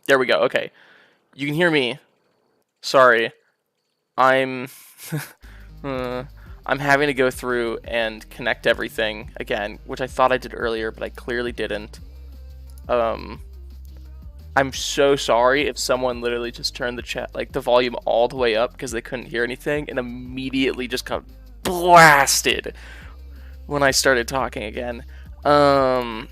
There we go. Okay. You can hear me. Sorry. I'm I'm having to go through and connect everything again, which I thought I did earlier, but I clearly didn't. I'm so sorry if someone literally just turned the chat, like the volume all the way up because they couldn't hear anything and immediately just got blasted when I started talking again. But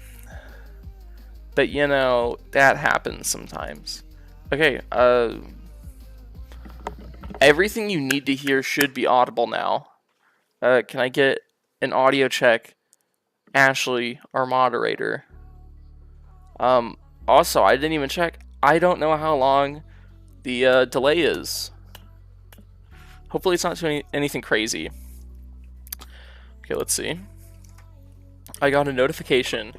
you know, that happens sometimes. Okay, everything you need to hear should be audible now. Can I get an audio check? Ashley, our moderator. Also, I didn't even check. I don't know how long the delay is. Hopefully it's not anything crazy. Okay, let's see. I got a notification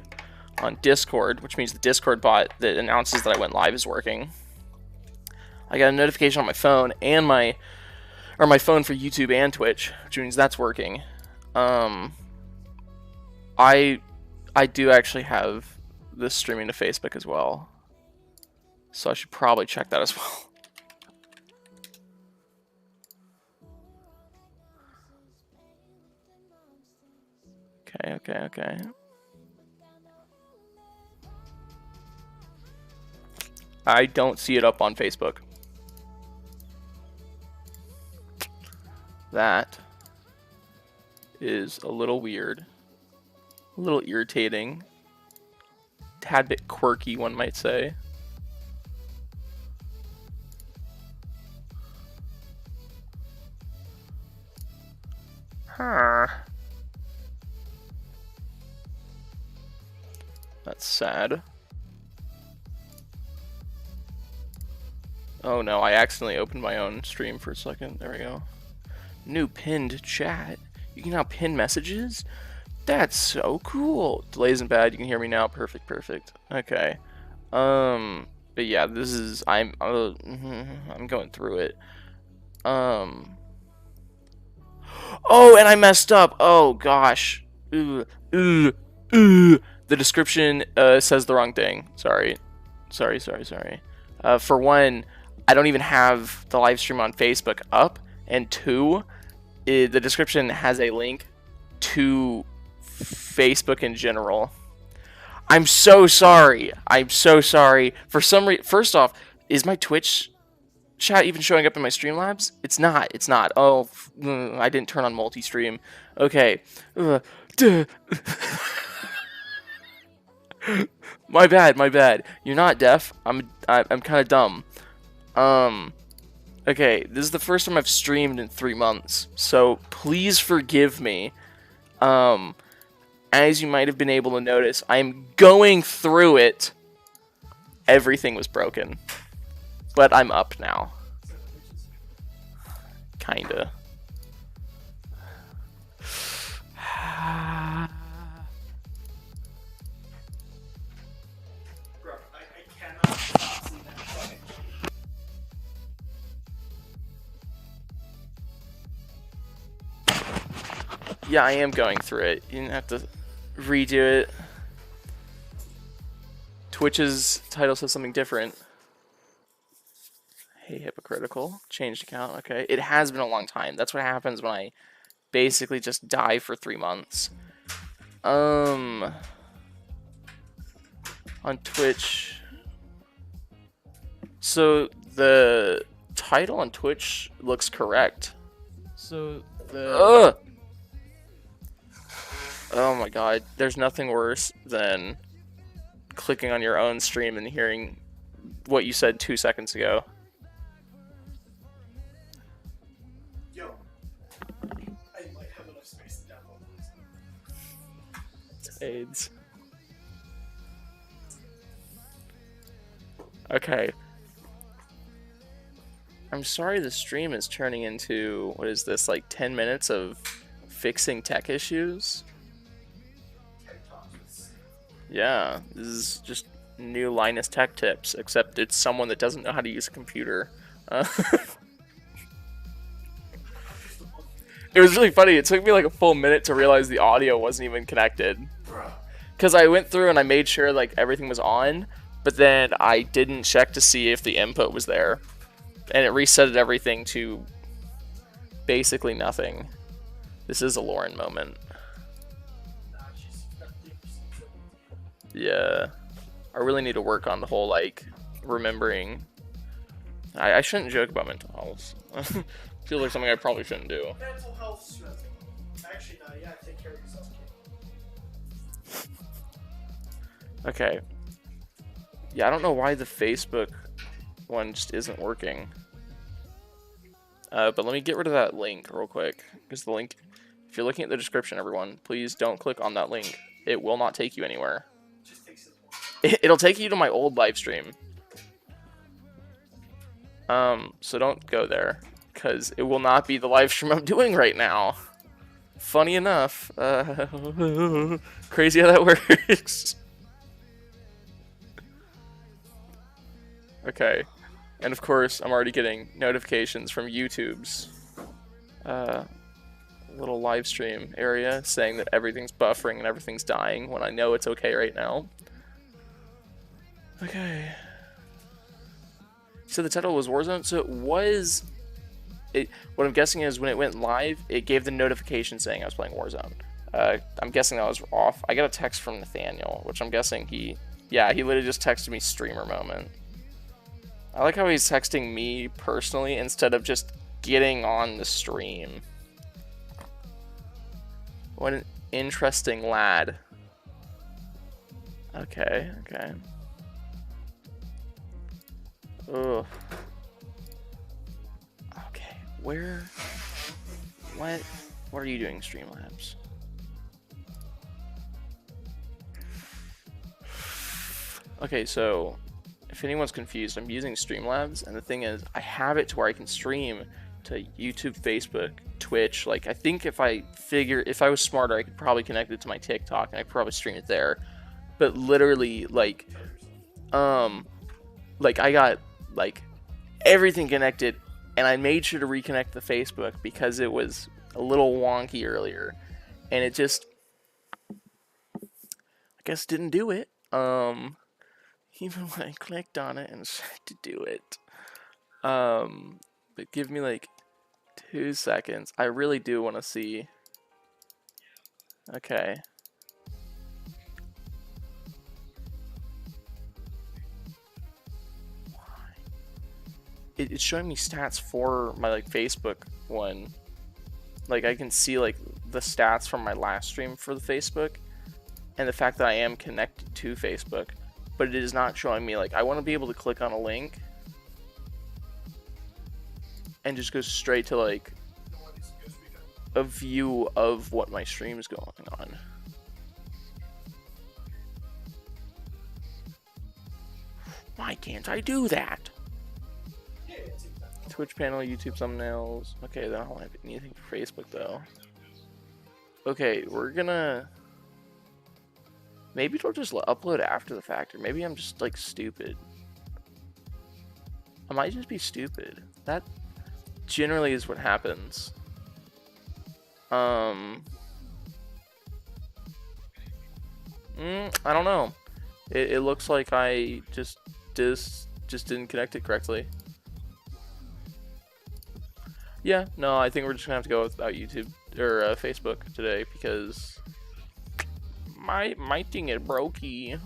on Discord, which means the Discord bot that announces that I went live is working. I got a notification on my phone and my phone for YouTube and Twitch, which means that's working. I do actually have this streaming to Facebook as well, so I should probably check that as well. Okay. I don't see it up on Facebook. That is a little weird, a little irritating, tad bit quirky, one might say. Huh. That's sad. Oh no, I accidentally opened my own stream for a second. There we go. New pinned chat. You can now pin messages? That's so cool. Delay isn't bad. You can hear me now. Perfect. Okay. But yeah, this is I'm going through it. Oh, and I messed up. Oh gosh. The description says the wrong thing. Sorry. For one, I don't even have the live stream on Facebook up, and two, the description has a link to Facebook in general. I'm so sorry. For some reason, first off, is my Twitch chat even showing up in my Streamlabs? It's not. Oh, I didn't turn on multi-stream. Okay. My bad. You're not deaf. I'm kind of dumb. Okay, this is the first time I've streamed in 3 months, so please forgive me. As you might have been able to notice, I'm going through it. Everything was broken, but I'm up now. Kinda. Yeah, I am going through it. You didn't have to redo it. Twitch's title says something different. Hey, hypocritical. Changed account. Okay. It has been a long time. That's what happens when I basically just die for 3 months. On Twitch. So the title on Twitch looks correct. So the oh my god, there's nothing worse than clicking on your own stream and hearing what you said 2 seconds ago. Yo, I might have enough space to download this. AIDS. Okay. I'm sorry the stream is turning into, what is this, like 10 minutes of fixing tech issues? Yeah, this is just new Linus Tech Tips, except it's someone that doesn't know how to use a computer. It was really funny. It took me like a full minute to realize the audio wasn't even connected. Because I went through and I made sure like everything was on, but then I didn't check to see if the input was there, and it resetted everything to basically nothing. This is a Lauren moment. Yeah, I really need to work on the whole, like, remembering. I shouldn't joke about mental health. Feels like something I probably shouldn't do. Mental health stress. Actually, no, you gotta take care of yourself, kid. Okay. Yeah, I don't know why the Facebook one just isn't working. But let me get rid of that link real quick. Because the link, if you're looking at the description, everyone, please don't click on that link. It will not take you anywhere. Just takes it one. It'll take you to my old live stream. So don't go there. Because it will not be the live stream I'm doing right now. Funny enough. Crazy how that works. Okay. And of course, I'm already getting notifications from YouTube's little live stream area saying that everything's buffering and everything's dying when I know it's okay right now. Okay. So the title was Warzone, so it was... what I'm guessing is when it went live, it gave the notification saying I was playing Warzone. I'm guessing that was off. I got a text from Nathaniel, which I'm guessing he literally just texted me streamer moment. I like how he's texting me personally instead of just getting on the stream. What an interesting lad. Okay. Ugh. Okay, what are you doing, Streamlabs? Okay, so if anyone's confused, I'm using Streamlabs, and the thing is, I have it to where I can stream to YouTube, Facebook, Twitch. Like, I think if I was smarter, I could probably connect it to my TikTok, and I could probably stream it there. But literally, like I got, like, everything connected, and I made sure to reconnect the Facebook because it was a little wonky earlier, and it just, I guess, didn't do it. Even when I clicked on it and tried to do it. But give me like 2 seconds. I really do want to see. Okay. It's showing me stats for my like Facebook one. Like I can see like the stats from my last stream for the Facebook and the fact that I am connected to Facebook, but it is not showing me. Like, I want to be able to click on a link and just go straight to like a view of what my stream is going on. Why can't I do that? Twitch panel, YouTube thumbnails. Okay, then I don't have anything for Facebook though. Okay, we're gonna... Maybe it'll just upload after the fact, or maybe I'm just like stupid. I might just be stupid. That generally is what happens. I don't know. It looks like I just didn't connect it correctly. Yeah, no, I think we're just gonna have to go without YouTube or Facebook today because my thing is brokey.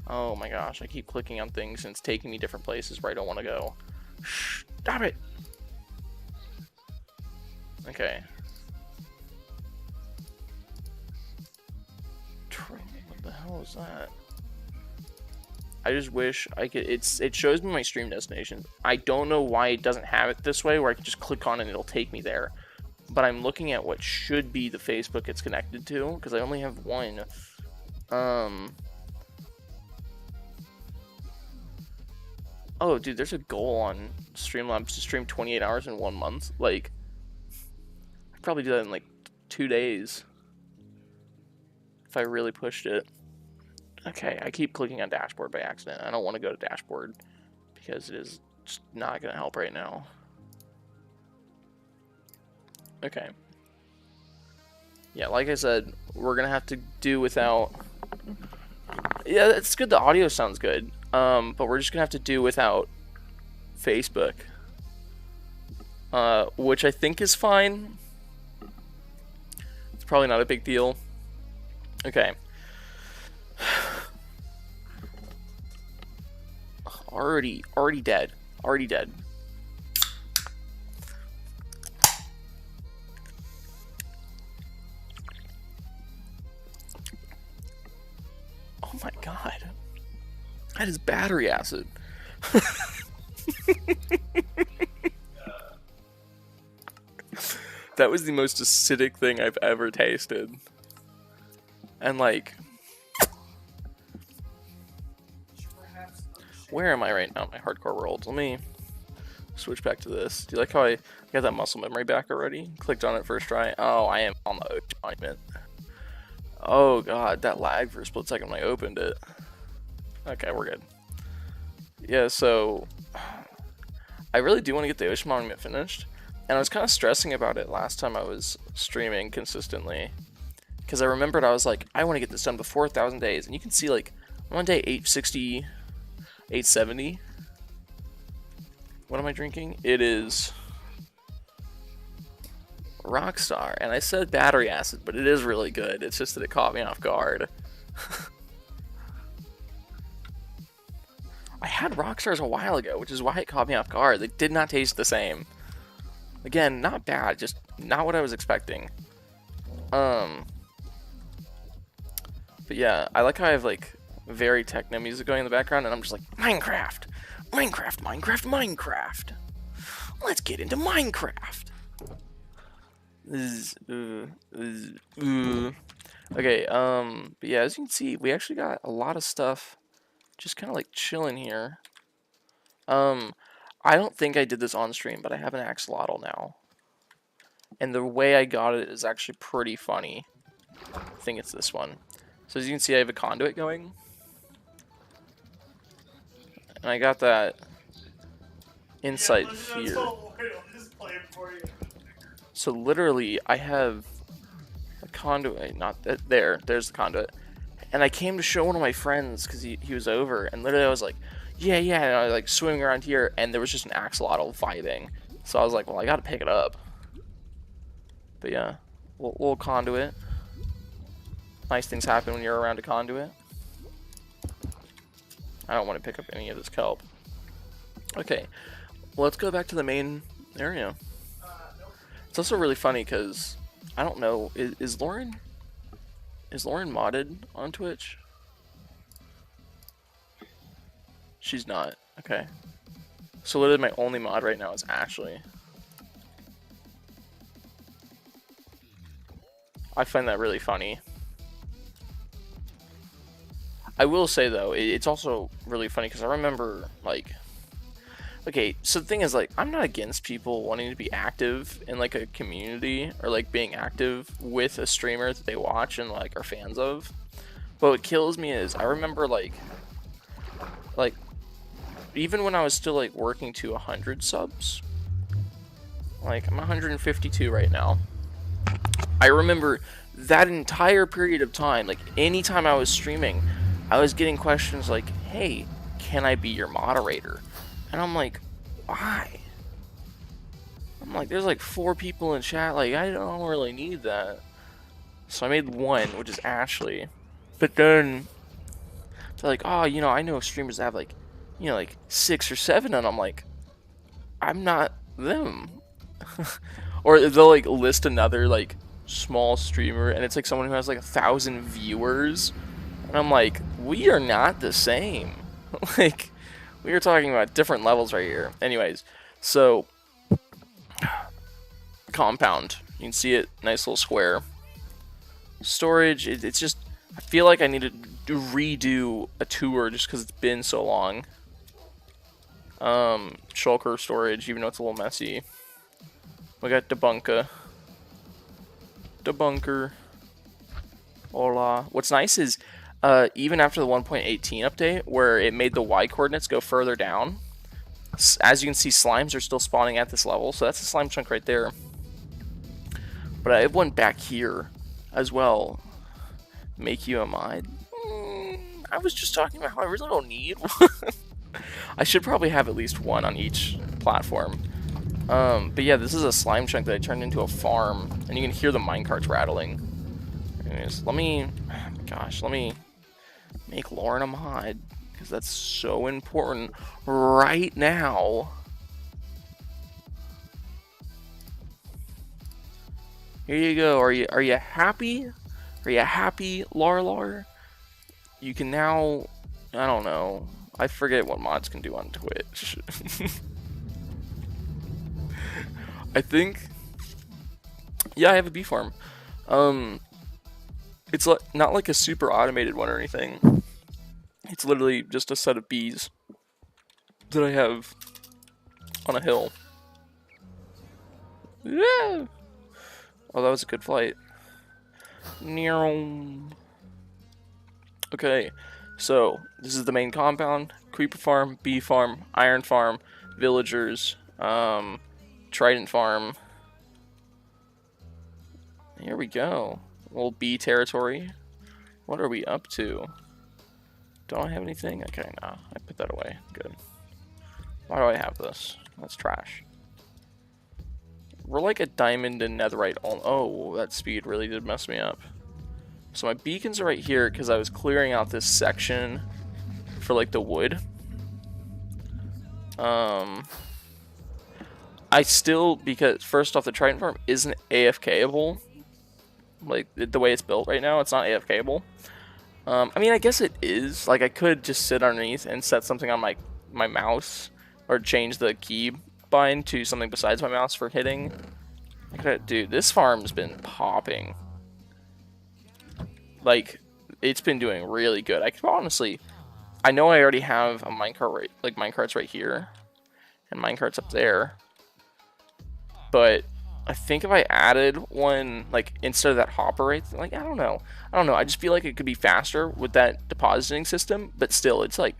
Oh my gosh, I keep clicking on things and it's taking me different places where I don't want to go. Stop it! Okay. What the hell is that? I just wish I could. It shows me my stream destination. I don't know why it doesn't have it this way, where I can just click on it and it'll take me there. But I'm looking at what should be the Facebook it's connected to, because I only have one. Oh, dude, there's a goal on Streamlabs to stream 28 hours in 1 month. Like, I'd probably do that in like 2 days if I really pushed it. Okay, I keep clicking on dashboard by accident. I don't want to go to dashboard because it is just not going to help right now. Okay. Yeah, like I said, we're going to have to do without Yeah, it's good. The audio sounds good. But we're just gonna have to do without Facebook. Which I think is fine. It's probably not a big deal. Okay. Already dead. Already dead. Oh my god. That is battery acid. That was the most acidic thing I've ever tasted. And like, where am I right now? My hardcore world. Let me switch back to this. Do you like how I got that muscle memory back already? Clicked on it first try. Oh, I am on the ocean monument. Oh god, that lagged for a split second when I opened it. Okay, we're good. Yeah, so I really do want to get the ocean monument finished. And I was kind of stressing about it last time I was streaming consistently. Because I remembered I was like, I want to get this done before 1,000 days. And you can see like, I'm on day 860, 870. What am I drinking? It is Rockstar. And I said battery acid, but it is really good. It's just that it caught me off guard. I had Rockstars a while ago, which is why it caught me off guard. They did not taste the same. Again, not bad, just not what I was expecting. But yeah, I like how I have like very techno music going in the background, and I'm just like, Minecraft, Minecraft, Minecraft, Minecraft. Let's get into Minecraft. Okay, but yeah, as you can see, we actually got a lot of stuff just kind of like chilling here. I don't think I did this on stream, but I have an axolotl now. And the way I got it is actually pretty funny. I think it's this one. So as you can see, I have a conduit going. And I got that inside here. So literally, I have a conduit, not that, there's the conduit. And I came to show one of my friends because he was over, and literally I was like, yeah, and I was like swimming around here, and there was just an axolotl vibing. So I was like, well, I gotta pick it up. But yeah, little conduit. Nice things happen when you're around a conduit. I don't want to pick up any of this kelp. Okay, well, let's go back to the main area. It's also really funny because I don't know, is Lauren modded on Twitch? She's not. Okay. So literally my only mod right now is Ashley. I find that really funny. I will say though, it's also really funny because I remember like, okay, so the thing is like, I'm not against people wanting to be active in like a community or like being active with a streamer that they watch and like are fans of. But what kills me is I remember like even when I was still like working to 100 subs, like I'm 152 right now. I remember that entire period of time, like anytime I was streaming, I was getting questions like, hey, can I be your moderator? And I'm like, why? I'm like, there's like 4 people in chat, like I don't really need that. So I made one, which is Ashley. But then they're like, oh, you know, I know streamers that have like, you know, like 6 or 7, and I'm like, I'm not them. Or they'll like list another like small streamer, and it's like someone who has like 1,000 viewers, and I'm like, we are not the same. Like, we are talking about different levels right here. Anyways, so compound, you can see it, nice little square. Storage, it's just, I feel like I need to redo a tour just because it's been so long. Shulker storage, even though it's a little messy. We got debunker. Hola. What's nice is, even after the 1.18 update, where it made the Y coordinates go further down, as you can see, slimes are still spawning at this level, so that's a slime chunk right there. But I have one back here as well. Make you a mod? I was just talking about how I really don't need one. I should probably have at least one on each platform. But yeah, this is a slime chunk that I turned into a farm, and you can hear the minecarts rattling. Anyways, let me, oh my gosh, let me make Lauren a mod, because that's so important right now. Here you go. Are you happy? Are you happy, Lar? You can now, I don't know. I forget what mods can do on Twitch. I think, yeah, I have a bee farm. It's not like a super automated one or anything. It's literally just a set of bees that I have on a hill. Yeah. Oh, that was a good flight. Okay, so this is the main compound. Creeper farm, bee farm, iron farm, villagers, trident farm. Here we go. Little bee territory. What are we up to? Don't I have anything? Okay, no. I put that away. Good. Why do I have this? That's trash. We're like a diamond and netherite. Oh, that speed really did mess me up. So my beacons are right here because I was clearing out this section for like the wood. I still, because first off, the trident farm isn't AFKable. Like the way it's built right now, it's not AFKable. I mean, I guess it is. Like I could just sit underneath and set something on my mouse, or change the key bind to something besides my mouse for hitting. Dude, this farm's been popping. Like, it's been doing really good. I could honestly, I know I already have a minecart minecarts right here, and minecarts up there. But I think if I added one, like instead of that hopper right, like I don't know. I just feel like it could be faster with that depositing system, but still, it's like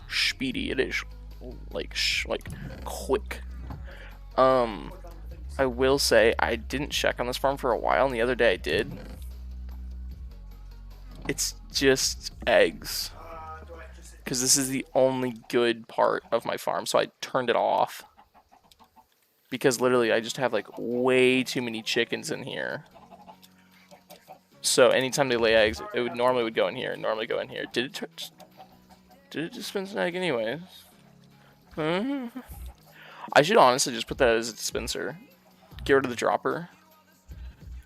speedy. It is like quick. I will say I didn't check on this farm for a while, and the other day I did. It's just eggs, because this is the only good part of my farm, so I turned it off. Because literally I just have like way too many chickens in here. So anytime they lay eggs, it would normally go in here, and normally go in here. Did it dispense an egg anyways? I should honestly just put that as a dispenser. Get rid of the dropper.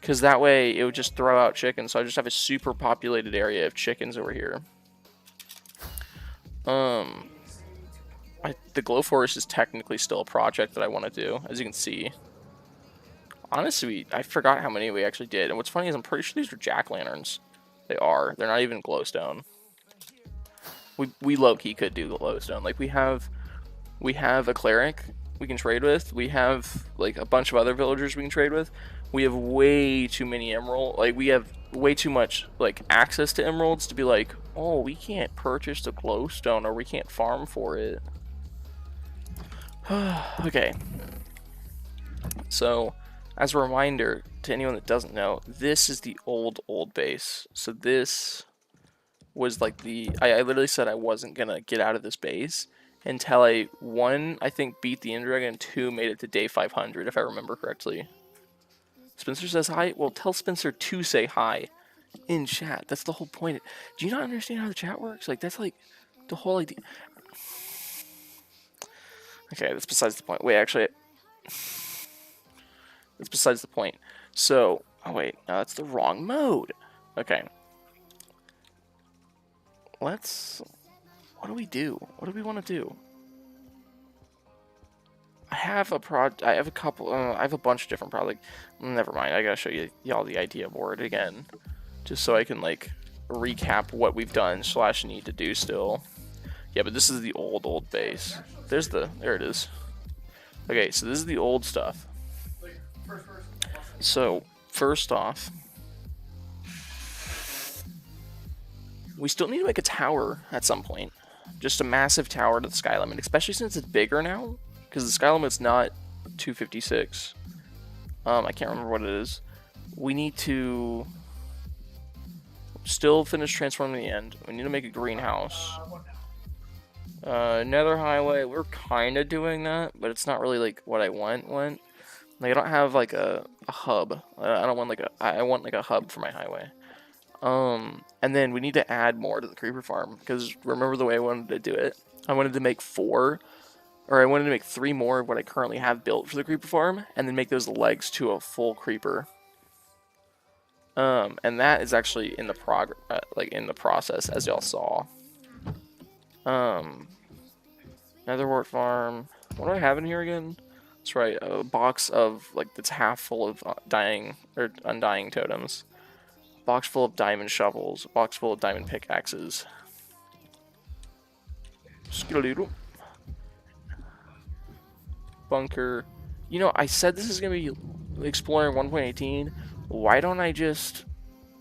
Because that way it would just throw out chickens, so I just have a super populated area of chickens over here. The glow forest is technically still a project that I want to do, as you can see. Honestly, I forgot how many we actually did, and what's funny is I'm pretty sure these are jack-lanterns. They are. They're not even glowstone. We low-key could do glowstone. Like, we have a cleric we can trade with. We have, like, a bunch of other villagers we can trade with. We have way too many emerald. Like, we have way too much, like, access to emeralds to be like, oh, we can't purchase the glowstone, or we can't farm for it. Okay. So, as a reminder to anyone that doesn't know, this is the old base. So this was like I literally said I wasn't gonna get out of this base until I, 1, I think, beat the Ender Dragon, and 2, made it to day 500, if I remember correctly. Spencer says hi. Well, tell Spencer to say hi in chat. That's the whole point. Do you not understand how the chat works? Like, that's like the whole idea. Okay, that's besides the point. Wait, actually, that's besides the point. So, oh wait, no, that's the wrong mode. Okay. What do we do? What do we want to do? I have a couple, I have a bunch of different projects. Never mind, I gotta show y'all the idea board again. Just so I can, like, recap what we've done / need to do still. Yeah, but this is the old base. There it is. Okay, so this is the old stuff. So, first off, we still need to make a tower at some point. Just a massive tower to the sky limit, especially since it's bigger now, because the sky limit's not 256. I can't remember what it is. We need to... still finish transforming the end. We need to make a greenhouse. What now? Nether highway, we're kind of doing that, but it's not really like what I want. Like I don't have like a hub. I don't want like I want like a hub for my highway. And then we need to add more to the creeper farm, because remember the way I wanted to do it? I wanted to make 3 more of what I currently have built for the creeper farm, and then make those legs to a full creeper. And that is actually in the in the process, as y'all saw. Netherwort farm. What do I have in here again? That's right, a box of that's half full of dying or undying totems. Box full of diamond shovels. Box full of diamond pickaxes. Skidoodle. Bunker. You know, I said this is gonna be exploring 1.18. Why don't I just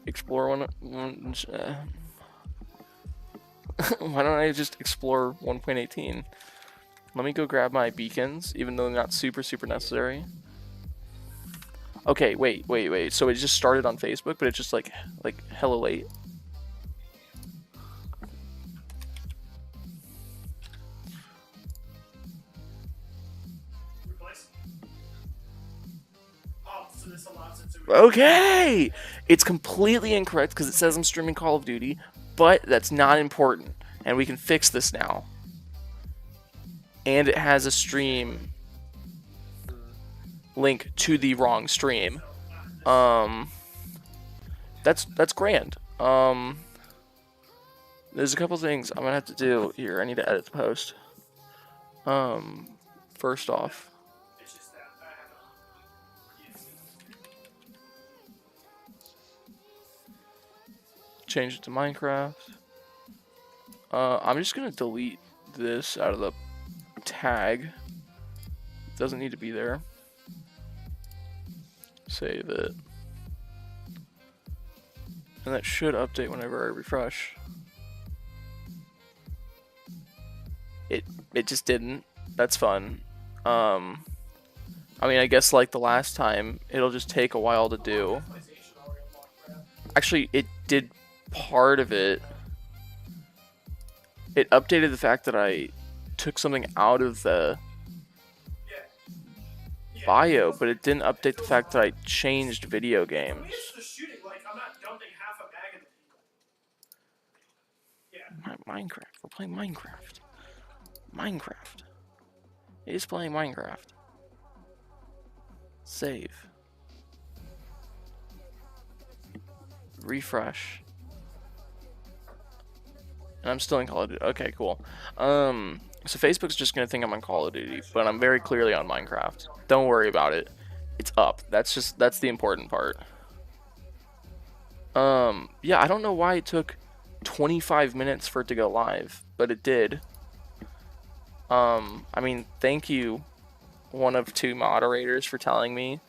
explore why don't I just explore 1.18? Let me go grab my beacons, even though they're not super necessary. Okay, wait. So it just started on Facebook, but it's just like hella late. Replace. Oh, so this allows it to. Okay! It's completely incorrect because it says I'm streaming Call of Duty, but that's not important. And we can fix this now. And it has a stream link to the wrong stream. That's grand. There's a couple things I'm gonna have to do here. I need to edit the post. First off, It's just that I have change it to Minecraft. I'm just gonna delete this out of the tag. It doesn't need to be there. Save it. And that should update whenever I refresh. It just didn't. That's fun. I mean, I guess like the last time, it'll just take a while to do. Actually, it did part of it. It updated the fact that I took something out of the bio, but it didn't update the fact that I changed video games. shooting, like I'm not dumping half a bag into people. Yeah. Minecraft. We're playing Minecraft. Minecraft. It is playing Minecraft. Save. Refresh. And I'm still in Call of Duty. Okay, cool. So Facebook's just gonna think I'm on Call of Duty, but I'm very clearly on Minecraft. Don't worry about it. It's up. That's the important part. Yeah, I don't know why it took 25 minutes for it to go live, but it did. I mean, thank you, one of 2 moderators, for telling me.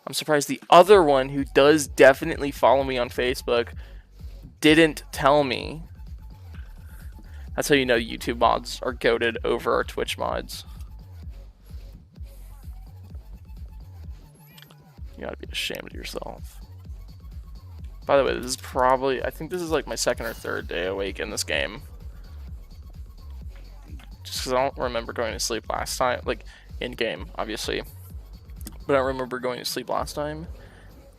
I'm surprised the other one, who does definitely follow me on Facebook, didn't tell me. That's how you know YouTube mods are goated over our Twitch mods. You gotta be ashamed of yourself. By the way, this is probably, I think this is like my 2nd or 3rd day awake in this game. Just because I don't remember going to sleep last time, like in game, obviously. But I don't remember going to sleep last time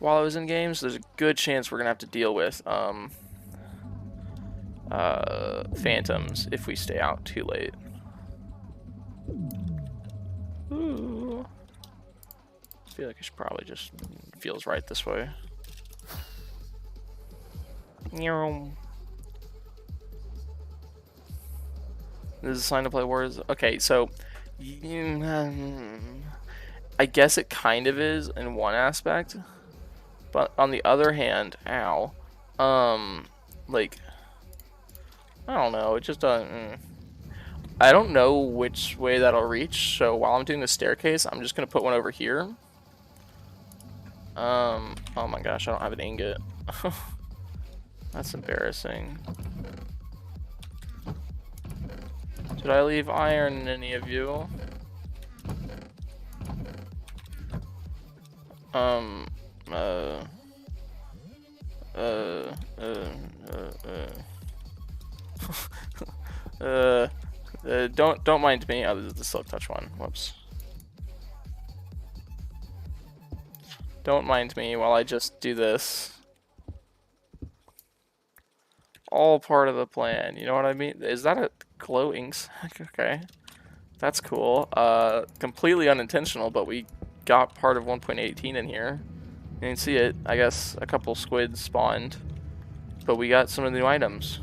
while I was in game, so there's a good chance we're gonna have to deal with phantoms if we stay out too late. Ooh. I feel like I should probably just, feels right this way. This is a sign to play wars. Okay, so I guess it kind of is in one aspect, but on the other hand, ow, like, I don't know, it just doesn't. I don't know which way that'll reach, so while I'm doing the staircase, I'm just gonna put one over here. Oh my gosh, I don't have an ingot. That's embarrassing. Did I leave iron in any of you? Don't mind me. Oh, this is the silk touch one. Whoops. Don't mind me while I just do this. All part of the plan. You know what I mean? Is that a glow inks? Okay, that's cool. Completely unintentional, but we got part of 1.18 in here. You can see it. I guess a couple squids spawned, but we got some of the new items.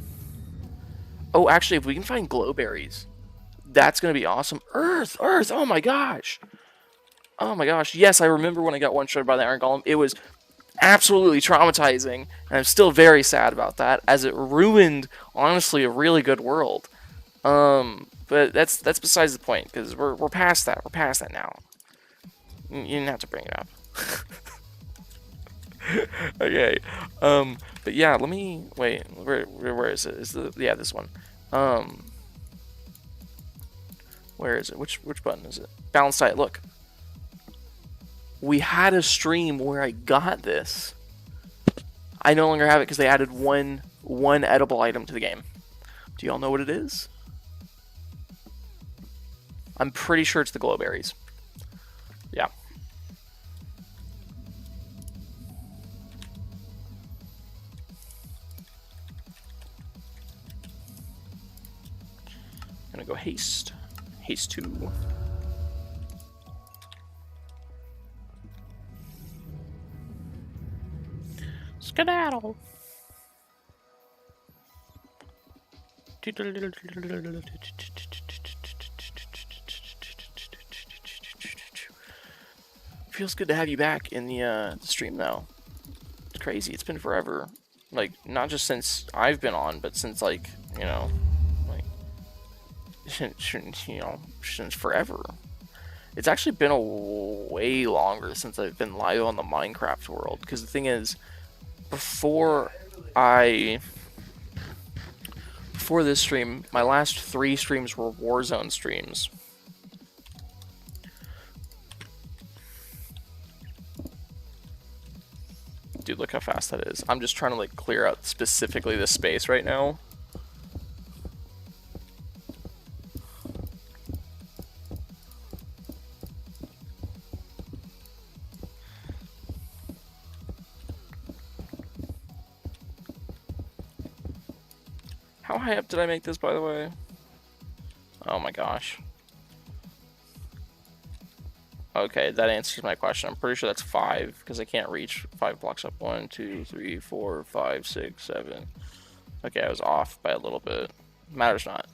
Oh, actually, if we can find glowberries, that's gonna be awesome. Earth, Earth. Oh my gosh. Oh my gosh. Yes, I remember when I got one-shot by the Iron Golem. It was absolutely traumatizing, and I'm still very sad about that, as it ruined, honestly, a really good world. But that's besides the point, because we're past that. We're past that now. You didn't have to bring it up. Okay. But yeah, let me wait. Where is it? Yeah, this one. Where is it? Which button is it? Balance diet. Look. We had a stream where I got this. I no longer have it because they added one edible item to the game. Do y'all know what it is? I'm pretty sure it's the glowberries. Yeah. I'm gonna go haste. Haste 2. Skedaddle. Feels good to have you back in the stream though. It's crazy. It's been forever. Like, not just since I've been on, but since, like, you know, like, since forever. It's actually been a way longer since I've been live on the Minecraft world. Because the thing is, before this stream, my last 3 streams were Warzone streams. Dude, look how fast that is. I'm just trying to, like, clear out specifically this space right now. How high up did I make this, by the way? Oh my gosh. Okay, that answers my question. I'm pretty sure that's 5, because I can't reach 5 blocks up. 1, 2, 3, 4, 5, 6, 7. Okay, I was off by a little bit. Matters not.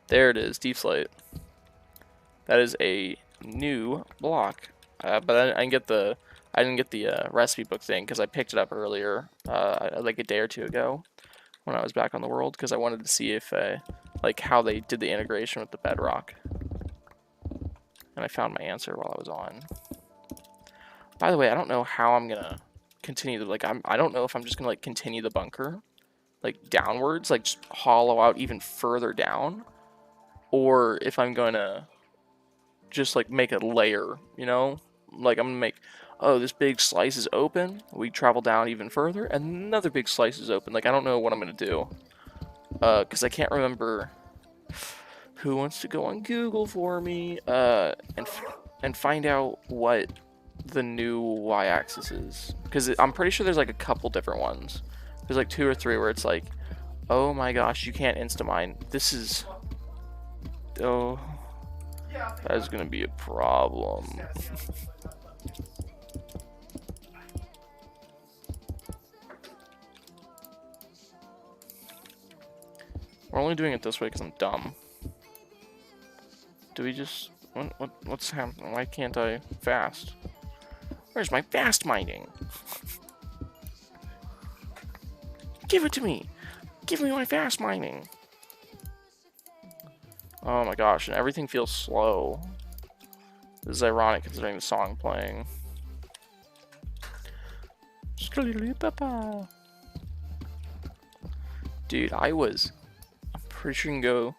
There it is, Deep Slate. That is a new block. But I didn't get the recipe book thing because I picked it up earlier, like a day or 2 ago, when I was back on the world, because I wanted to see if like how they did the integration with the bedrock. And I found my answer while I was on. By the way, I don't know how I'm gonna continue the I don't know if I'm just gonna like continue the bunker, like downwards, like just hollow out even further down, or if I'm gonna just like make a layer, you know, like I'm gonna make, oh, this big slice is open, we travel down even further, and another big slice is open. Like, I don't know what I'm gonna do, because I can't remember. Who wants to go on Google for me, and find out what the new y-axis is? Because I'm pretty sure there's like a couple different ones. There's like 2 or 3 where it's like, oh my gosh, you can't insta-mine. This is, oh, that is gonna be a problem. We're only doing it this way because I'm dumb. Do we just... What's happening? Why can't I fast? Where's my fast mining? Give it to me! Give me my fast mining! Oh my gosh, and everything feels slow. This is ironic considering the song playing. Dude, I'm pretty sure you can go,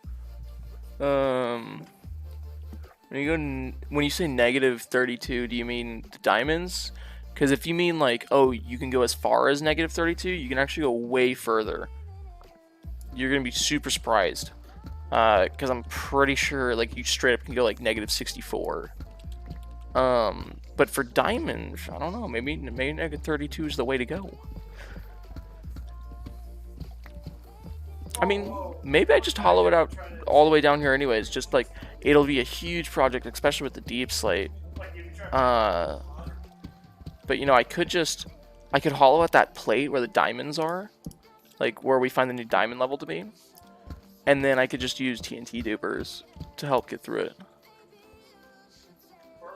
when you say -32, do you mean the diamonds? Because if you mean like, oh, you can go as far as -32, you can actually go way further. You're gonna be super surprised. Because I'm pretty sure like you straight up can go like -64. But for diamonds, I don't know. Maybe -32 is the way to go. I mean, maybe I just hollow it out all the way down here anyways. Just like, it'll be a huge project, especially with the deep slate. But you know, I could hollow out that plate where the diamonds are, like where we find the new diamond level to be, and then I could just use TNT dupers to help get through it.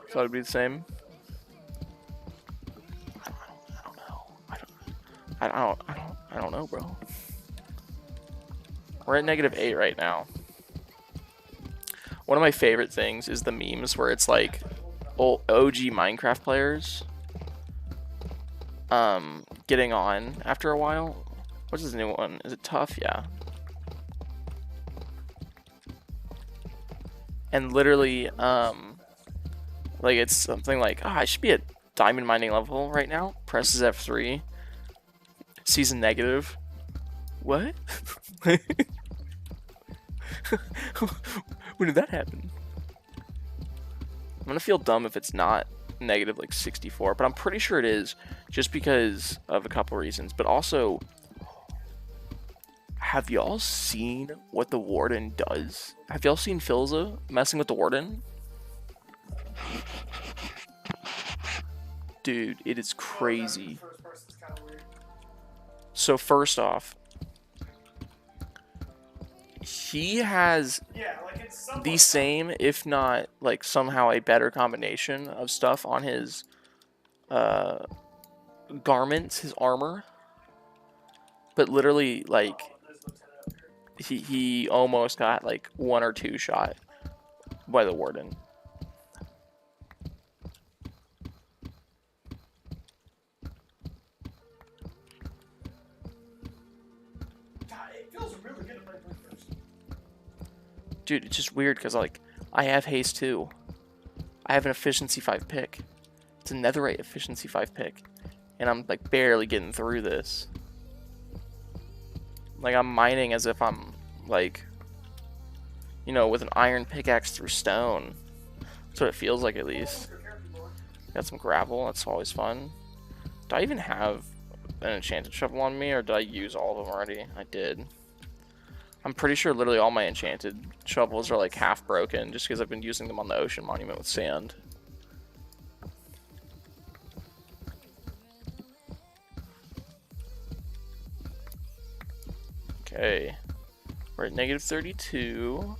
So it'd be the same. I don't know. I don't know, bro. We're at -8 right now. One of my favorite things is the memes where it's like old OG Minecraft players getting on after a while. What's his new one? Is it Tough? Yeah. And literally, like it's something like, oh, I should be at diamond mining level right now. Presses F3. Sees a negative. What? When did that happen? I'm gonna feel dumb if it's not negative like 64, but I'm pretty sure it is, just because of a couple reasons. But also, have y'all seen what the Warden does? Have y'all seen Filza messing with the Warden? Dude, it is crazy. So first off, he has the same, if not like somehow a better combination of stuff on his garments, his armor. But literally, like, he almost got like 1 or 2 shot by the Warden. Dude, it's just weird because, like, I have haste too. I have an efficiency 5 pick. It's a netherite efficiency 5 pick. And I'm, like, barely getting through this. Like, I'm mining as if I'm, like, you know, with an iron pickaxe through stone. That's what it feels like, at least. Got some gravel. That's always fun. Do I even have an enchanted shovel on me, or did I use all of them already? I did. I'm pretty sure literally all my enchanted shovels are like half broken just because I've been using them on the ocean monument with sand. Okay. We're at -32.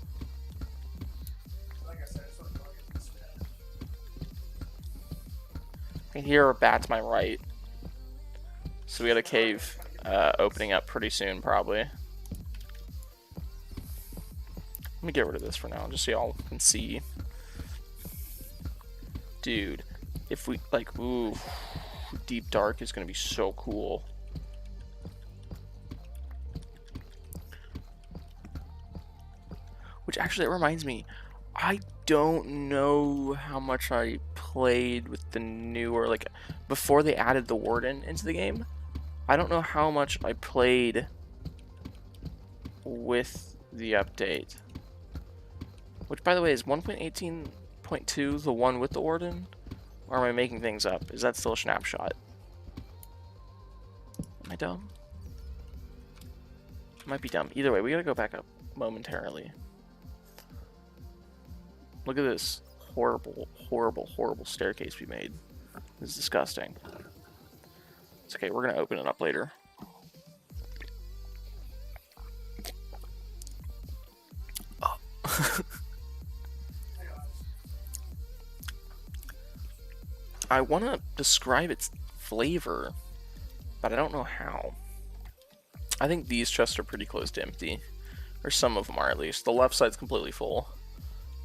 I can hear a bat to my right. So we got a cave opening up pretty soon, probably. Let me get rid of this for now, just so y'all can see. Dude, if we, like, ooh, deep dark is gonna be so cool. Which actually, it reminds me, I don't know how much I played with the newer, like, before they added the Warden into the game. I don't know how much I played with the update. Which, by the way, is 1.18.2 the one with the Warden? Or am I making things up? Is that still a snapshot? Am I dumb? I might be dumb. Either way, we gotta go back up momentarily. Look at this horrible, horrible, horrible staircase we made. This is disgusting. It's okay, we're gonna open it up later. Oh. I want to describe its flavor, but I don't know how. I think these chests are pretty close to empty, or some of them are at least. The left side's completely full.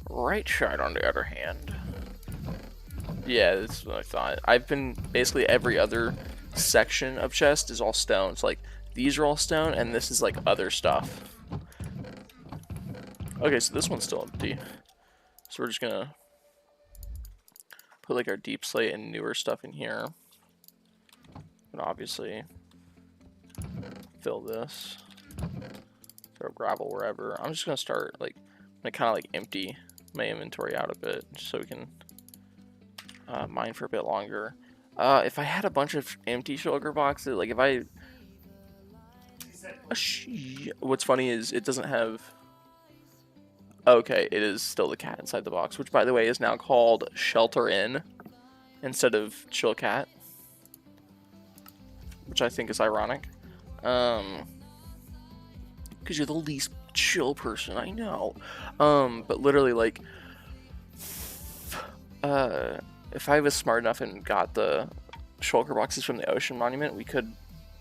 Right side, on the other hand, yeah, that's what I thought. I've been basically every other section of chest is all stone. So like these are all stone, and this is like other stuff. Okay, so this one's still empty. So we're just gonna put like our deep slate and newer stuff in here. And obviously fill this. Throw gravel wherever. I'm just gonna start like I'm gonna kind of like empty my inventory out a bit just so we can mine for a bit longer. If I had a bunch of empty shulker boxes, like if I what's funny is it doesn't have. Okay, it is still the cat inside the box, which by the way is now called Shelter In instead of Chill Cat, which I think is ironic. Because you're the least chill person I know. But literally, like, if I was smart enough and got the shulker boxes from the Ocean Monument, we could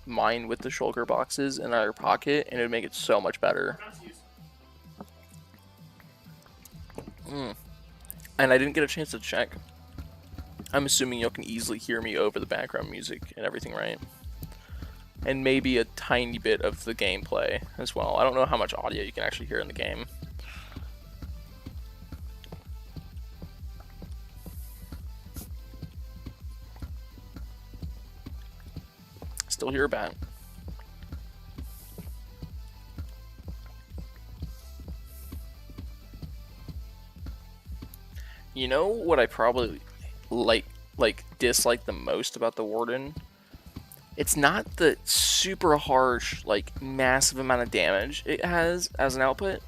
mine with the shulker boxes in our pocket, and it would make it so much better. And I didn't get a chance to check. I'm assuming you can easily hear me over the background music and everything, right? And maybe a tiny bit of the gameplay as well. I don't know how much audio you can actually hear in the game. Still hear a bat. You know what I probably dislike the most about the Warden? It's not the super harsh, like, massive amount of damage it has as an output.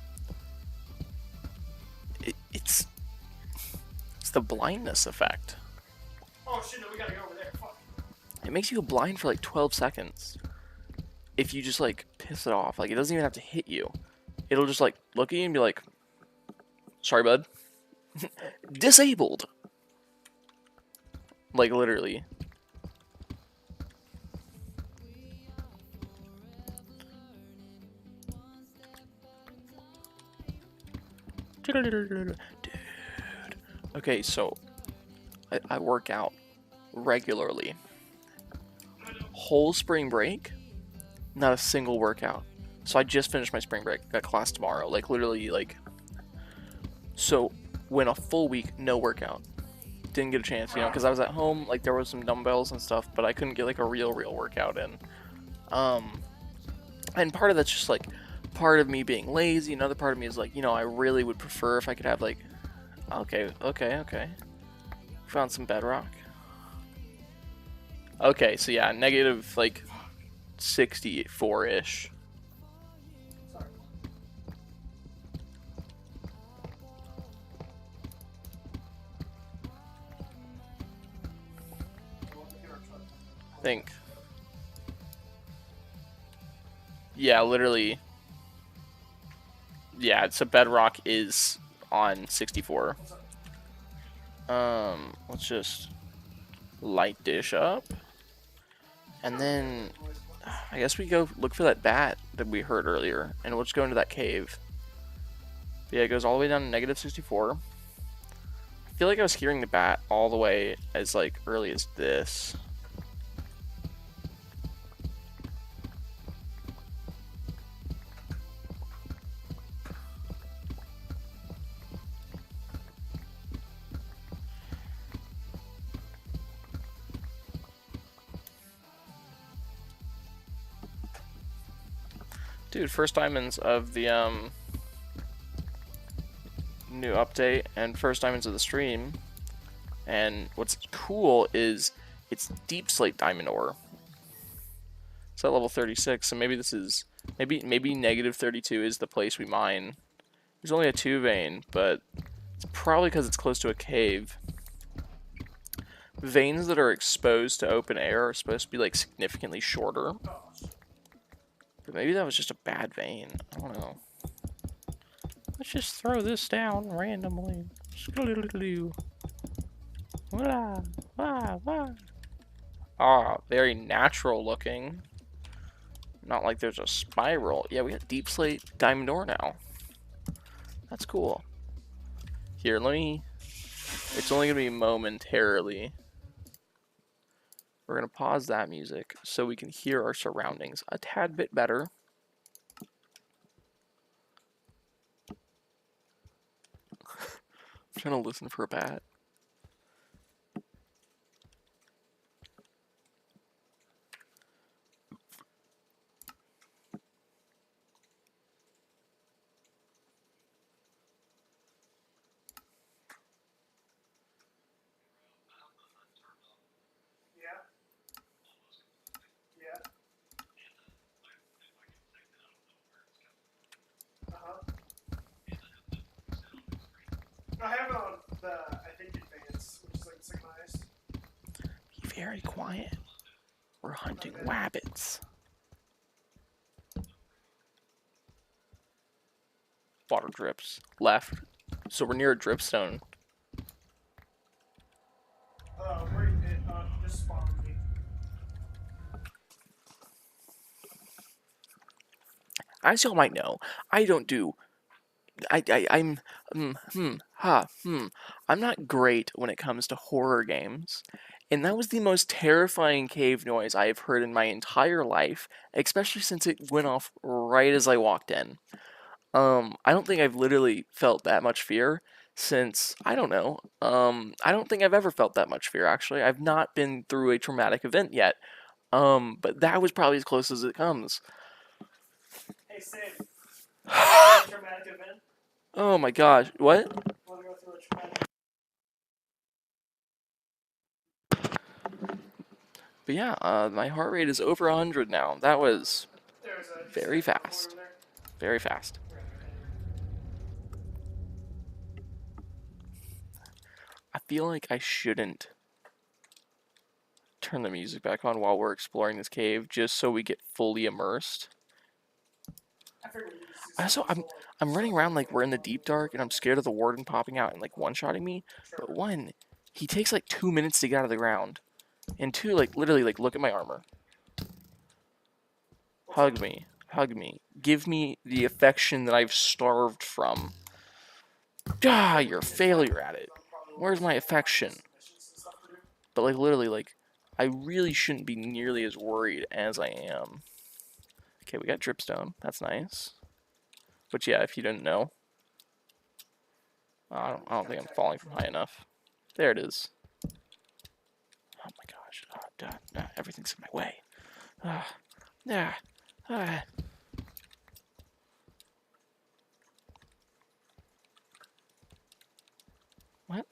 It's the blindness effect. Oh shit, no, we gotta go over there. Fuck. It makes you go blind for like 12 seconds. If you just like piss it off. Like, it doesn't even have to hit you. It'll just like look at you and be like, sorry, bud. Disabled. Like, literally. Dude. Okay, so I work out regularly. Whole spring break, not a single workout. So I just finished my spring break. Got class tomorrow. Like, literally, like. So went a full week, no workout. Didn't get a chance, you know, because I was at home. Like, there was some dumbbells and stuff, but I couldn't get like a real workout in. And part of that's just like part of me being lazy. Another part of me is like, you know, I really would prefer if I could have like. Okay. Found some bedrock. Okay, so yeah, negative like 64-ish. I think. Yeah, literally. Yeah, so bedrock is on 64. Let's just light dish up. And then I guess we go look for that bat that we heard earlier, and we'll just go into that cave. But yeah, it goes all the way down to negative 64. I feel like I was hearing the bat all the way as like early as this. Dude, first diamonds of the new update and first diamonds of the stream. And what's cool is it's deep slate diamond ore. It's at level 36, so maybe this is maybe negative 32 is the place we mine. There's only a 2 vein, but it's probably because it's close to a cave. Veins that are exposed to open air are supposed to be like significantly shorter. But maybe that was just a bad vein. I don't know. Let's just throw this down randomly. Ah, very natural looking. Not like there's a spiral. Yeah, we got deep slate diamond ore now. That's cool. Here, let me. It's only gonna be momentarily. We're gonna pause that music so we can hear our surroundings a tad bit better. I'm trying to listen for a bat. very quiet. We're hunting wabbits. Water drips. Left. So we're near a dripstone. Where it just spawned me. As y'all might know, I don't do. I'm. I'm not great when it comes to horror games. And that was the most terrifying cave noise I have heard in my entire life, especially since it went off right as I walked in. I don't think I've literally felt that much fear since, I don't know. I don't think I've ever felt that much fear, actually. I've not been through a traumatic event yet. But that was probably as close as it comes. Hey, Sid. A traumatic event? Oh my gosh, what? Want to go through a traumatic? But yeah, my heart rate is over 100 now. That was very fast. Very fast. I feel like I shouldn't turn the music back on while we're exploring this cave, just so we get fully immersed. Also, I'm running around like we're in the deep dark, and I'm scared of the warden popping out and like one-shotting me. But one, he takes like 2 minutes to get out of the ground, and two, like literally, like look at my armor. Hug me, hug me, give me the affection that I've starved from. Ah, you're a failure at it. Where's my affection? But like literally, like I really shouldn't be nearly as worried as I am. Okay, we got dripstone. That's nice. But yeah, if you didn't know, I don't think I'm falling from high enough. There it is. Oh my gosh. Everything's in my way. What?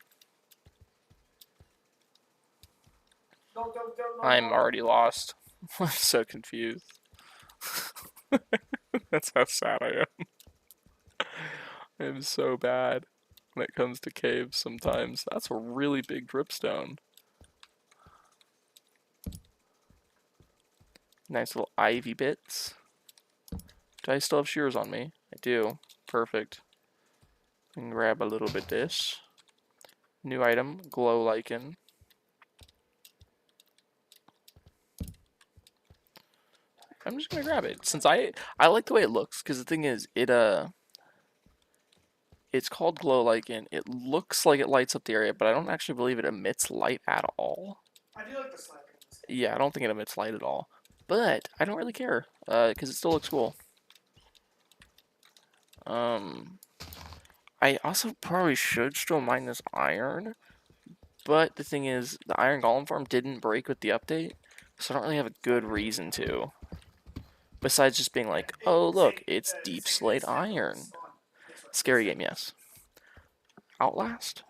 I'm already lost. I'm so confused. That's how sad I am. I'm so bad when it comes to caves sometimes. That's a really big dripstone. Nice little ivy bits. Do I still have shears on me? I do. Perfect. And grab a little bit this. New item, glow lichen. I'm just gonna grab it since I like the way it looks, because the thing is it's called glow lichen. It looks like it lights up the area, but I don't actually believe it emits light at all. I do like the slapping. Yeah, I don't think it emits light at all. But I don't really care, because it still looks cool. I also probably should still mine this iron, but the thing is, the iron golem farm didn't break with the update, so I don't really have a good reason to. Besides just being like, oh look, it's deep slate iron. Scary game, yes. Outlast?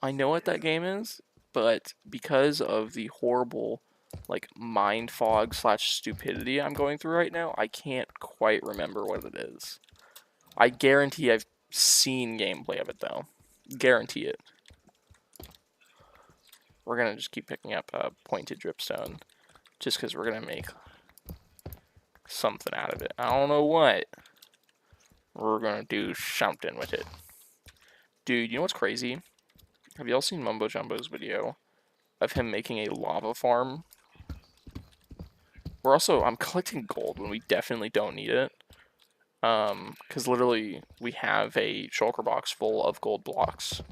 I know what that game is, but because of the horrible, like, mind fog / stupidity I'm going through right now, I can't quite remember what it is. I guarantee I've seen gameplay of it, though. Guarantee it. We're gonna just keep picking up pointed dripstone, just because we're gonna make something out of it. I don't know what. We're gonna do something with it. Dude, you know what's crazy? Have y'all seen Mumbo Jumbo's video of him making a lava farm? I'm collecting gold when we definitely don't need it. Because literally we have a shulker box full of gold blocks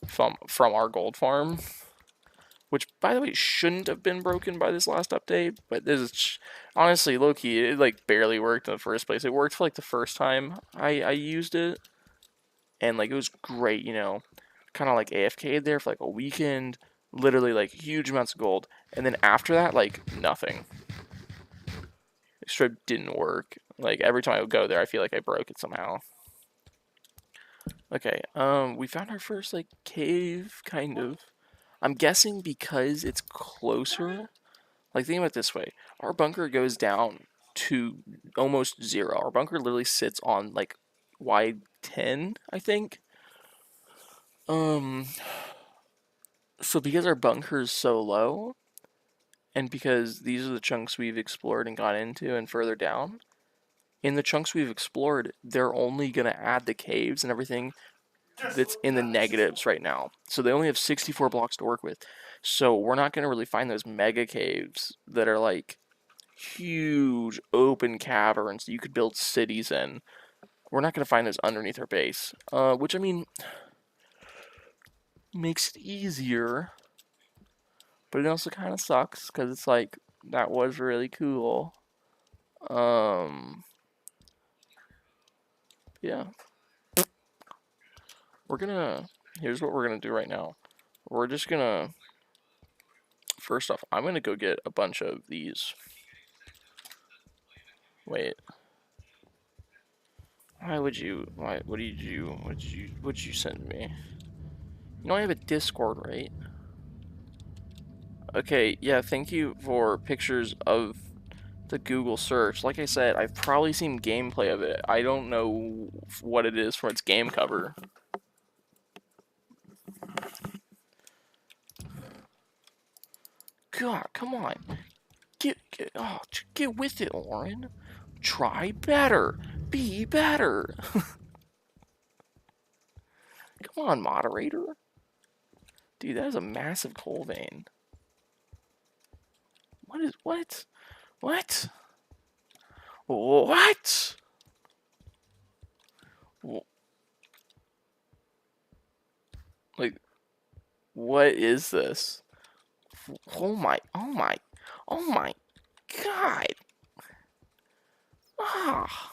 from our gold farm. Which, by the way, shouldn't have been broken by this last update, but this is, honestly, low-key, it, like, barely worked in the first place. It worked for, like, the first time I used it, and, like, it was great, you know, kind of, like, AFK'd there for, like, a weekend, literally, like, huge amounts of gold, and then after that, like, nothing. It straight didn't work. Like, every time I would go there, I feel like I broke it somehow. Okay, we found our first, like, cave, kind of. I'm guessing because it's closer. Like, think about it this way. Our bunker goes down to almost 0. Our bunker literally sits on, like, wide 10, I think. So because our bunker is so low, and because these are the chunks we've explored and gone into and further down, in the chunks we've explored, they're only going to add the caves and everything that's in the negatives right now. So they only have 64 blocks to work with. So we're not going to really find those mega caves that are like huge open caverns that you could build cities in. We're not going to find those underneath our base. Which, I mean, makes it easier. But it also kind of sucks because it's like, that was really cool. Yeah. Here's what we're gonna do right now. We're just gonna, first off, I'm gonna go get a bunch of these. Wait. What did you send me? You know I have a Discord, right? Okay, yeah, thank you for pictures of the Google search. Like I said, I've probably seen gameplay of it. I don't know what it is from its game cover. God, come on. Get with it, Lauren. Try better. Be better. Come on, moderator. Dude, that is a massive coal vein. What? What? Like, what is this? Oh my god. Ah.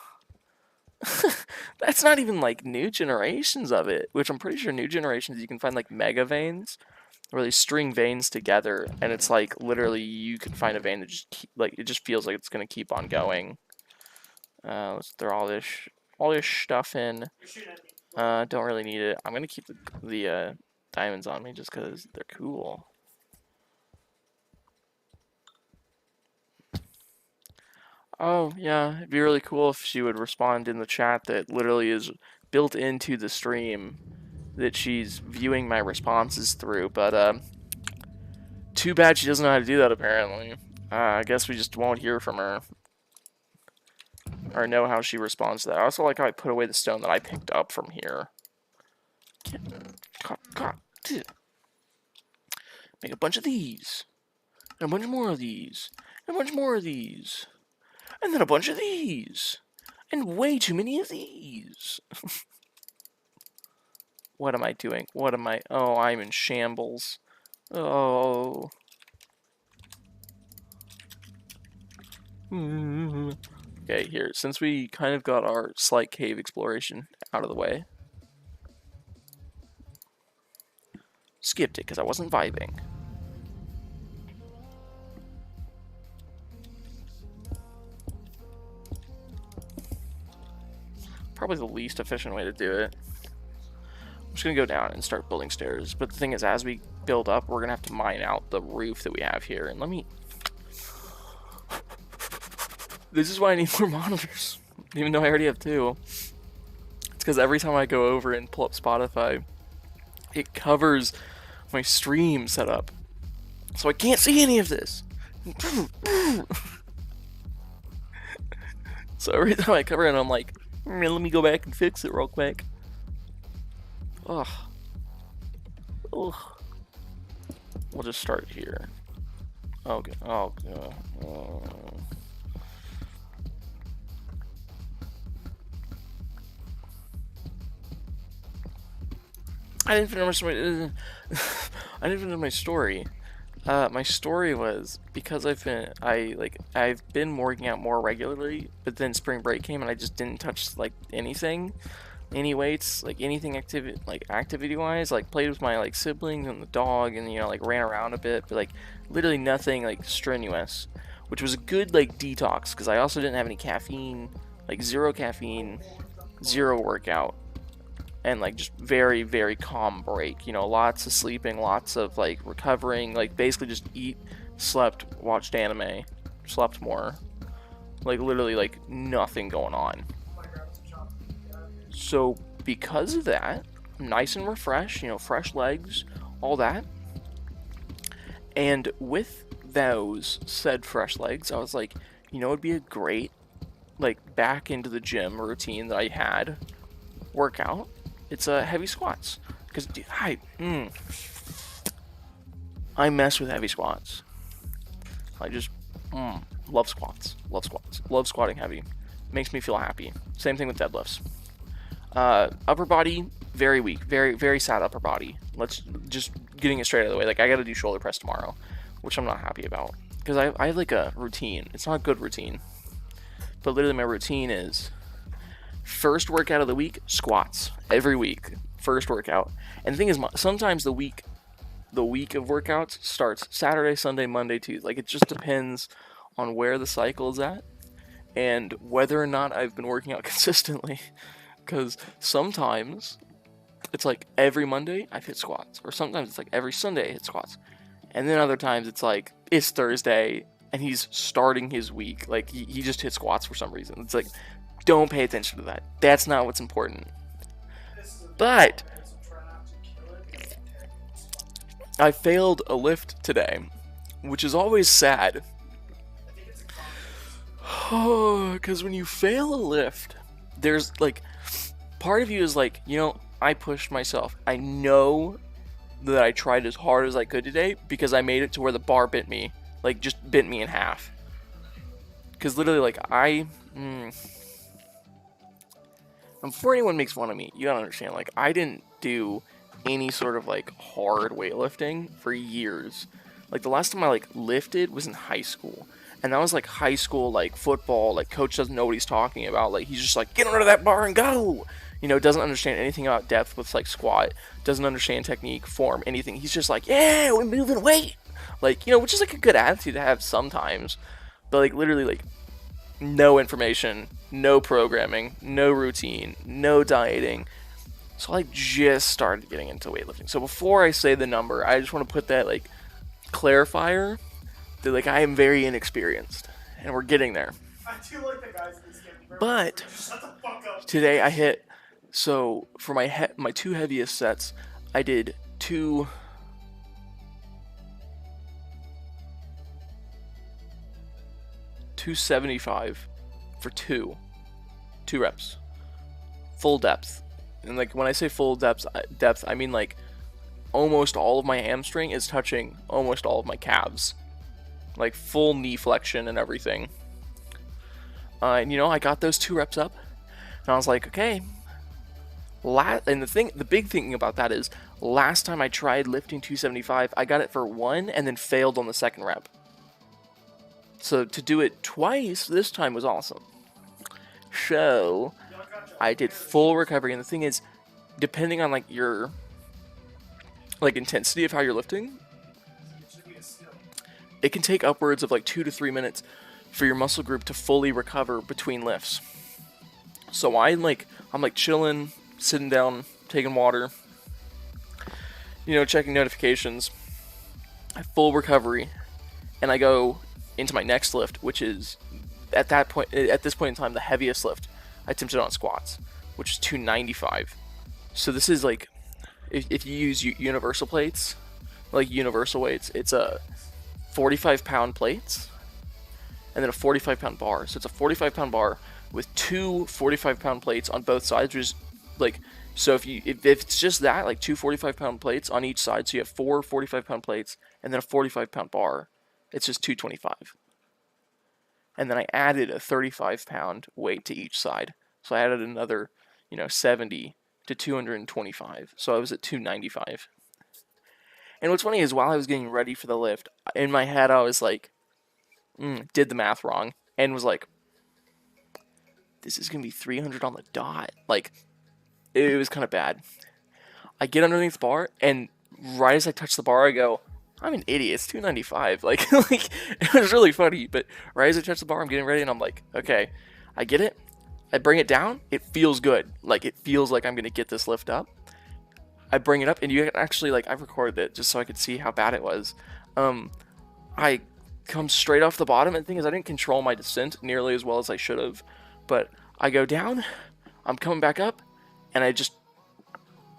That's not even like new generations of it, which I'm pretty sure new generations you can find like mega veins where they string veins together, and it's like literally you can find a vein that just it just feels like it's gonna keep on going. Let's throw all this stuff in. Don't really need it. I'm gonna keep the diamonds on me just because they're cool. Oh, yeah, it'd be really cool if she would respond in the chat that literally is built into the stream that she's viewing my responses through, but, too bad she doesn't know how to do that, apparently. I guess we just won't hear from her. Or know how she responds to that. I also like how I put away the stone that I picked up from here. God. Make a bunch of these. And a bunch more of these. And a bunch more of these. And then a bunch of these. And way too many of these. What am I doing? Oh, I'm in shambles. Oh. Okay, here, since we kind of got our slight cave exploration out of the way. Skipped it because I wasn't vibing. Probably the least efficient way to do it. I'm just gonna go down and start building stairs. But the thing is, as we build up, we're gonna have to mine out the roof that we have here. And let me... This is why I need more monitors. Even though I already have 2. It's because every time I go over and pull up Spotify, it covers my stream setup. So I can't see any of this. So every time I cover it, I'm like, let me go back and fix it real quick. Ugh. We'll just start here. Okay. Oh, I didn't finish my story. My story was because I've been working out more regularly, but then spring break came and I just didn't touch like anything, any weights, like anything activity wise. Like played with my siblings and the dog, and ran around a bit, but literally nothing strenuous, which was a good detox because I also didn't have any caffeine, zero caffeine, zero workout. And just very, very calm break. Lots of sleeping, lots of recovering, basically just eat, slept, watched anime, slept more. Literally nothing going on. So because of that, I'm nice and refreshed, fresh legs, all that. And with those said fresh legs, I was like, you know, it'd be a great, like, back into the gym routine that I had workout. It's heavy squats. Because I mess with heavy squats. I just love squats. Love squats. Love squatting heavy. Makes me feel happy. Same thing with deadlifts. Upper body, very weak. Very, very sad upper body. Let's just getting it straight out of the way. Like, I gotta do shoulder press tomorrow, which I'm not happy about. Because I have like a routine. It's not a good routine. But literally my routine is first workout of the week, squats. Every week. First workout. And the thing is, sometimes the week of workouts starts Saturday, Sunday, Monday, Tuesday. Like, it just depends on where the cycle is at and whether or not I've been working out consistently. Because sometimes it's like every Monday I've hit squats, or sometimes it's like every Sunday I hit squats, and then other times it's like it's Thursday and he's starting his week, like he just hit squats for some reason. It's like, don't pay attention to that. That's not what's important. But I failed a lift today, which is always sad. Because when you fail a lift, there's like, part of you is like, you know, I pushed myself. I know that I tried as hard as I could today because I made it to where the bar bit me. Like, just bit me in half. Because literally, like, before anyone makes fun of me, you gotta understand, like, I didn't do any sort of, like, hard weightlifting for years. Like, the last time I, like, lifted was in high school. And that was, like, high school, like, football. Like, coach doesn't know what he's talking about. Like, he's just like, get under that bar and go! You know, doesn't understand anything about depth with, like, squat. Doesn't understand technique, form, anything. He's just like, yeah, we're moving weight! Like, you know, which is, like, a good attitude to have sometimes. But, like, literally, like, no information, no programming, no routine, no dieting. So I just started getting into weightlifting. So before I say the number, I just want to put that, like, clarifier that, like, I am very inexperienced. And we're getting there. I do like the guys in this game. But Shut the fuck up. today I hit, so for my two heaviest sets, I did 275 for two reps, full depth. And like, when I say full depth, I mean like almost all of my hamstring is touching almost all of my calves, like full knee flexion and everything. And you know, I got those 2 reps up, and I was like, okay. And the big thing about that is, last time I tried lifting 275, I got it for 1 and then failed on the 2nd rep. So to do it twice this time was awesome. So I did full recovery, and the thing is, depending on like your like intensity of how you're lifting, it can take upwards of like 2 to 3 minutes for your muscle group to fully recover between lifts. So I'm like chilling, sitting down, taking water, you know, checking notifications. I have full recovery, and I go into my next lift, which is at this point in time, the heaviest lift I attempted on squats, which is 295. So this is like, if you use universal plates, like universal weights, it's a 45-pound plates and then a 45-pound bar. So it's a 45-pound bar with 2 45-pound plates on both sides, which is like, so if it's just that, like 2 45-pound plates on each side, so you have 4 45-pound plates and then a 45-pound bar, it's just 225. And then I added a 35-pound weight to each side. So I added another, you know, 70 to 225. So I was at 295. And what's funny is, while I was getting ready for the lift, in my head I was like, did the math wrong, and was like, this is going to be 300 on the dot. Like, it was kind of bad. I get underneath the bar, and right as I touch the bar, I go, I'm an idiot, it's 295. Like, it was really funny, but right as I touch the bar, I'm getting ready, and I'm like, okay, I get it, I bring it down, it feels good. Like, it feels like I'm going to get this lift up. I bring it up, and you can actually, like, I recorded it just so I could see how bad it was. I come straight off the bottom, and the thing is, I didn't control my descent nearly as well as I should have, but I go down, I'm coming back up, and I just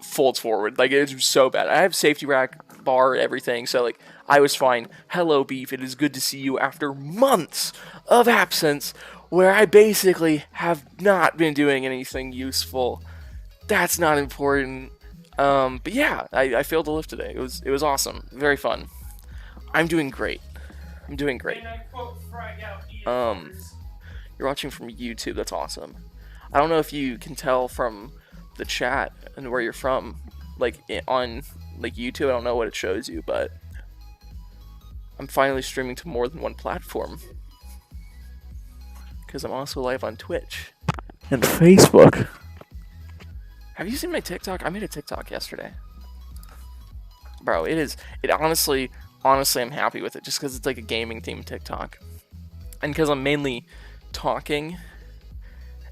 folds forward. Like, it was so bad. I have safety rack, bar, everything, so like I was fine. Hello, Beef. It is good to see you after months of absence where I basically have not been doing anything useful. That's not important. But yeah, I failed to lift today. It was awesome. Very fun. I'm doing great. I'm doing great. And I quote frag out Um, you're watching from YouTube. That's awesome. I don't know if you can tell from the chat and where you're from, like on like YouTube. I don't know what it shows you, but I'm finally streaming to more than one platform because I'm also live on Twitch and Facebook. Have you seen my TikTok? I made a TikTok yesterday, bro. It honestly, I'm happy with it just because it's like a gaming themed TikTok, and because I'm mainly talking.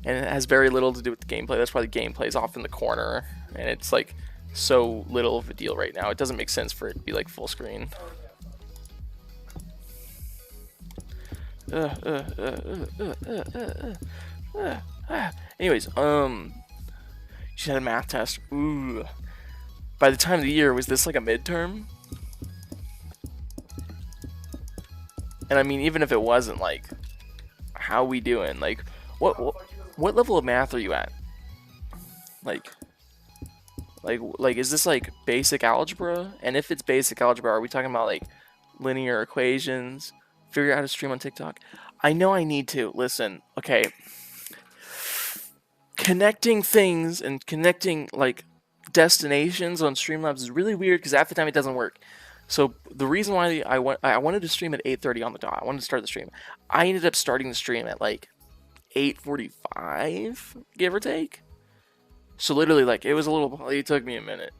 And it has very little to do with the gameplay. That's why the gameplay is off in the corner, and it's like so little of a deal right now. It doesn't make sense for it to be like full screen. Anyways, she had a math test. Ooh. By the time of the year, was this like a midterm? And I mean, even if it wasn't, like, how we doing? Like, what level of math are you at? Like, is this like basic algebra? And if it's basic algebra, are we talking about like linear equations? Figure out how to stream on TikTok. I know I need to. Listen, okay. Connecting things and connecting like destinations on Streamlabs is really weird because half the time it doesn't work. So the reason why I wanted to stream at 8:30 on the dot. I wanted to start the stream. I ended up starting the stream at like 8:45, give or take. So literally, like, it took me a minute.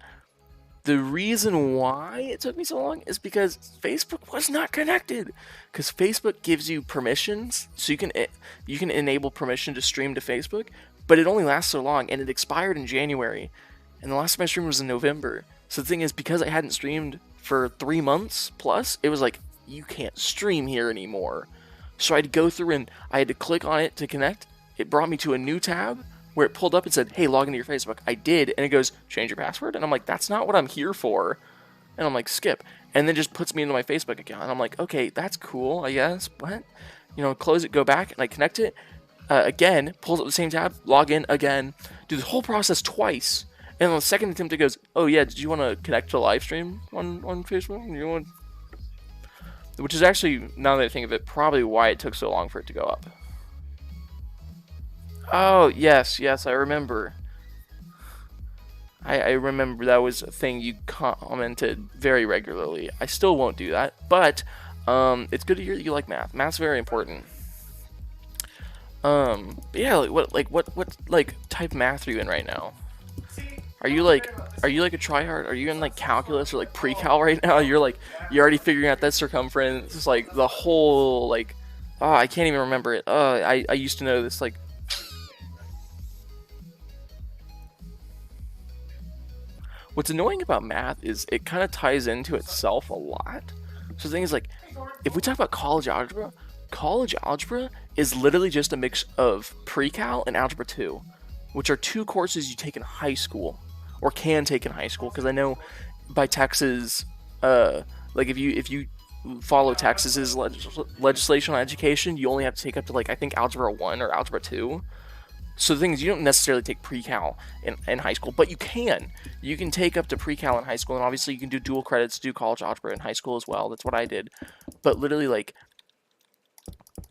The reason why it took me so long is because Facebook was not connected. Because Facebook gives you permissions, so you can enable permission to stream to Facebook, but it only lasts so long, and it expired in January, and the last time I streamed was in November. So the thing is, because I hadn't streamed for 3 months plus, it was like, you can't stream here anymore. So I had to go through and I had to click on it to connect. It brought me to a new tab where it pulled up and said, hey, log into your Facebook. I did, and it goes, change your password? And I'm like, that's not what I'm here for. And I'm like, skip. And then just puts me into my Facebook account. And I'm like, okay, that's cool, I guess, but, you know, close it, go back, and I connect it. Again, pulls up the same tab, log in again, do the whole process twice. And on the second attempt, it goes, oh yeah, did you want to connect to Livestream on Facebook? Which is actually, now that I think of it, probably why it took so long for it to go up. Oh, yes, I remember. I remember that was a thing you commented very regularly. I still won't do that, but it's good to hear that you like math. Math's very important. But yeah, what type of math are you in right now? Are you like a tryhard? Are you in like calculus or like pre-cal right now? You're already figuring out that circumference. It's like the whole like, oh, I can't even remember it. I used to know this like. What's annoying about math is it kind of ties into itself a lot. So the thing is, like, if we talk about college algebra is literally just a mix of pre-cal and algebra 2, which are 2 courses you take in high school, or can take in high school, because I know by Texas, like if you follow Texas's legislation on education, you only have to take up to like I think algebra 1 or algebra 2. So the thing is, you don't necessarily take pre-cal in high school, but you can. You can take up to pre-cal in high school, and obviously you can do dual credits, do college algebra in high school as well. That's what I did. But literally, like,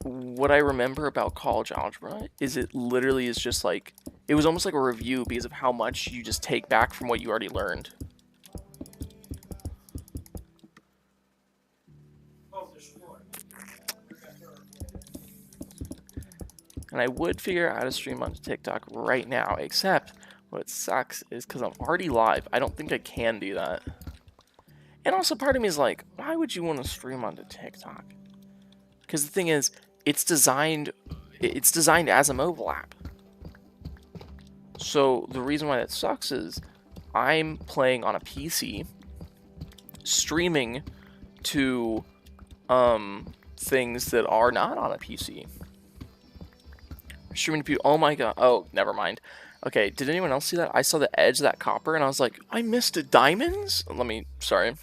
what I remember about college algebra is it literally is just like, it was almost like a review because of how much you just take back from what you already learned. And I would figure out how to stream on TikTok right now, except what sucks is because I'm already live, I don't think I can do that. And also part of me is like, why would you want to stream onto TikTok? Because the thing is, it's designed as a mobile app. So the reason why that sucks is I'm playing on a PC, streaming to things that are not on a PC. Streaming to people. Oh my god. Oh, never mind. Okay, did anyone else see that? I saw the edge of that copper and I was like, I missed diamonds? Sorry.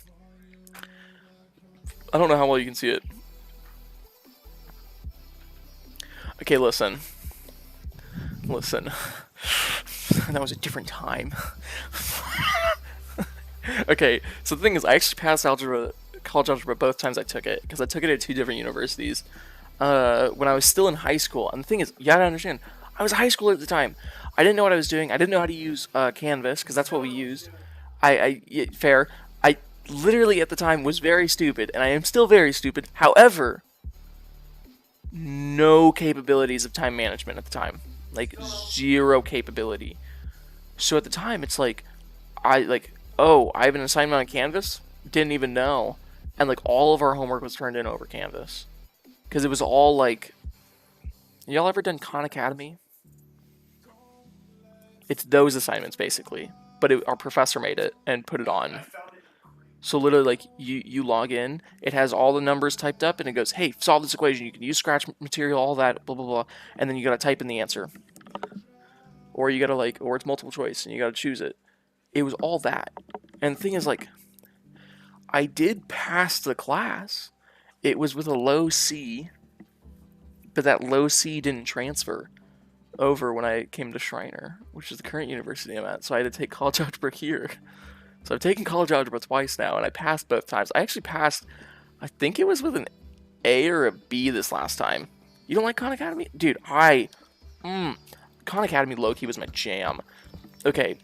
I don't know how well you can see it. Okay, listen. Listen. That was a different time. Okay, so the thing is, I actually passed college algebra both times I took it, because I took it at 2 different universities. When I was still in high school, and the thing is, you gotta understand, I was a high schooler at the time. I didn't know what I was doing. I didn't know how to use Canvas, because that's what we used. Fair. I literally at the time was very stupid, and I am still very stupid. However, no capabilities of time management at the time. Like, zero capability. So at the time, it's like, oh, I have an assignment on Canvas? Didn't even know. And like, all of our homework was turned in over Canvas. Because it was all like, y'all ever done Khan Academy? It's those assignments, basically. But our professor made it and put it on. So literally, like, you log in, it has all the numbers typed up, and it goes, hey, solve this equation. You can use scratch material, all that, blah, blah, blah. And then you gotta type in the answer. Or you gotta, like, or it's multiple choice, and you gotta choose it. It was all that. And the thing is, like, I did pass the class. It was with a low C, but that low C didn't transfer over when I came to Schreiner, which is the current university I'm at. So I had to take college algebra here. So I've taken college algebra twice now, and I passed both times. I actually passed, I think it was with an A or a B this last time. You don't like Khan Academy? Dude, Khan Academy low-key was my jam. Okay,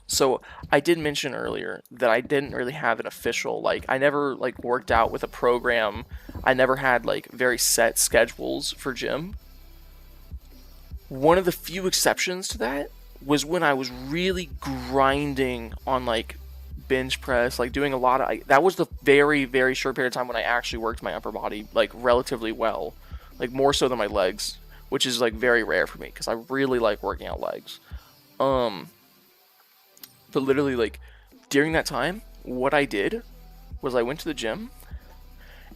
so I did mention earlier that I didn't really have an official, like, I never, like, worked out with a program. I never had, like, very set schedules for gym. One of the few exceptions to that was when I was really grinding on, like, bench press, like, doing a lot of, that was the very, very short period of time when I actually worked my upper body, like, relatively well. Like, more so than my legs, which is, like, very rare for me, because I really like working out legs. But literally, like, during that time, what I did was I went to the gym,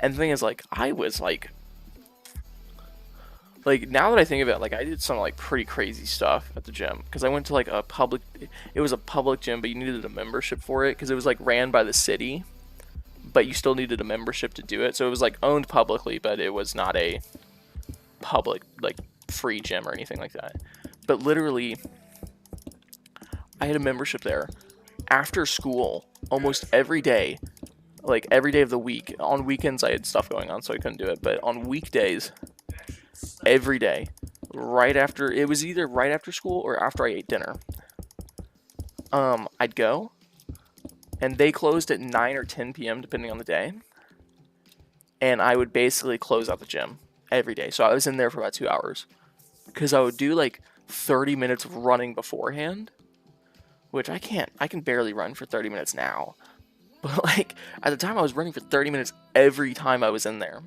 and the thing is, like, I was, like, now that I think of it, like, I did some, like, pretty crazy stuff at the gym, because I went to, like, it was a public gym, but you needed a membership for it, because it was, like, ran by the city, but you still needed a membership to do it, so it was, like, owned publicly, but it was not a public, like, free gym or anything like that. But literally, I had a membership there. After school, almost every day, like, every day of the week. On weekends, I had stuff going on, so I couldn't do it, but on weekdays, every day, it was either right after school or after I ate dinner, I'd go, and they closed at 9 or 10 p.m. depending on the day, and I would basically close out the gym every day. So I was in there for about 2 hours, because I would do, like, 30 minutes of running beforehand, which I can barely run for 30 minutes now, but, like, at the time I was running for 30 minutes every time I was in there.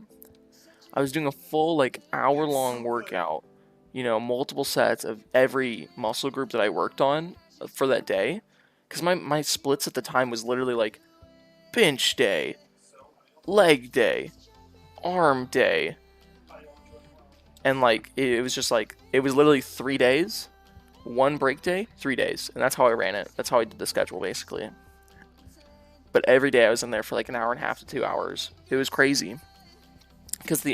I was doing a full, like, hour-long workout, you know, multiple sets of every muscle group that I worked on for that day. Because my splits at the time was literally, like, bench day, leg day, arm day. And, like, it was just, like, it was literally 3 days, 1 break day, 3 days. And that's how I ran it. That's how I did the schedule, basically. But every day I was in there for, like, an hour and a half to 2 hours. It was crazy. Because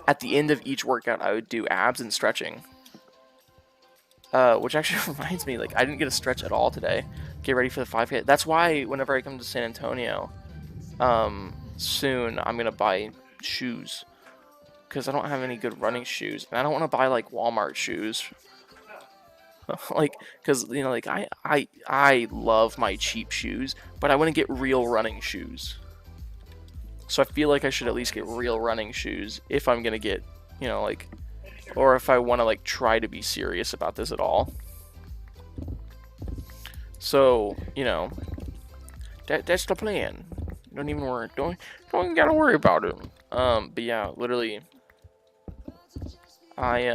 at the end of each workout, I would do abs and stretching. Which actually reminds me, like, I didn't get a stretch at all today. Get ready for the 5K. That's why whenever I come to San Antonio, soon, I'm going to buy shoes. Because I don't have any good running shoes. And I don't want to buy, like, Walmart shoes. Like, because, you know, like, I love my cheap shoes, but I want to get real running shoes. So I feel like I should at least get real running shoes if I'm going to get, you know, like, or if I want to, like, try to be serious about this at all. So, you know, that's the plan. Don't even worry. Don't gotta worry about it. But yeah, literally, I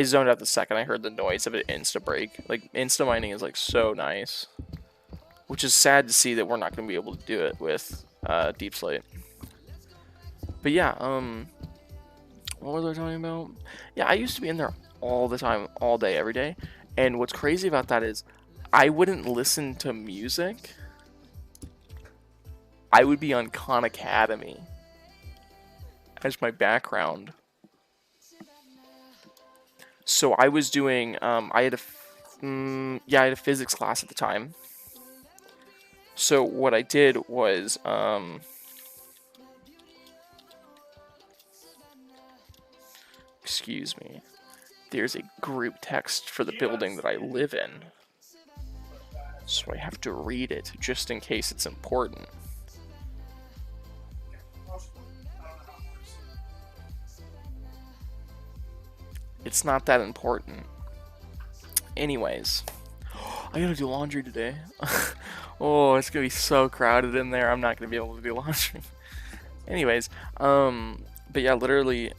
zoned out the second I heard the noise of it insta break. Like, insta mining is, like, so nice. Which is sad to see that we're not going to be able to do it with Deep Slate. But yeah, what was I talking about? Yeah, I used to be in there all the time, all day, every day. And what's crazy about that is I wouldn't listen to music I would be on Khan Academy as my background. So I was doing, I had a physics class at the time. So what I did was, excuse me, there's a group text for the building that I live in. So I have to read it just in case it's important. It's not that important. Anyways, I gotta do laundry today. Oh, it's gonna be so crowded in there. I'm not gonna be able to do laundry. Anyways, but yeah, literally,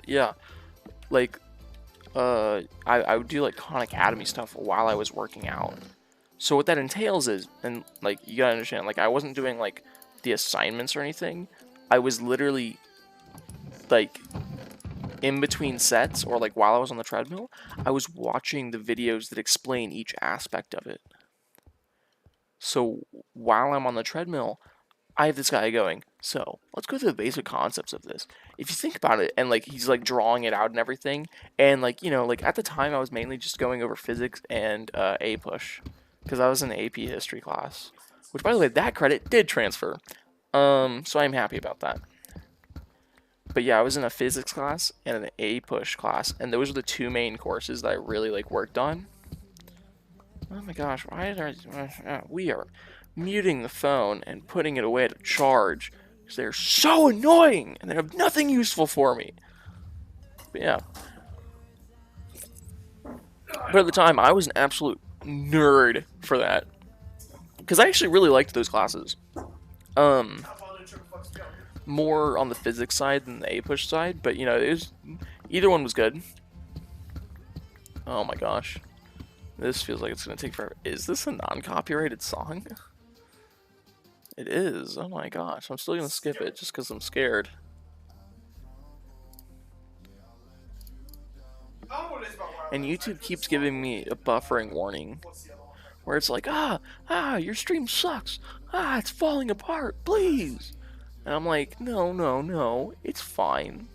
yeah, like, I would do like Khan Academy stuff while I was working out. So what that entails is, and like, you gotta understand, like, I wasn't doing like the assignments or anything. I was literally like in between sets, or like while I was on the treadmill, I was watching the videos that explain each aspect of it. So while I'm on the treadmill, I have this guy going, so let's go through the basic concepts of this. If you think about it, and like he's like drawing it out and everything, and like, you know, like at the time I was mainly just going over physics and A push, because I was in the AP history class, which by the way, that credit did transfer. So I'm happy about that. But yeah, I was in a physics class and an A push class, and those are the two main courses that I really like worked on. Oh my gosh, why did we are muting the phone and putting it away to charge because they're so annoying and they have nothing useful for me. But yeah. But at the time, I was an absolute nerd for that, because I actually really liked those classes. More on the physics side than the A push side, but you know, either one was good. Oh my gosh. This feels like it's gonna take forever. Is this a non-copyrighted song? It is. Oh my gosh. I'm still gonna skip it just because I'm scared. And YouTube keeps giving me a buffering warning where it's like, your stream sucks. It's falling apart. Please. And I'm like, no, it's fine.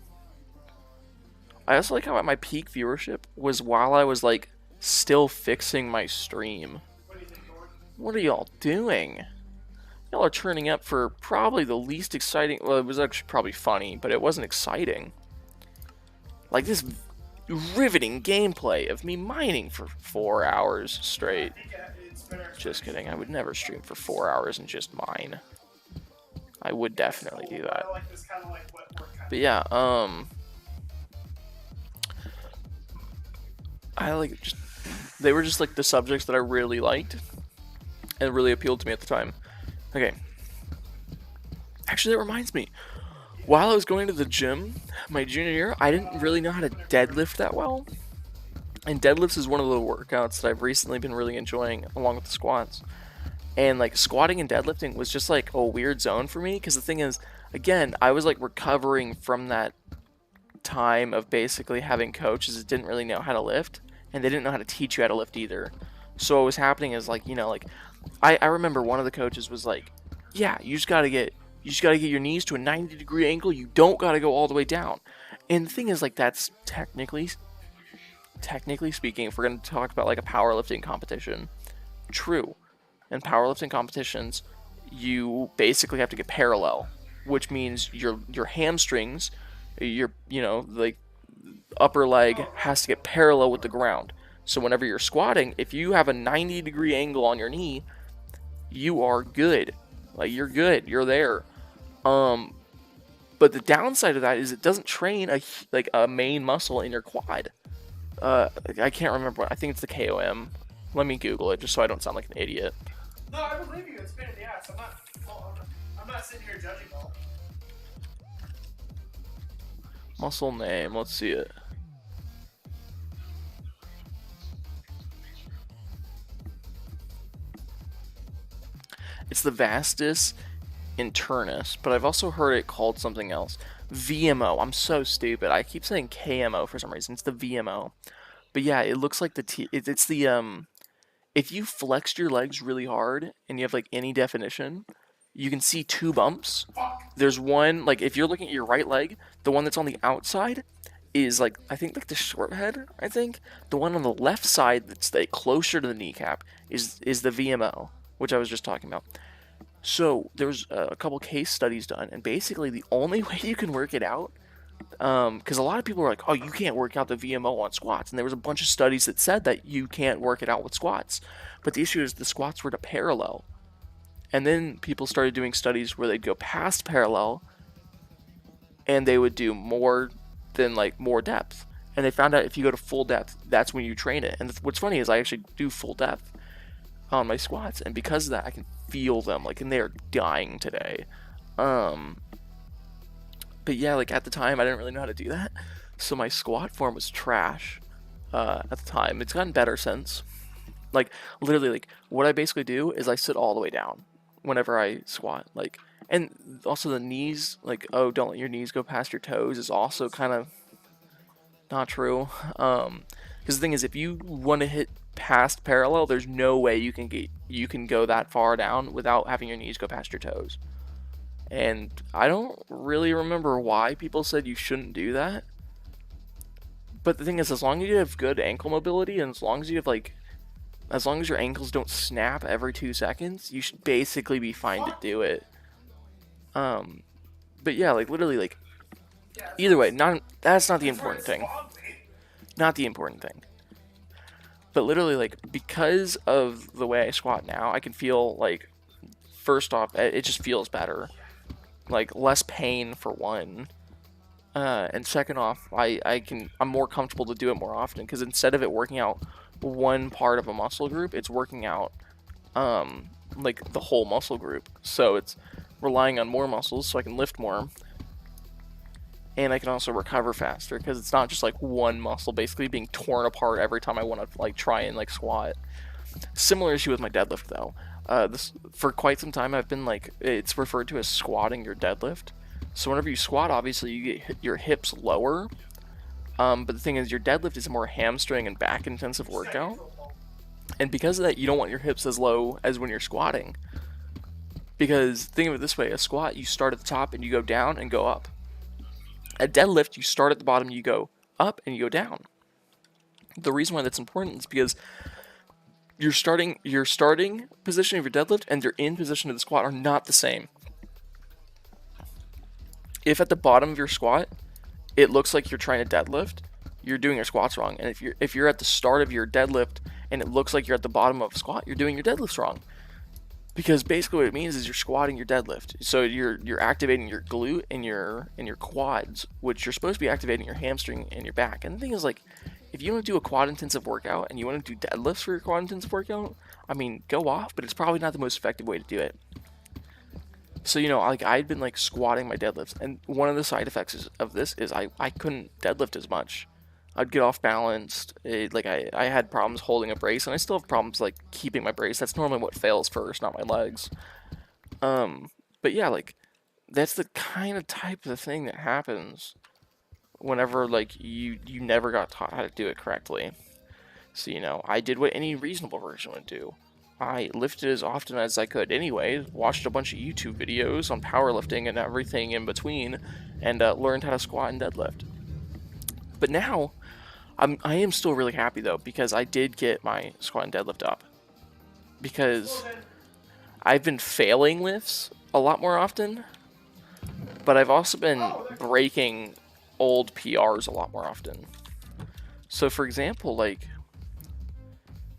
I also like how at my peak viewership was while I was like still fixing my stream. What are y'all doing? Y'all are turning up for probably the least exciting. Well, it was actually probably funny, but it wasn't exciting. Like this riveting gameplay of me mining for 4 hours straight. Just kidding. I would never stream for 4 hours and just mine. I would definitely do that. But yeah, they were just like the subjects that I really liked and really appealed to me at the time. Okay. Actually, that reminds me. While I was going to the gym my junior year, I didn't really know how to deadlift that well. And deadlifts is one of the workouts that I've recently been really enjoying along with the squats. And like squatting and deadlifting was just like a weird zone for me, because the thing is, again, I was like recovering from that time of basically having coaches that didn't really know how to lift, and they didn't know how to teach you how to lift either. So what was happening is like, you know, like I remember one of the coaches was like, yeah, you just gotta get your knees to a 90-degree angle. You don't gotta go all the way down. And the thing is, like, that's technically speaking, if we're gonna talk about like a powerlifting competition, true. In powerlifting competitions, you basically have to get parallel, which means your hamstrings, like upper leg has to get parallel with the ground. So whenever you're squatting, if you have a 90-degree angle on your knee, you are good. Like, you're good. You're there. But the downside of that is it doesn't train a main muscle in your quad. I can't remember. I think it's the KOM. Let me Google it just so I don't sound like an idiot. No, I believe you. It's been in the ass. I'm not sitting here judging all. Muscle name. Let's see it. It's the vastus internus, but I've also heard it called something else. VMO. I'm so stupid. I keep saying KMO for some reason. It's the VMO. But yeah, it looks like it's the if you flexed your legs really hard and you have like any definition, you can see two bumps. There's one, like if you're looking at your right leg, the one that's on the outside is like, I think like the short head, I think. The one on the left side that's like closer to the kneecap is the VMO, which I was just talking about. So there's a couple case studies done, and basically the only way you can work it out, because a lot of people are like, oh, you can't work out the VMO on squats, and there was a bunch of studies that said that you can't work it out with squats. But the issue is the squats were to parallel, and then people started doing studies where they'd go past parallel, and they would do more than like more depth. And they found out if you go to full depth, that's when you train it. And what's funny is I actually do full depth on my squats, and because of that, I can feel them, like, and they are dying today. But yeah, like at the time, I didn't really know how to do that, so my squat form was trash at the time. It's gotten better since. Like literally, like what I basically do is I sit all the way down whenever I squat. Like, and also the knees, like, oh, don't let your knees go past your toes is also kind of not true. Because the thing is, if you want to hit past parallel, there's no way you can go that far down without having your knees go past your toes. And I don't really remember why people said you shouldn't do that. But the thing is, as long as you have good ankle mobility, and as long as you have like, as long as your ankles don't snap every 2 seconds, you should basically be fine to do it. But yeah, like literally, like either way, that's not the important thing. Not the important thing. But literally, like because of the way I squat now, I can feel like, first off, it just feels better. Like less pain for one, and second off, I'm more comfortable to do it more often, because instead of it working out one part of a muscle group, it's working out like the whole muscle group. So it's relying on more muscles, so I can lift more, and I can also recover faster, because it's not just like one muscle basically being torn apart every time I want to like try and like squat. Similar issue with my deadlift though. This for quite some time I've been like, it's referred to as squatting your deadlift. So whenever you squat, obviously you get your hips lower. But the thing is, your deadlift is a more hamstring and back intensive workout. And because of that, you don't want your hips as low as when you're squatting. Because think of it this way, a squat, you start at the top and you go down and go up. A deadlift, you start at the bottom, you go up and you go down. The reason why that's important is because your starting position of your deadlift and your in position of the squat are not the same. If at the bottom of your squat it looks like you're trying to deadlift, you're doing your squats wrong. And if you're at the start of your deadlift and it looks like you're at the bottom of a squat, you're doing your deadlifts wrong. Because basically what it means is you're squatting your deadlift. So you're activating your glute and your quads, which you're supposed to be activating your hamstring and your back. And the thing is, like, if you want to do a quad intensive workout and you want to do deadlifts for your quad intensive workout, I mean, go off, but it's probably not the most effective way to do it. So, you know, like I'd been like squatting my deadlifts, and one of the side effects of this is I couldn't deadlift as much. I'd get off balanced. I had problems holding a brace, and I still have problems like keeping my brace. That's normally what fails first, not my legs. But yeah, like that's the kind of type of thing that happens whenever like you never got taught how to do it correctly. So, you know, I did what any reasonable person would do. I lifted as often as I could anyway, watched a bunch of YouTube videos on powerlifting and everything in between, and learned how to squat and deadlift. But now, I am still really happy though, because I did get my squat and deadlift up. Because I've been failing lifts a lot more often, but I've also been breaking old PRs a lot more often. So for example, like,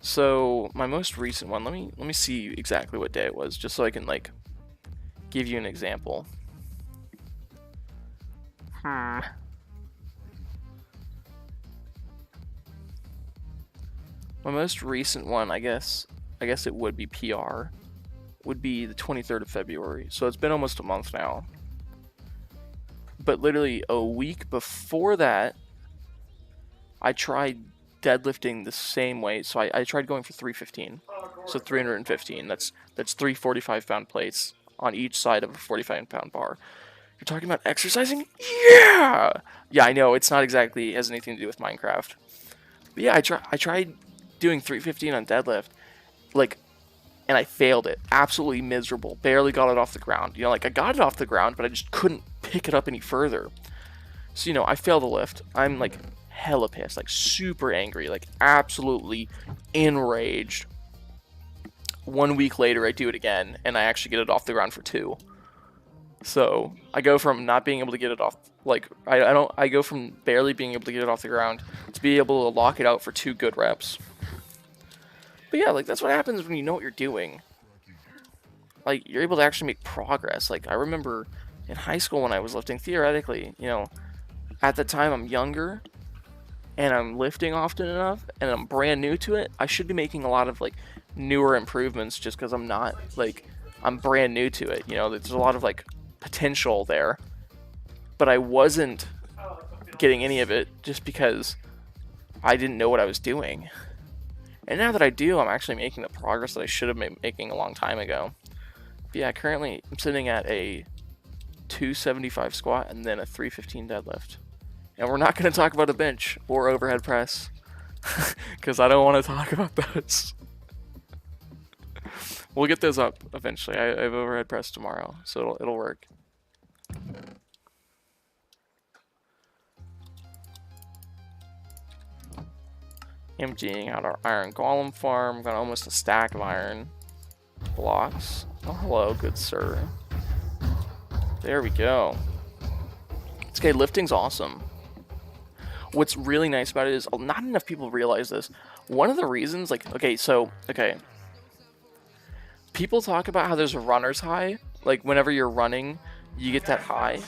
so my most recent one, let me see exactly what day it was, just so I can like give you an example. My most recent one, I guess it would be PR, would be the 23rd of February. So it's been almost a month now. But literally a week before that, I tried deadlifting the same way. So I tried going for 315. So 315. That's 3 45-pound plates on each side of a 45-pound bar. You're talking about exercising? Yeah! Yeah, I know, it's not exactly, it has anything to do with Minecraft. But yeah, I tried doing 315 on deadlift, like, and I failed it. Absolutely miserable. Barely got it off the ground. You know, like I got it off the ground, but I just couldn't pick it up any further. So, you know, I failed the lift. I'm like hella pissed, like super angry, like absolutely enraged. 1 week later, I do it again, and I actually get it off the ground for 2. So I go from not being able to get it off, like I go from barely being able to get it off the ground to be able to lock it out for 2 good reps. But yeah, like that's what happens when you know what you're doing. Like you're able to actually make progress. Like I remember in high school when I was lifting, theoretically, you know, at the time I'm younger and I'm lifting often enough and I'm brand new to it, I should be making a lot of like newer improvements just because I'm not like I'm brand new to it. You know, there's a lot of like potential there, but I wasn't getting any of it just because I didn't know what I was doing. And now that I do, I'm actually making the progress that I should have been making a long time ago. But yeah, currently I'm sitting at a 275 squat and then a 315 deadlift. And we're not going to talk about a bench or overhead press because I don't want to talk about those. We'll get those up eventually. I have overhead press tomorrow, so it'll work. Emptying out our iron golem farm. Got almost a stack of iron blocks. Oh, hello, good sir. There we go. Okay, lifting's awesome. What's really nice about it is not enough people realize this. One of the reasons, like, okay, people talk about how there's a runner's high. Like, whenever you're running, you get that high.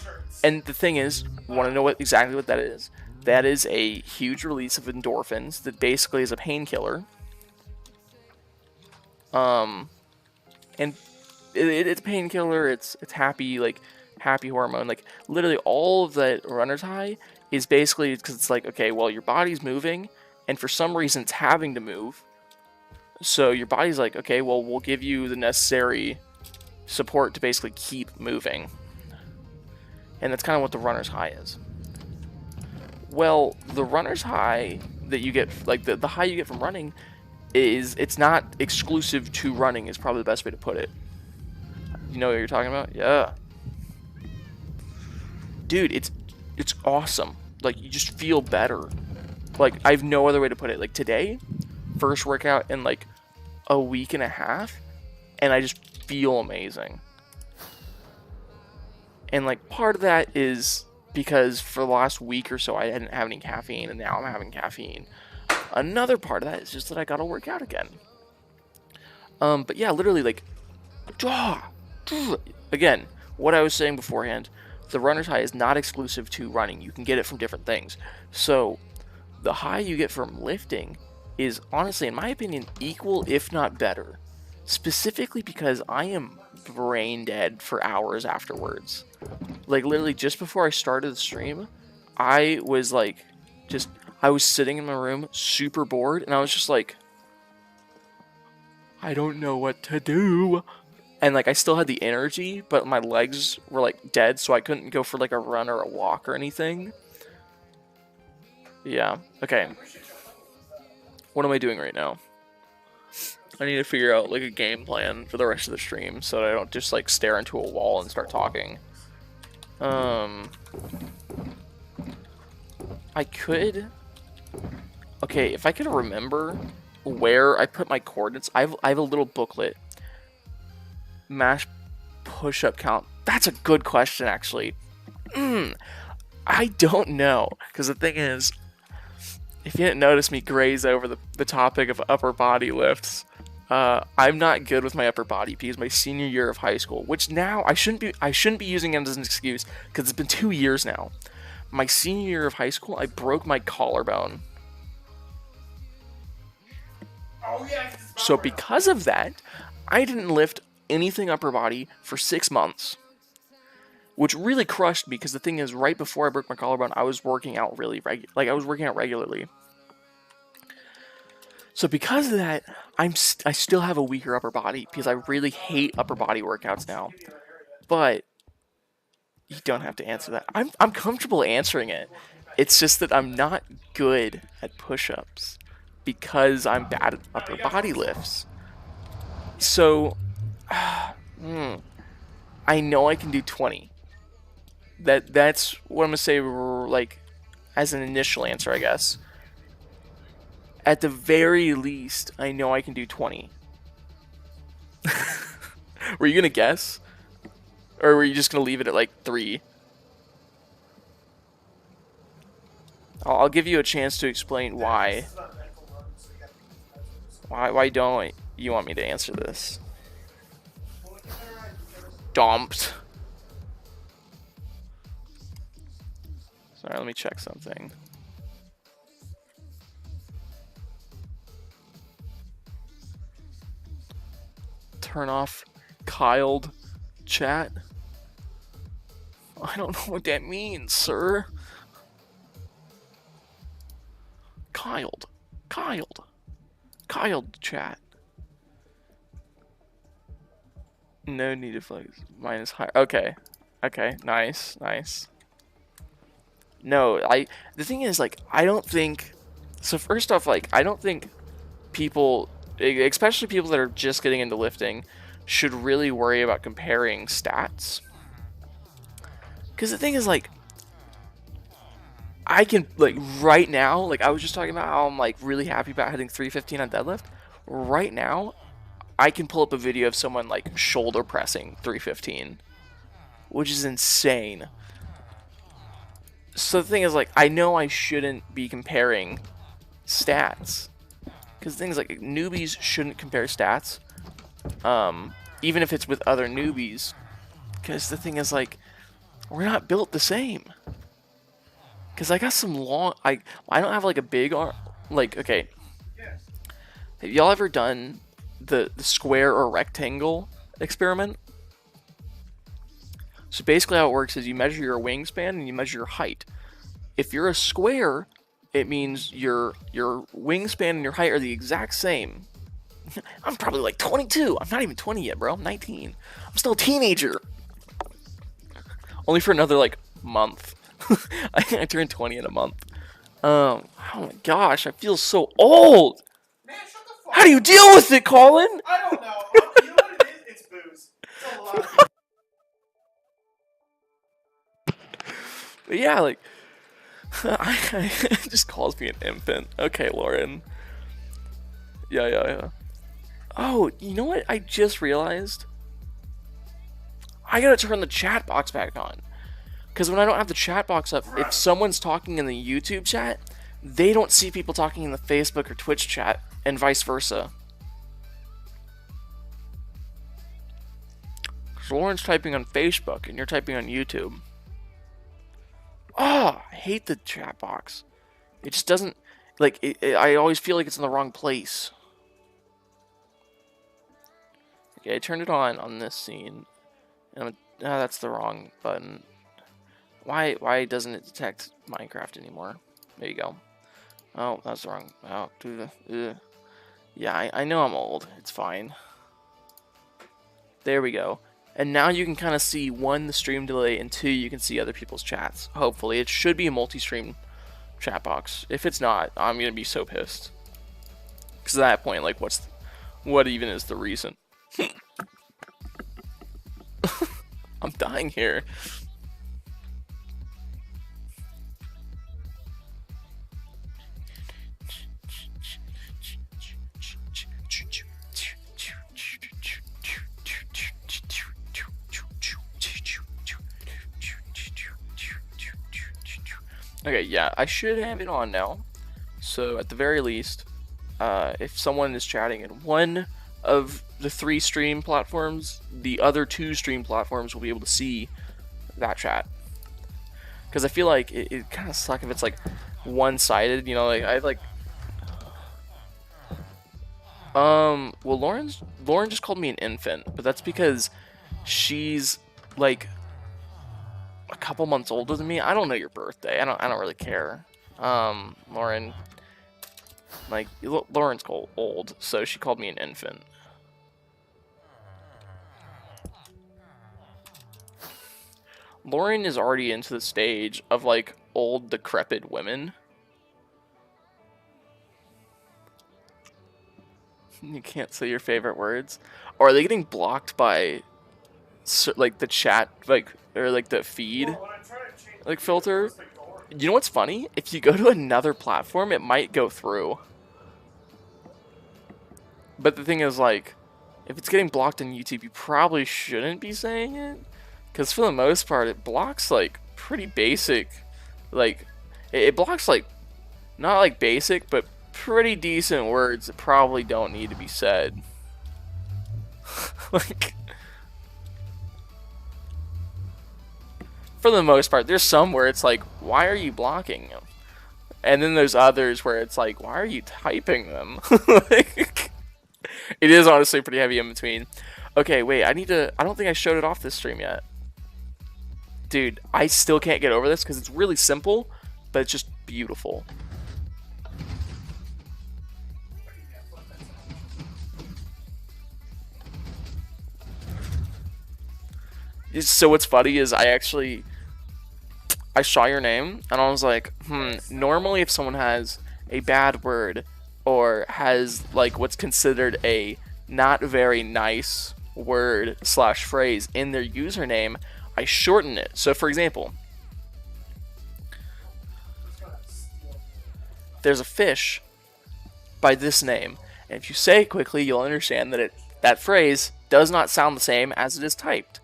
And the thing is, want to know exactly what that is? That is a huge release of endorphins that basically is a painkiller. And it's a painkiller. It's happy, like happy hormone. Like literally all of that runner's high is basically because it's like, okay, well your body's moving, and for some reason it's having to move. So your body's like, okay, well we'll give you the necessary support to basically keep moving. And that's kind of what the runner's high is. Well, the runner's high that you get, like the high you get from running, it's not exclusive to running is probably the best way to put it. You know what you're talking about? Yeah. Dude, it's awesome. Like, you just feel better. Like, I have no other way to put it. Like, today, first workout in, like, a week and a half, and I just feel amazing. And, like, part of that is because for the last week or so, I didn't have any caffeine, and now I'm having caffeine. Another part of that is just that I gotta work out again. But yeah, literally, like, again, what I was saying beforehand, the runner's high is not exclusive to running. You can get it from different things. So the high you get from lifting is honestly, in my opinion, equal if not better. Specifically because I am brain dead for hours afterwards. Like literally just before I started the stream, I was like, I was sitting in my room super bored, and I was just like, I don't know what to do. And like I still had the energy, but my legs were like dead, so I couldn't go for like a run or a walk or anything. Yeah, okay. What am I doing right now? I need to figure out like a game plan for the rest of the stream so that I don't just like stare into a wall and start talking. I could... Okay, if I could remember where I put my coordinates, I have a little booklet. Mash push-up count. That's a good question, actually. I don't know, because the thing is, if you didn't notice me graze over the topic of upper body lifts, I'm not good with my upper body because my senior year of high school, which now I shouldn't be using it as an excuse because it's been 2 years now. My senior year of high school, I broke my collarbone. Oh, yeah, So because of that, I didn't lift anything upper body for 6 months, which really crushed me because the thing is, right before I broke my collarbone, I was working out I was working out regularly. So because of that, I still have a weaker upper body because I really hate upper body workouts now. But you don't have to answer that. I'm comfortable answering it. It's just that I'm not good at push-ups because I'm bad at upper body lifts. So, I know I can do 20. That's what I'm gonna say, like, as an initial answer, I guess. At the very least, I know I can do 20. Were you gonna guess? Or were you just gonna leave it at like 3? I'll give you a chance to explain why. Why don't you want me to answer this? Dumped. Sorry, let me check something. Turn off Kyled chat. I don't know what that means, sir. Kyled chat. No need to flex. Mine is higher. Okay, nice. No, the thing is, like, I don't think. So first off, like, I don't think people, especially people that are just getting into lifting, should really worry about comparing stats. Because the thing is, like, I can, like, right now, like, I was just talking about how I'm, like, really happy about hitting 315 on deadlift. Right now, I can pull up a video of someone, like, shoulder pressing 315, which is insane. So the thing is, like, I know I shouldn't be comparing stats. Because things like newbies shouldn't compare stats. Even if it's with other newbies. Because the thing is, like, we're not built the same. Because I got some long... I don't have, like, a big arm. Like, okay. Have y'all ever done the square or rectangle experiment? So basically how it works is you measure your wingspan and you measure your height. If you're a square, it means your wingspan and your height are the exact same. I'm probably like 22. I'm not even 20 yet, bro. I'm 19. I'm still a teenager. Only for another, like, month. I turned 20 in a month. Oh my gosh, I feel so old. Man, shut the fuck How do you deal with it, Colin? I don't know. You know what it is? It's booze. It's a lot of booze. But yeah, like, it just calls me an infant. Okay, Lauren. Yeah. Oh, you know what? I just realized. I gotta turn the chat box back on. Because when I don't have the chat box up, if someone's talking in the YouTube chat, they don't see people talking in the Facebook or Twitch chat, and vice versa. Because Lauren's typing on Facebook, and you're typing on YouTube. Oh, I hate the chat box. It just doesn't, like, I always feel like it's in the wrong place. Okay, I turned it on this scene. And that's the wrong button. Why doesn't it detect Minecraft anymore? There you go. Oh, that's wrong. Oh, yeah, I know I'm old. It's fine. There we go. And now you can kind of see, 1, the stream delay, and 2, you can see other people's chats. Hopefully. It should be a multi-stream chat box. If it's not, I'm going to be so pissed. Because at that point, like, what even is the reason? I'm dying here. Okay, yeah, I should have it on now. So at the very least, if someone is chatting in one of the 3 stream platforms, the other 2 stream platforms will be able to see that chat. Because I feel like it kind of sucks if it's like one-sided, you know, like I like. Well, Lauren just called me an infant, but that's because she's like a couple months older than me. I don't know your birthday. I don't really care. Lauren, like, Lauren's old, so she called me an infant. Lauren is already into the stage of, like, old, decrepit women. You can't say your favorite words. Or are they getting blocked by, like, the chat, like, or like the feed, like, filter? You know what's funny? If you go to another platform, it might go through. But the thing is, like, if it's getting blocked on YouTube, you probably shouldn't be saying it. Because for the most part, it blocks, like, pretty basic. Like, it blocks, like, not, like, basic, but pretty decent words that probably don't need to be said. Like, for the most part, there's some where it's like, why are you blocking them? And then there's others where it's like, why are you typing them? Like, it is honestly pretty heavy in between. Okay, wait, I don't think I showed it off this stream yet. Dude, I still can't get over this because it's really simple, but it's just beautiful. So what's funny is I saw your name and I was like, normally if someone has a bad word or has like what's considered a not very nice word / phrase in their username, I shorten it. So for example, there's a fish by this name, and if you say it quickly, you'll understand that that phrase does not sound the same as it is typed.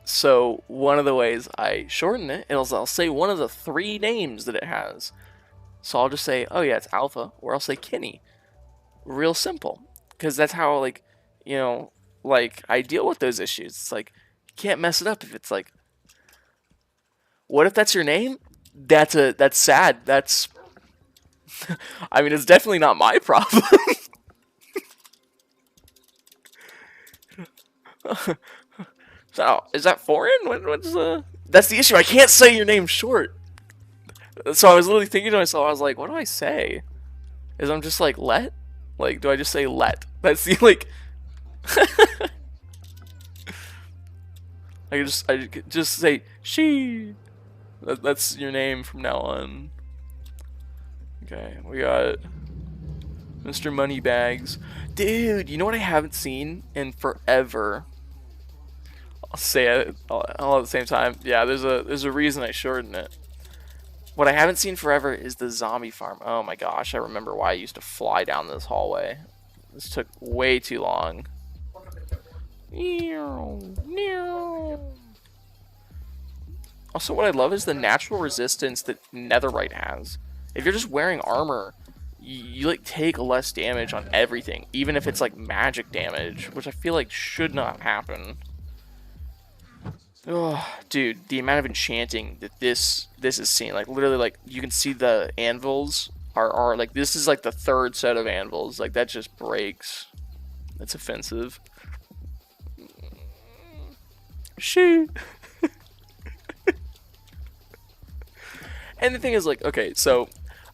So one of the ways I shorten it is I'll say one of the 3 names that it has. So I'll just say, oh yeah, it's Alpha, or I'll say Kenny. Real simple. Because that's how, like, you know, like, I deal with those issues. It's like, you can't mess it up if it's like, what if that's your name? That's sad. That's, I mean, it's definitely not my problem. So, is that foreign? What's That's the issue. I can't say your name short. So I was literally thinking to myself, I was like, what do I say? Is I'm just like, let? Like, do I just say let? That's the, like... I just say, she. That's your name from now on. Okay, we got Mr. Moneybags. Dude, you know what I haven't seen in forever? I'll say it all at the same time. Yeah, there's a reason I shortened it. What I haven't seen forever is the zombie farm. Oh my gosh, I remember why I used to fly down this hallway. This took way too long. Also, what I love is the natural resistance that netherite has. If you're just wearing armor, you like take less damage on everything, even if it's like magic damage, which I feel like should not happen. Oh, dude, the amount of enchanting that this is seeing, like literally, like you can see the anvils are like, this is like the 3rd set of anvils. Like that just breaks. That's offensive. Shoot. And the thing is, like, okay, so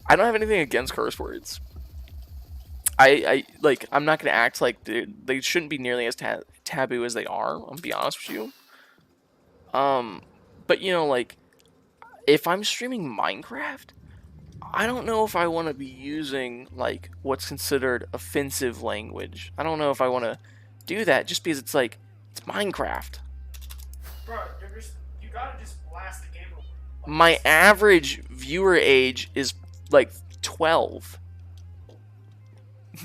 I don't have anything against curse words. I'm not gonna act like they shouldn't be nearly as taboo as they are. I'm gonna be honest with you. But you know, like, if I'm streaming Minecraft, I don't know if I want to be using like what's considered offensive language. I don't know if I want to do that just because it's like, it's Minecraft. Bro, you gotta just blast the game over. My average viewer age is like 12.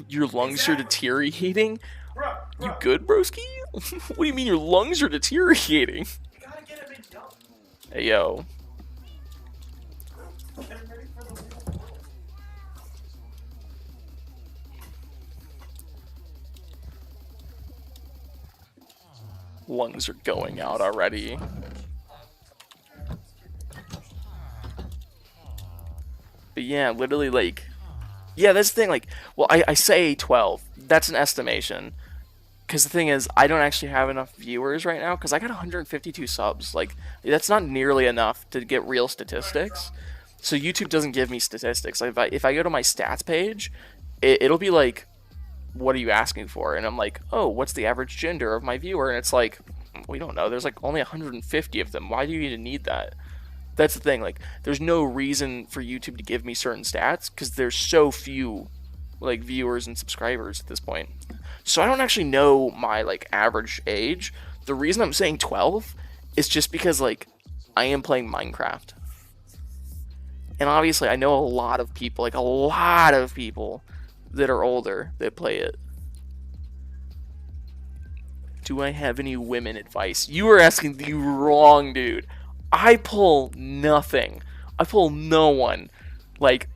Your lungs are deteriorating? Bro, You good, broski? What do you mean your lungs are deteriorating? You gotta get him in young. Hey, yo. Get him ready for the real world. Lungs are going out already. But yeah, literally, like... Yeah, that's the thing, like... Well, I say 12. That's an estimation. Because the thing is, I don't actually have enough viewers right now, because I got 152 subs. Like, that's not nearly enough to get real statistics. So YouTube doesn't give me statistics. Like, if I go to my stats page, it'll be like, what are you asking for? And I'm like, oh, what's the average gender of my viewer? And it's like, we don't know. There's like only 150 of them. Why do you even need that? That's the thing. Like, there's no reason for YouTube to give me certain stats because there's so few like viewers and subscribers at this point. So I don't actually know my like average age. The reason I'm saying 12 is just because like I am playing Minecraft. And obviously I know a lot of people, like a lot of people that are older that play it. Do I have any women advice? You are asking the wrong dude. I pull nothing. I pull no one. Like,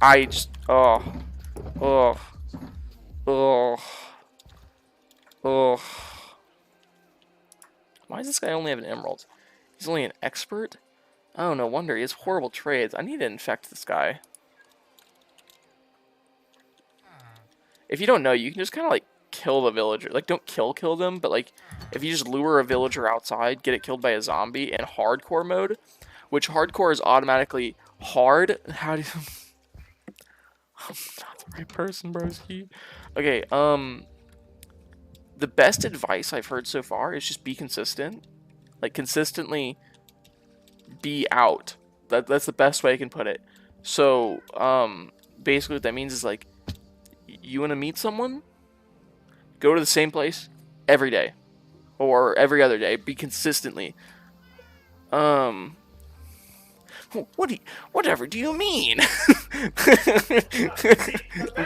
I just, oh, oh, oh, oh. Why does this guy only have an emerald? He's only an expert? Oh, no wonder. He has horrible trades. I need to infect this guy. If you don't know, you can just kind of, like, kill the villager. Like, don't kill them, but, like, if you just lure a villager outside, get it killed by a zombie in hardcore mode, which hardcore is automatically hard. How do you... I'm not the right person, broski. Okay, the best advice I've heard so far is just be consistent. Like, consistently be out. That's the best way I can put it. So, basically what that means is, like, you want to meet someone? Go to the same place every day. Or every other day. Be consistently. Whatever do you mean? I'm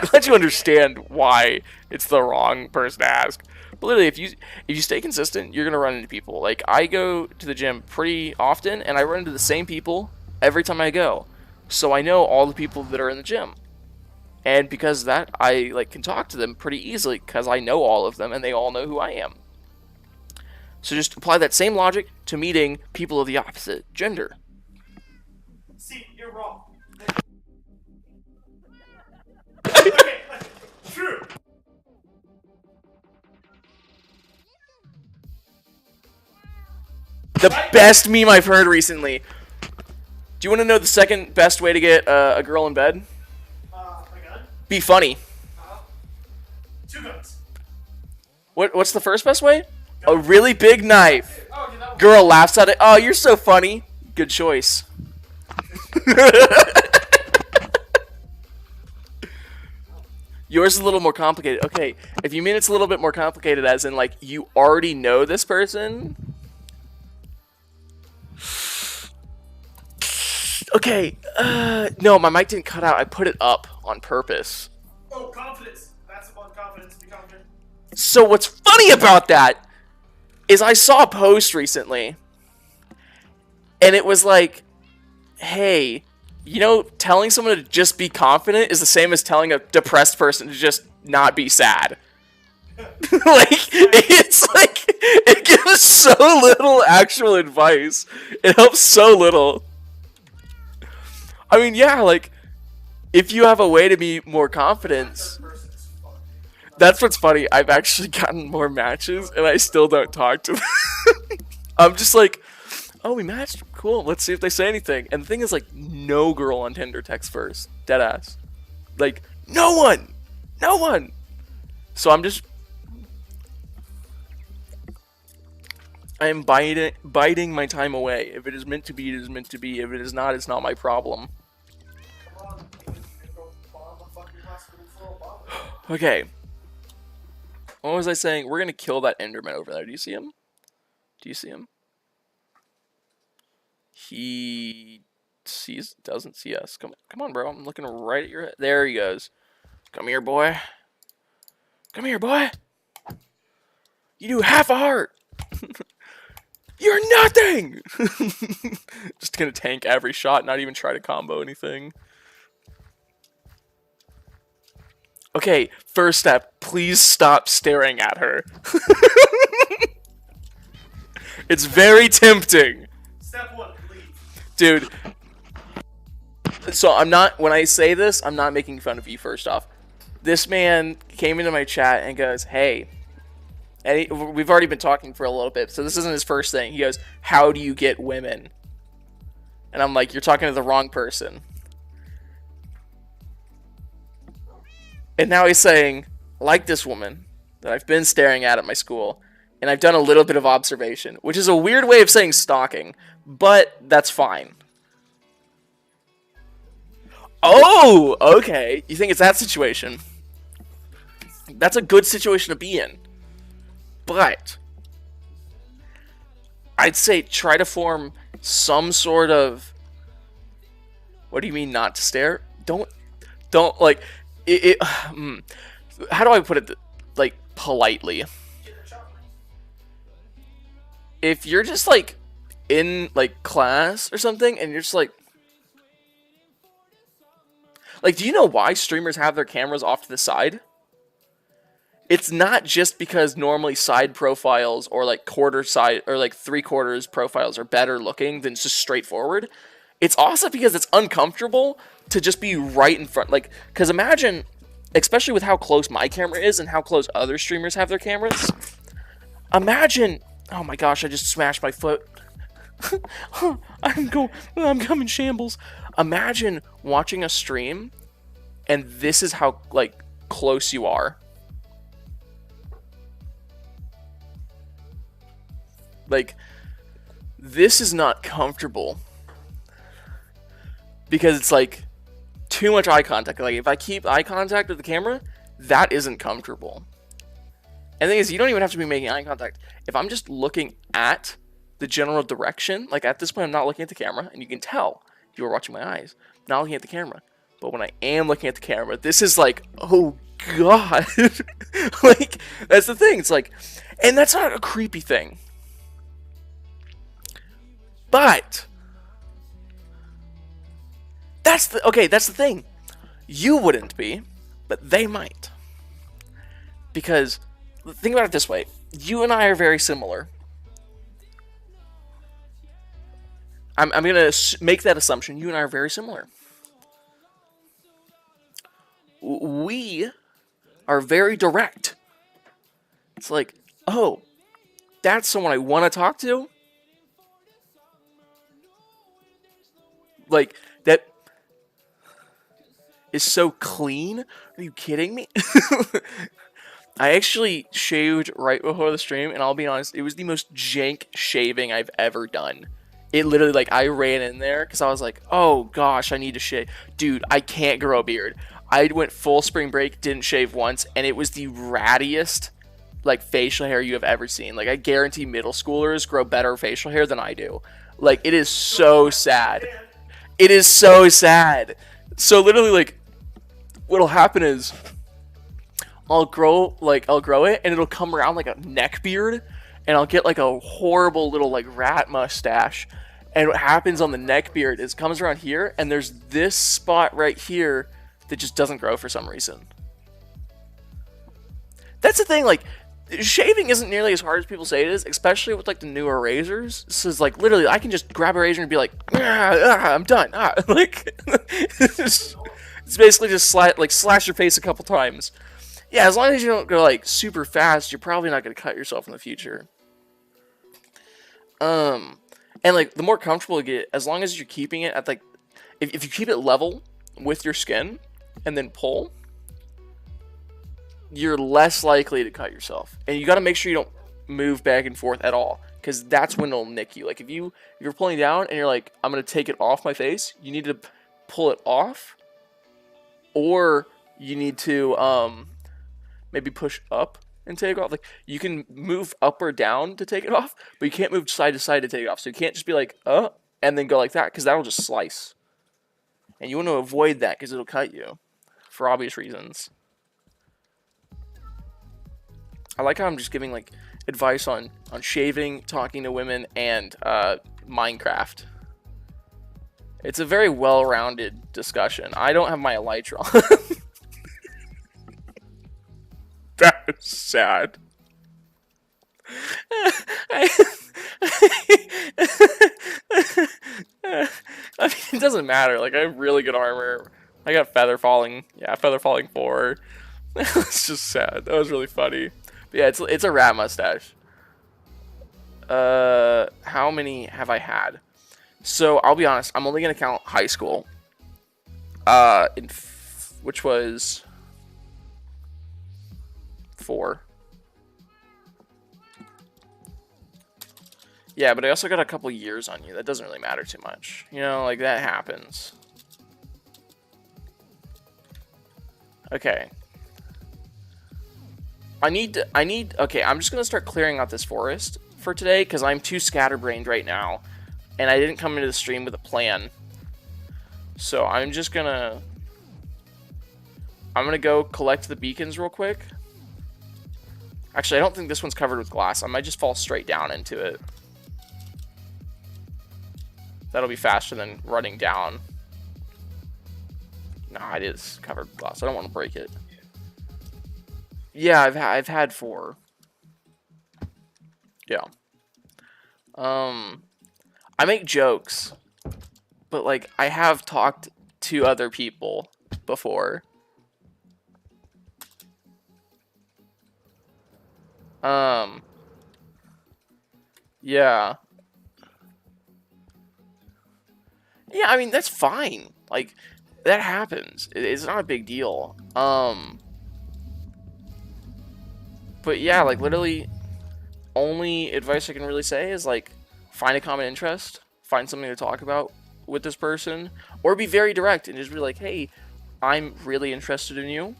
glad you understand why it's the wrong person to ask. But literally, if you stay consistent, you're gonna run into people. Like, I go to the gym pretty often, and I run into the same people every time I go. So I know all the people that are in the gym. And because of that, I like can talk to them pretty easily because I know all of them and they all know who I am. So just apply that same logic to meeting people of the opposite gender. See, you're wrong. Okay, true. The best meme I've heard recently. Do you want to know the second best way to get a girl in bed? My gun? Be funny. 2 guns. What's the first best way? A really big knife. Oh, okay, that one. Girl laughs at it. Oh, you're so funny. Good choice. Yours is a little more complicated. Okay, if you mean it's a little bit more complicated as in, like, you already know this person. Okay, no, my mic didn't cut out. I put it up on purpose. Oh, confidence. That's the one, confidence. Be confident. So what's funny about that is I saw a post recently, and it was like, hey, you know, telling someone to just be confident is the same as telling a depressed person to just not be sad. Like, it's like, it gives so little actual advice. It helps so little. I mean, yeah, like, if you have a way to be more confident, that's what's funny. I've actually gotten more matches, and I still don't talk to them. I'm just like, oh, we matched? Cool, let's see if they say anything. And the thing is, like, no girl on Tinder texts first. Deadass. Like, no one! No one! So I'm just... I am biding my time away. If it is meant to be, it is meant to be. If it is not, it's not my problem. Okay. What was I saying? We're gonna kill that Enderman over there. Do you see him? Do you see him? He doesn't see us. Come on, bro. I'm looking right at your head. There he goes. Come here, boy. Come here, boy. You do half a heart. You're nothing. Just gonna tank every shot, not even try to combo anything. Okay, first step, please stop staring at her. It's very tempting. Step 1, leave. Dude. So I'm not, when I say this, I'm not making fun of you first off. This man came into my chat and goes, hey, and we've already been talking for a little bit, so this isn't his first thing. He goes, how do you get women? And I'm like, you're talking to the wrong person. And now he's saying, like this woman that I've been staring at my school, and I've done a little bit of observation, which is a weird way of saying stalking, but that's fine. Oh, okay. You think it's that situation? That's a good situation to be in. But I'd say try to form some sort of... What do you mean not to stare? Don't like how do I put it like politely? If you're just like in like class or something and you're just like, do you know why streamers have their cameras off to the side? It's not just because normally side profiles or like quarter side or like 3/4 profiles are better looking than just straightforward. It's also because it's uncomfortable to just be right in front. Like, because imagine, especially with how close my camera is and how close other streamers have their cameras. Imagine, oh my gosh, I just smashed my foot. I'm coming shambles. Imagine watching a stream and this is how like close you are. Like, this is not comfortable. Because it's like too much eye contact. Like if I keep eye contact with the camera, that isn't comfortable. And the thing is, you don't even have to be making eye contact. If I'm just looking at the general direction, like at this point I'm not looking at the camera, and you can tell if you were watching my eyes, I'm not looking at the camera. But when I am looking at the camera, this is like, oh god. Like, that's the thing. It's like, and that's not a creepy thing. But that's the thing. You wouldn't be, but they might. Because, think about it this way. You and I are very similar. I'm going to make that assumption. You and I are very similar. We are very direct. It's like, oh, that's someone I want to talk to? Like, that is so clean. Are you kidding me? I actually shaved right before the stream, and I'll be honest, it was the most jank shaving I've ever done. It literally, like, I ran in there because I was like, oh gosh, I need to shave. Dude, I can't grow a beard. I went full spring break, didn't shave once, and it was the rattiest, like, facial hair you have ever seen. Like, I guarantee middle schoolers grow better facial hair than I do. Like, it is so sad. It is so sad. So literally, like, what'll happen is I'll grow it and it'll come around like a neck beard, and I'll get like a horrible little like rat mustache. And what happens on the neck beard is it comes around here, and there's this spot right here that just doesn't grow for some reason. That's the thing, like, shaving isn't nearly as hard as people say it is, especially with like the newer razors. This is like literally, I can just grab a razor and be like, I'm done. Like, it's basically just slash your face a couple times. Yeah, as long as you don't go like super fast, you're probably not gonna cut yourself in the future. And like the more comfortable you get, as long as you're keeping it at like, if you keep it level with your skin and then pull, you're less likely to cut yourself. And you got to make sure you don't move back and forth at all, because that's when it'll nick you. Like if you're pulling down and you're like, I'm gonna take it off my face, you need to pull it off, or you need to maybe push up and take it off. Like you can move up or down to take it off, but you can't move side to side to take it off. So you can't just be like and then go like that, because that'll just slice. And you want to avoid that because it'll cut you for obvious reasons. I like how I'm just giving like advice on shaving, talking to women, and Minecraft. It's a very well-rounded discussion. I don't have my elytra on. That's sad. I mean, it doesn't matter. Like, I have really good armor. I got feather falling. Yeah, feather falling 4. It's just sad. That was really funny. But yeah, it's a rat mustache. How many have I had? So I'll be honest. I'm only gonna count high school. Which was 4. Yeah, but I also got a couple years on you. That doesn't really matter too much. You know, like, that happens. Okay. Okay, I'm just gonna start clearing out this forest for today, because I'm too scatterbrained right now. And I didn't come into the stream with a plan. So I'm gonna go collect the beacons real quick. Actually, I don't think this one's covered with glass. I might just fall straight down into it. That'll be faster than running down. Nah, it is covered with glass. I don't want to break it. Yeah, I've had 4. Yeah. I make jokes, but like I have talked to other people before. Yeah. Yeah, I mean that's fine. Like that happens. It's not a big deal. But yeah, like literally only advice I can really say is like find a common interest, find something to talk about with this person, or be very direct and just be like, hey, I'm really interested in you.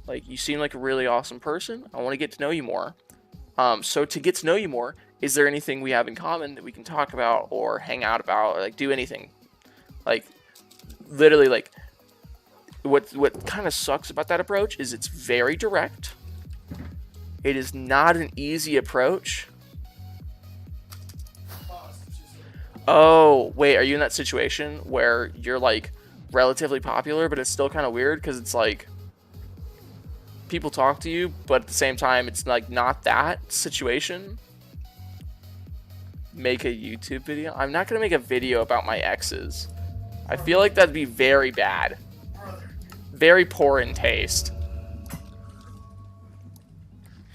Like, you seem like a really awesome person. I want to get to know you more. So to get to know you more, is there anything we have in common that we can talk about or hang out about or like do anything? Like, literally, like, what kind of sucks about that approach is it's very direct. It is not an easy approach. Oh, wait, are you in that situation where you're like relatively popular, but it's still kind of weird because it's like people talk to you, but at the same time, it's like not that situation? Make a YouTube video? I'm not going to make a video about my exes. I feel like that'd be very bad. Very poor in taste.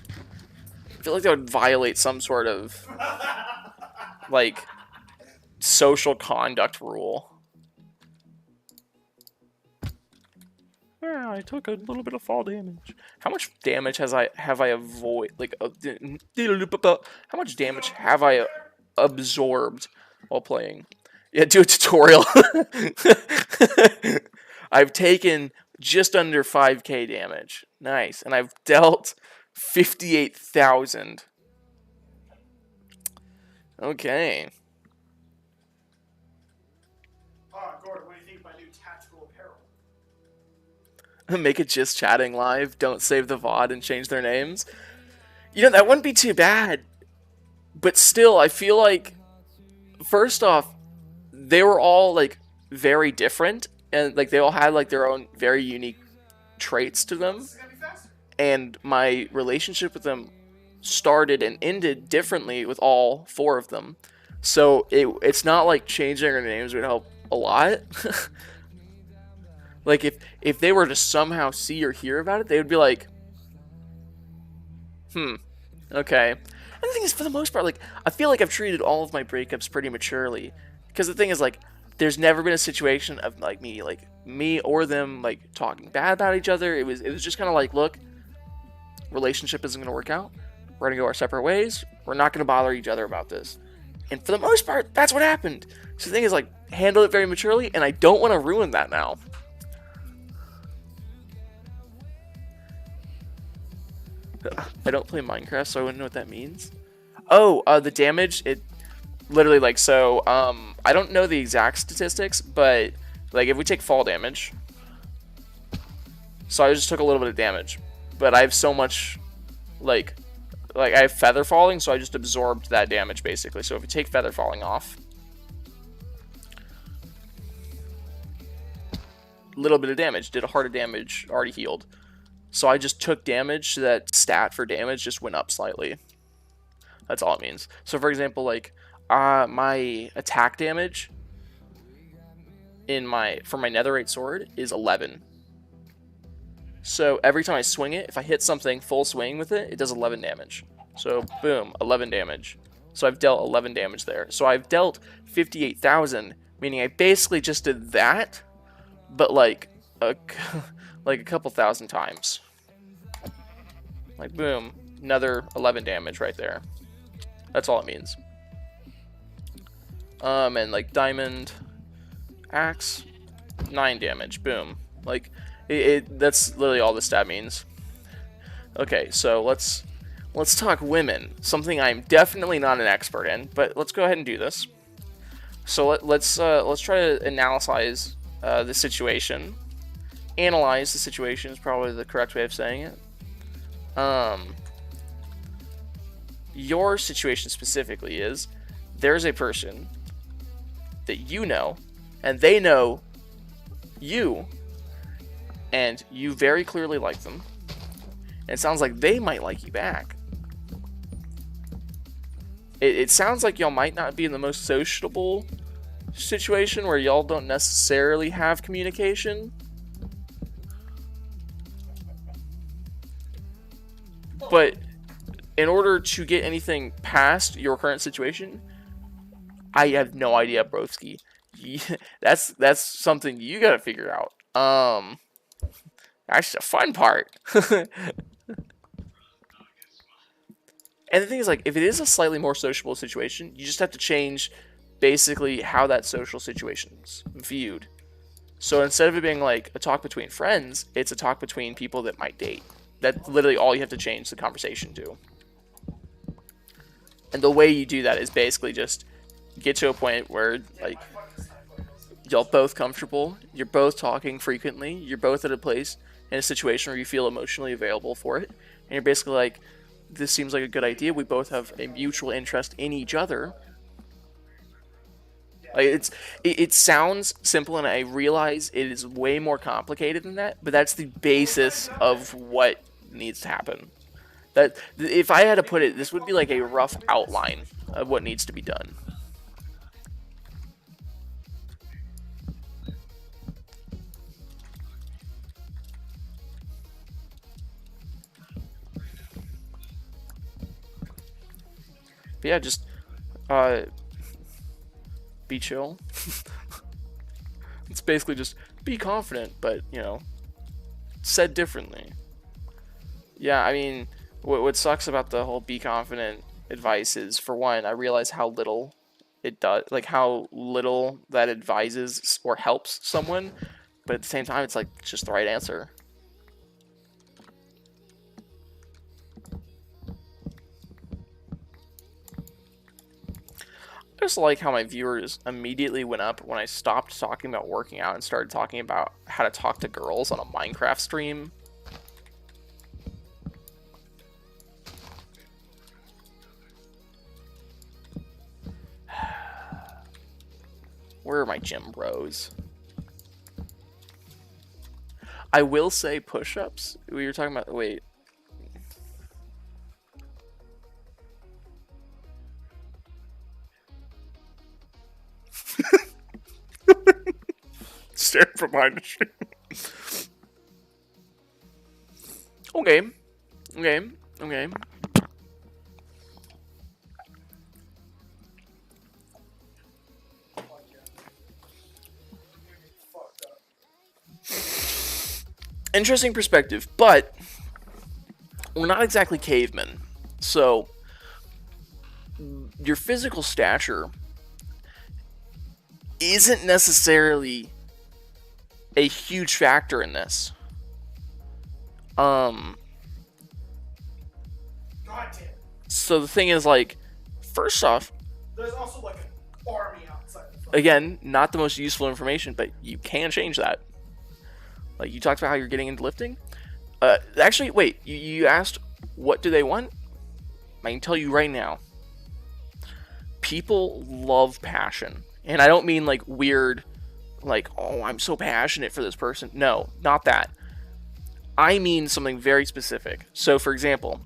I feel like that would violate some sort of like social conduct rule. Yeah, I took a little bit of fall damage. How much damage have I avoided? Like, how much damage have I absorbed while playing? Yeah, do a tutorial. I've taken just under 5k damage. Nice, and I've dealt 58,000. Okay. Gordon, what do you think of my new tactical apparel? Make it just chatting live. Don't save the VOD and change their names. You know, that wouldn't be too bad. But still, I feel like, first off, they were all, like, very different. And, like, they all had, like, their own very unique traits to them. And my relationship with them started and ended differently with all 4 of them. So, it's not like changing their names would help a lot. Like, if they were to somehow see or hear about it, they would be like, okay. And the thing is, for the most part, like, I feel like I've treated all of my breakups pretty maturely. Because the thing is, like, there's never been a situation of, like, me or them, like, talking bad about each other. It was just kind of like, look, relationship isn't going to work out. We're going to go our separate ways. We're not going to bother each other about this. And for the most part, that's what happened. So the thing is, like, handle it very maturely, and I don't want to ruin that now. I don't play Minecraft, so I wouldn't know what that means. Oh, the damage, it literally, like, so, I don't know the exact statistics, but, like, if we take fall damage, so I just took a little bit of damage, but I have so much, like I have feather falling, so I just absorbed that damage, basically. So if you take feather falling off, little bit of damage, did a heart of damage, already healed. So I just took damage, so that stat for damage just went up slightly. That's all it means. So for example, like, my attack damage for my netherite sword is 11. So every time I swing it, if I hit something full swing with it, it does 11 damage. So boom, 11 damage. So I've dealt 11 damage there. So I've dealt 58,000, meaning I basically just did that, but like a couple thousand times. Like boom, another 11 damage right there. That's all it means. And like diamond axe, 9 damage. Boom. Like that's literally all the stat means. Okay, so let's talk women. Something I'm definitely not an expert in, but let's go ahead and do this. So let's try to analyze the situation. Analyze the situation is probably the correct way of saying it. Your situation specifically is there's a person that you know, and they know you, and you very clearly like them. And it sounds like they might like you back. It sounds like y'all might not be in the most sociable situation where y'all don't necessarily have communication. But in order to get anything past your current situation, I have no idea, broski. That's something you gotta figure out. That's the fun part. And the thing is, like, if it is a slightly more sociable situation, you just have to change basically how that social situation's viewed. So instead of it being like a talk between friends, it's a talk between people that might date. That's literally all you have to change the conversation to. And the way you do that is basically just get to a point where, like, y'all both comfortable, you're both talking frequently, you're both at a place in a situation where you feel emotionally available for it, and you're basically like, this seems like a good idea, we both have a mutual interest in each other. Like, it sounds simple, and I realize it is way more complicated than that, but that's the basis of what needs to happen. That, if I had to put it, this would be like a rough outline of what needs to be done. But yeah, just be chill. It's basically just be confident, but, you know, said differently. Yeah, I mean, what sucks about the whole be confident advice is, for one, I realize how little it does, like how little that advises or helps someone, but at the same time, it's like it's just the right answer. I just like how my viewers immediately went up when I stopped talking about working out and started talking about how to talk to girls on a Minecraft stream. Where are my gym bros? I will say push-ups. We were talking about... Wait. Stare from behind the stream. Okay. Okay. Okay. Interesting perspective, but we're not exactly cavemen. So, your physical stature isn't necessarily a huge factor in this. God damn. So the thing is, like, first off, There's also like an army outside. again, not the most useful information, but you can change that. Like, you talked about how you're getting into lifting. Actually, wait, you asked what do they want? I can tell you right now. People love passion. And I don't mean like weird, like, oh, I'm so passionate for this person. No, not that. I mean something very specific. So, for example,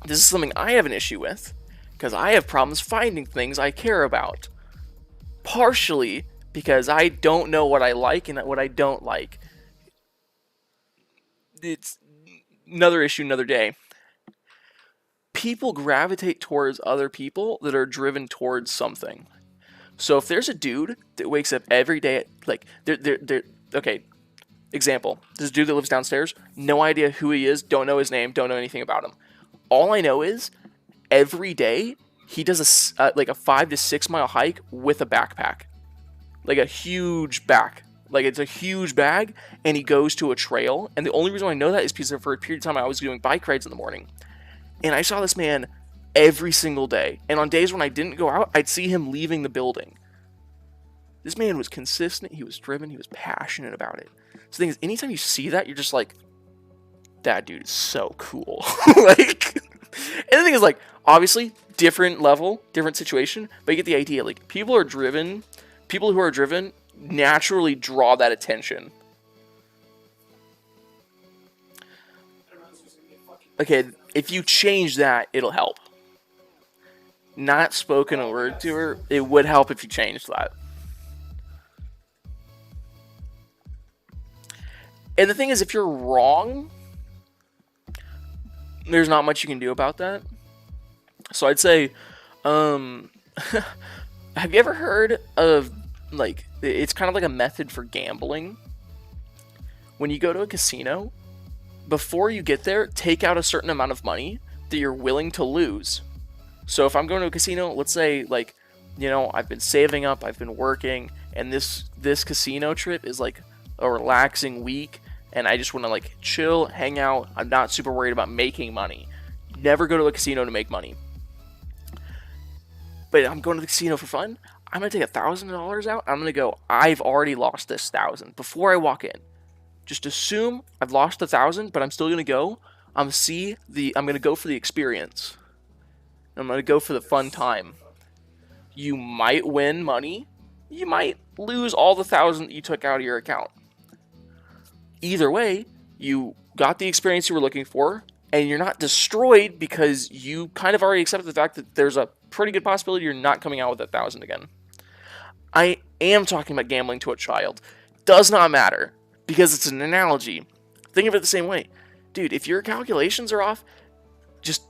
this is something I have an issue with, because I have problems finding things I care about. Partially because I don't know what I like and what I don't like. It's another issue, another day. People gravitate towards other people that are driven towards something. So if there's a dude that wakes up every day at, like, okay, example, this dude that lives downstairs, no idea who he is, don't know his name, don't know anything about him. All I know is, every day, he does like a 5 to 6 mile hike with a backpack, like a huge like it's a huge bag, and he goes to a trail. And the only reason I know that is because for a period of time I was doing bike rides in the morning, and I saw this man every single day. And on days when I didn't go out, I'd see him leaving the building. This man was consistent, he was driven, he was passionate about it. So the thing is, anytime you see that, you're just like, that dude is so cool. Like, and the thing is, like, obviously, different level, different situation, but you get the idea. Like, people who are driven naturally draw that attention. Okay, if you change that, it'll help. Not spoken a word to her, it would help if you changed that. And the thing is, if you're wrong, there's not much you can do about that. So I'd say, have you ever heard of, like, it's kind of like a method for gambling? When you go to a casino, before you get there, take out a certain amount of money that you're willing to lose. So if I'm going to a casino, let's say, like, you know, I've been saving up, I've been working, and this casino trip is like a relaxing week, and I just want to, like, chill, hang out. I'm not super worried about making money. Never go to a casino to make money. But I'm going to the casino for fun. I'm going to take $1,000 out. I'm going to go, I've already lost this 1,000 before I walk in. Just assume I've lost 1,000, but I'm still going to go. I'm going to go for the experience. I'm going to go for the fun time. You might win money. You might lose all the 1,000 that you took out of your account. Either way, you got the experience you were looking for, and you're not destroyed because you kind of already accepted the fact that there's a pretty good possibility you're not coming out with 1,000 again. I am talking about gambling to a child. Does not matter, because it's an analogy. Think of it the same way. Dude, if your calculations are off, just,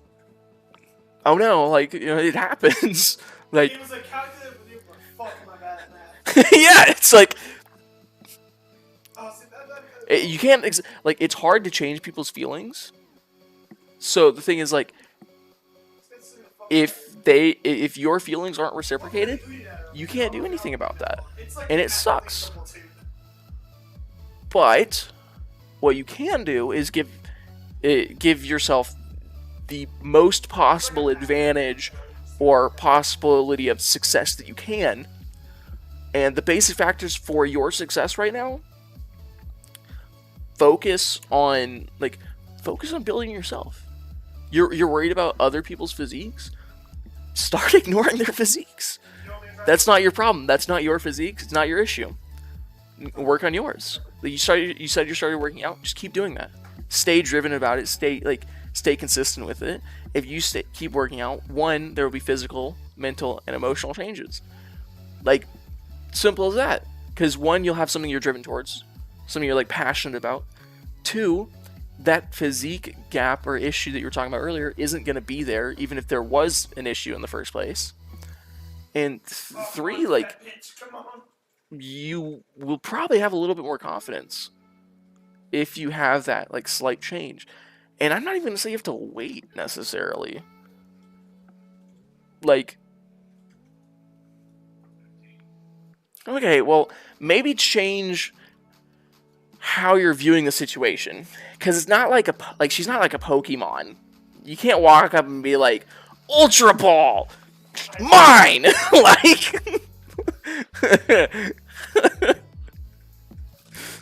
oh no, like, you know, it happens. Like, He was like, calculated with you, but fuck, am I bad at math? yeah, it's like, Oh, see, you can't, like, it's hard to change people's feelings. So the thing is, like, if your feelings aren't reciprocated, you can't do anything about that, and it sucks. But what you can do is give yourself the most possible advantage or possibility of success that you can. And the basic factors for your success right now, focus on building yourself. You're worried about other people's physiques? Start ignoring their physiques. That's not your problem. That's not your physiques. It's not your issue. Work on yours. You said you started working out. Just keep doing that. Stay driven about it. Stay consistent with it. If you keep working out, one, there will be physical, mental, and emotional changes. Like, simple as that. Because one, you'll have something you're driven towards, something you're, like, passionate about. Two, that physique gap or issue that you were talking about earlier isn't going to be there, even if there was an issue in the first place. And three, like, you will probably have a little bit more confidence if you have that, like, slight change. And I'm not even going to say you have to wait, necessarily. Like, okay, well, maybe change how you're viewing the situation, because it's not like she's not like a Pokemon. You can't walk up and be like, Ultra Ball, mine. Like,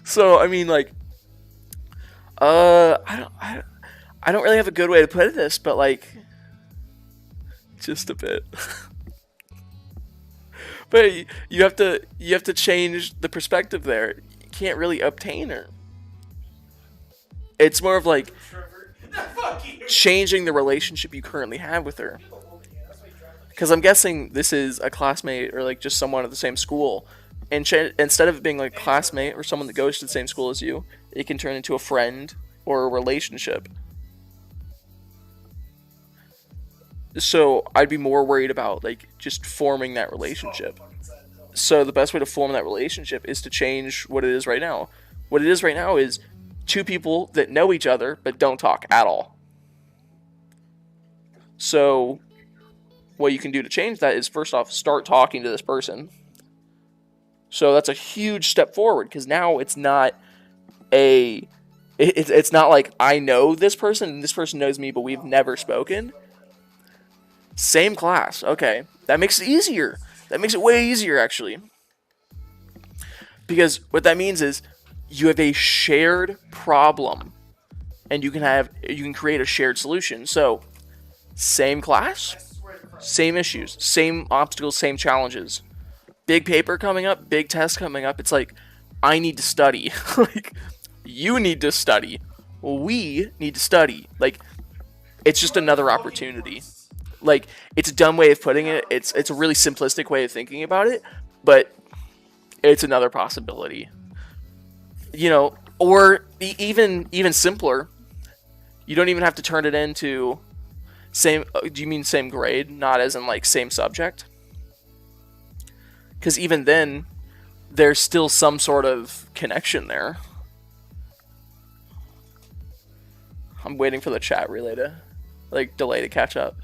so I mean, like, I don't really have a good way to put this, but, like, just a bit. But you have to change the perspective there. You can't really obtain her. It's more of, like, changing the relationship you currently have with her. Because I'm guessing this is a classmate or, like, just someone at the same school. And instead of it being, like, a classmate or someone that goes to the same school as you, it can turn into a friend or a relationship. So I'd be more worried about, like, just forming that relationship. So the best way to form that relationship is to change what it is right now. What it is right now is two people that know each other but don't talk at all. So what you can do to change that is, first off, start talking to this person. So that's a huge step forward, because now it's not it's not like I know this person and this person knows me, but we've never spoken. Same class. Okay. That makes it easier. That makes it way easier, actually. Because what that means is you have a shared problem, and you can create a shared solution. So, same class, same issues, same obstacles, same challenges. Big paper coming up, big test coming up. It's like, I need to study. Like, you need to study. We need to study. Like, it's just another opportunity. Like, it's a dumb way of putting it. It's a really simplistic way of thinking about it, but it's another possibility. You know, or even simpler. You don't even have to turn it into same. Do you mean same grade, not as in like same subject? Because even then, there's still some sort of connection there. I'm waiting for the chat relay to, like, delay to catch up.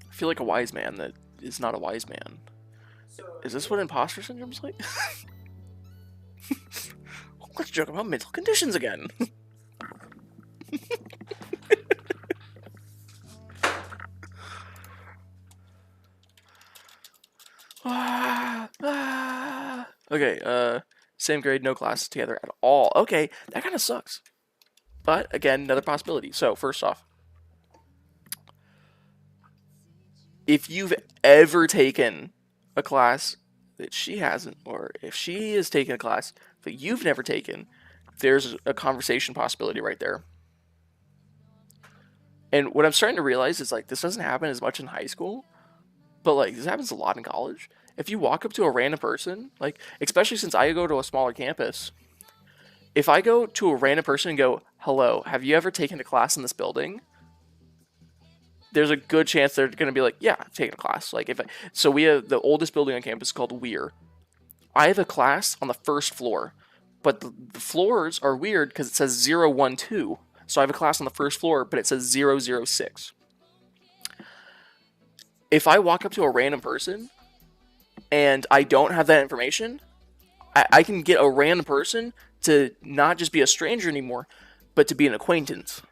I feel like a wise man that is not a wise man. Is this what imposter syndrome is like? Let's joke about mental conditions again. Okay, same grade, no classes together at all. Okay, that kind of sucks. But, again, another possibility. So, first off, if you've ever taken a class that she hasn't, or if she has taken a class that you've never taken, there's a conversation possibility right there. And what I'm starting to realize is, like, this doesn't happen as much in high school, but, like, this happens a lot in college. If you walk up to a random person, like, especially since I go to a smaller campus, if I go to a random person and go, hello, have you ever taken a class in this building? There's a good chance they're going to be like, yeah, I've taken a class. Like, so we have the oldest building on campus called Weir. I have a class on the first floor, but the floors are weird because it says 012. So I have a class on the first floor, but it says 006. If I walk up to a random person and I don't have that information, I can get a random person to not just be a stranger anymore, but to be an acquaintance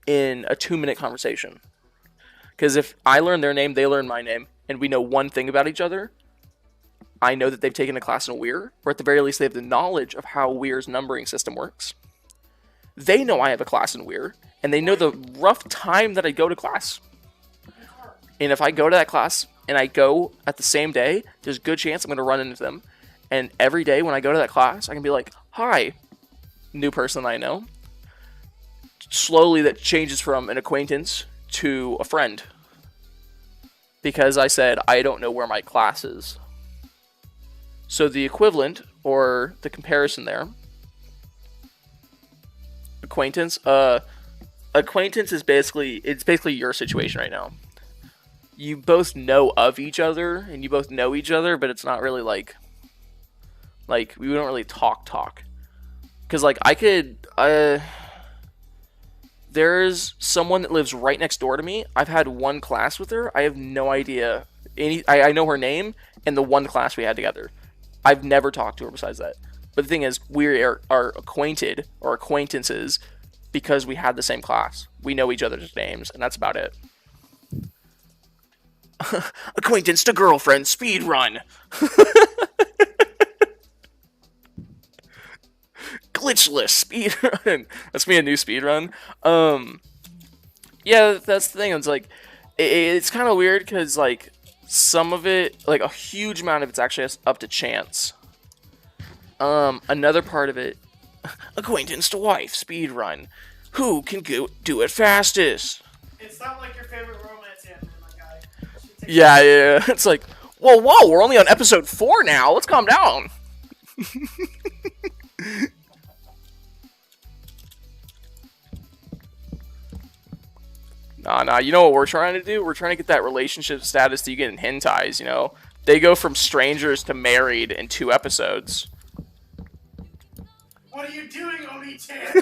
in a 2-minute conversation. Because if I learn their name, they learn my name, and we know one thing about each other, I know that they've taken a class in Weir, or at the very least they have the knowledge of how Weir's numbering system works. They know I have a class in Weir, and they know the rough time that I go to class. And if I go to that class, and I go at the same day, there's a good chance I'm going to run into them. And every day when I go to that class, I can be like, hi, new person I know. Slowly that changes from an acquaintance to a friend. Because I said, I don't know where my class is. So the equivalent, or the comparison there, acquaintance, acquaintance is basically your situation right now. You both know of each other, and you both know each other, but it's not really like we don't really talk. Because, like, I could, there's someone that lives right next door to me. I've had one class with her. I have no idea. I know her name and the one class we had together. I've never talked to her besides that. But the thing is, we are acquainted, or acquaintances, because we had the same class. We know each other's names, and that's about it. Acquaintance to girlfriend speed run. Glitchless speed run. That's me, a new speed run. Yeah, that's the thing. It's like, it's kind of weird because, like, some of it, like a huge amount of it's actually up to chance. Another part of it, acquaintance to wife speed run. Who can do it fastest? It's not like your favorite romance anime, my guy. Yeah. It's like, whoa, we're only on episode 4 now. Let's calm down. Nah. You know what we're trying to do? We're trying to get that relationship status that you get in hentais, you know? They go from strangers to married in 2 episodes. What are you doing, Oni-chan?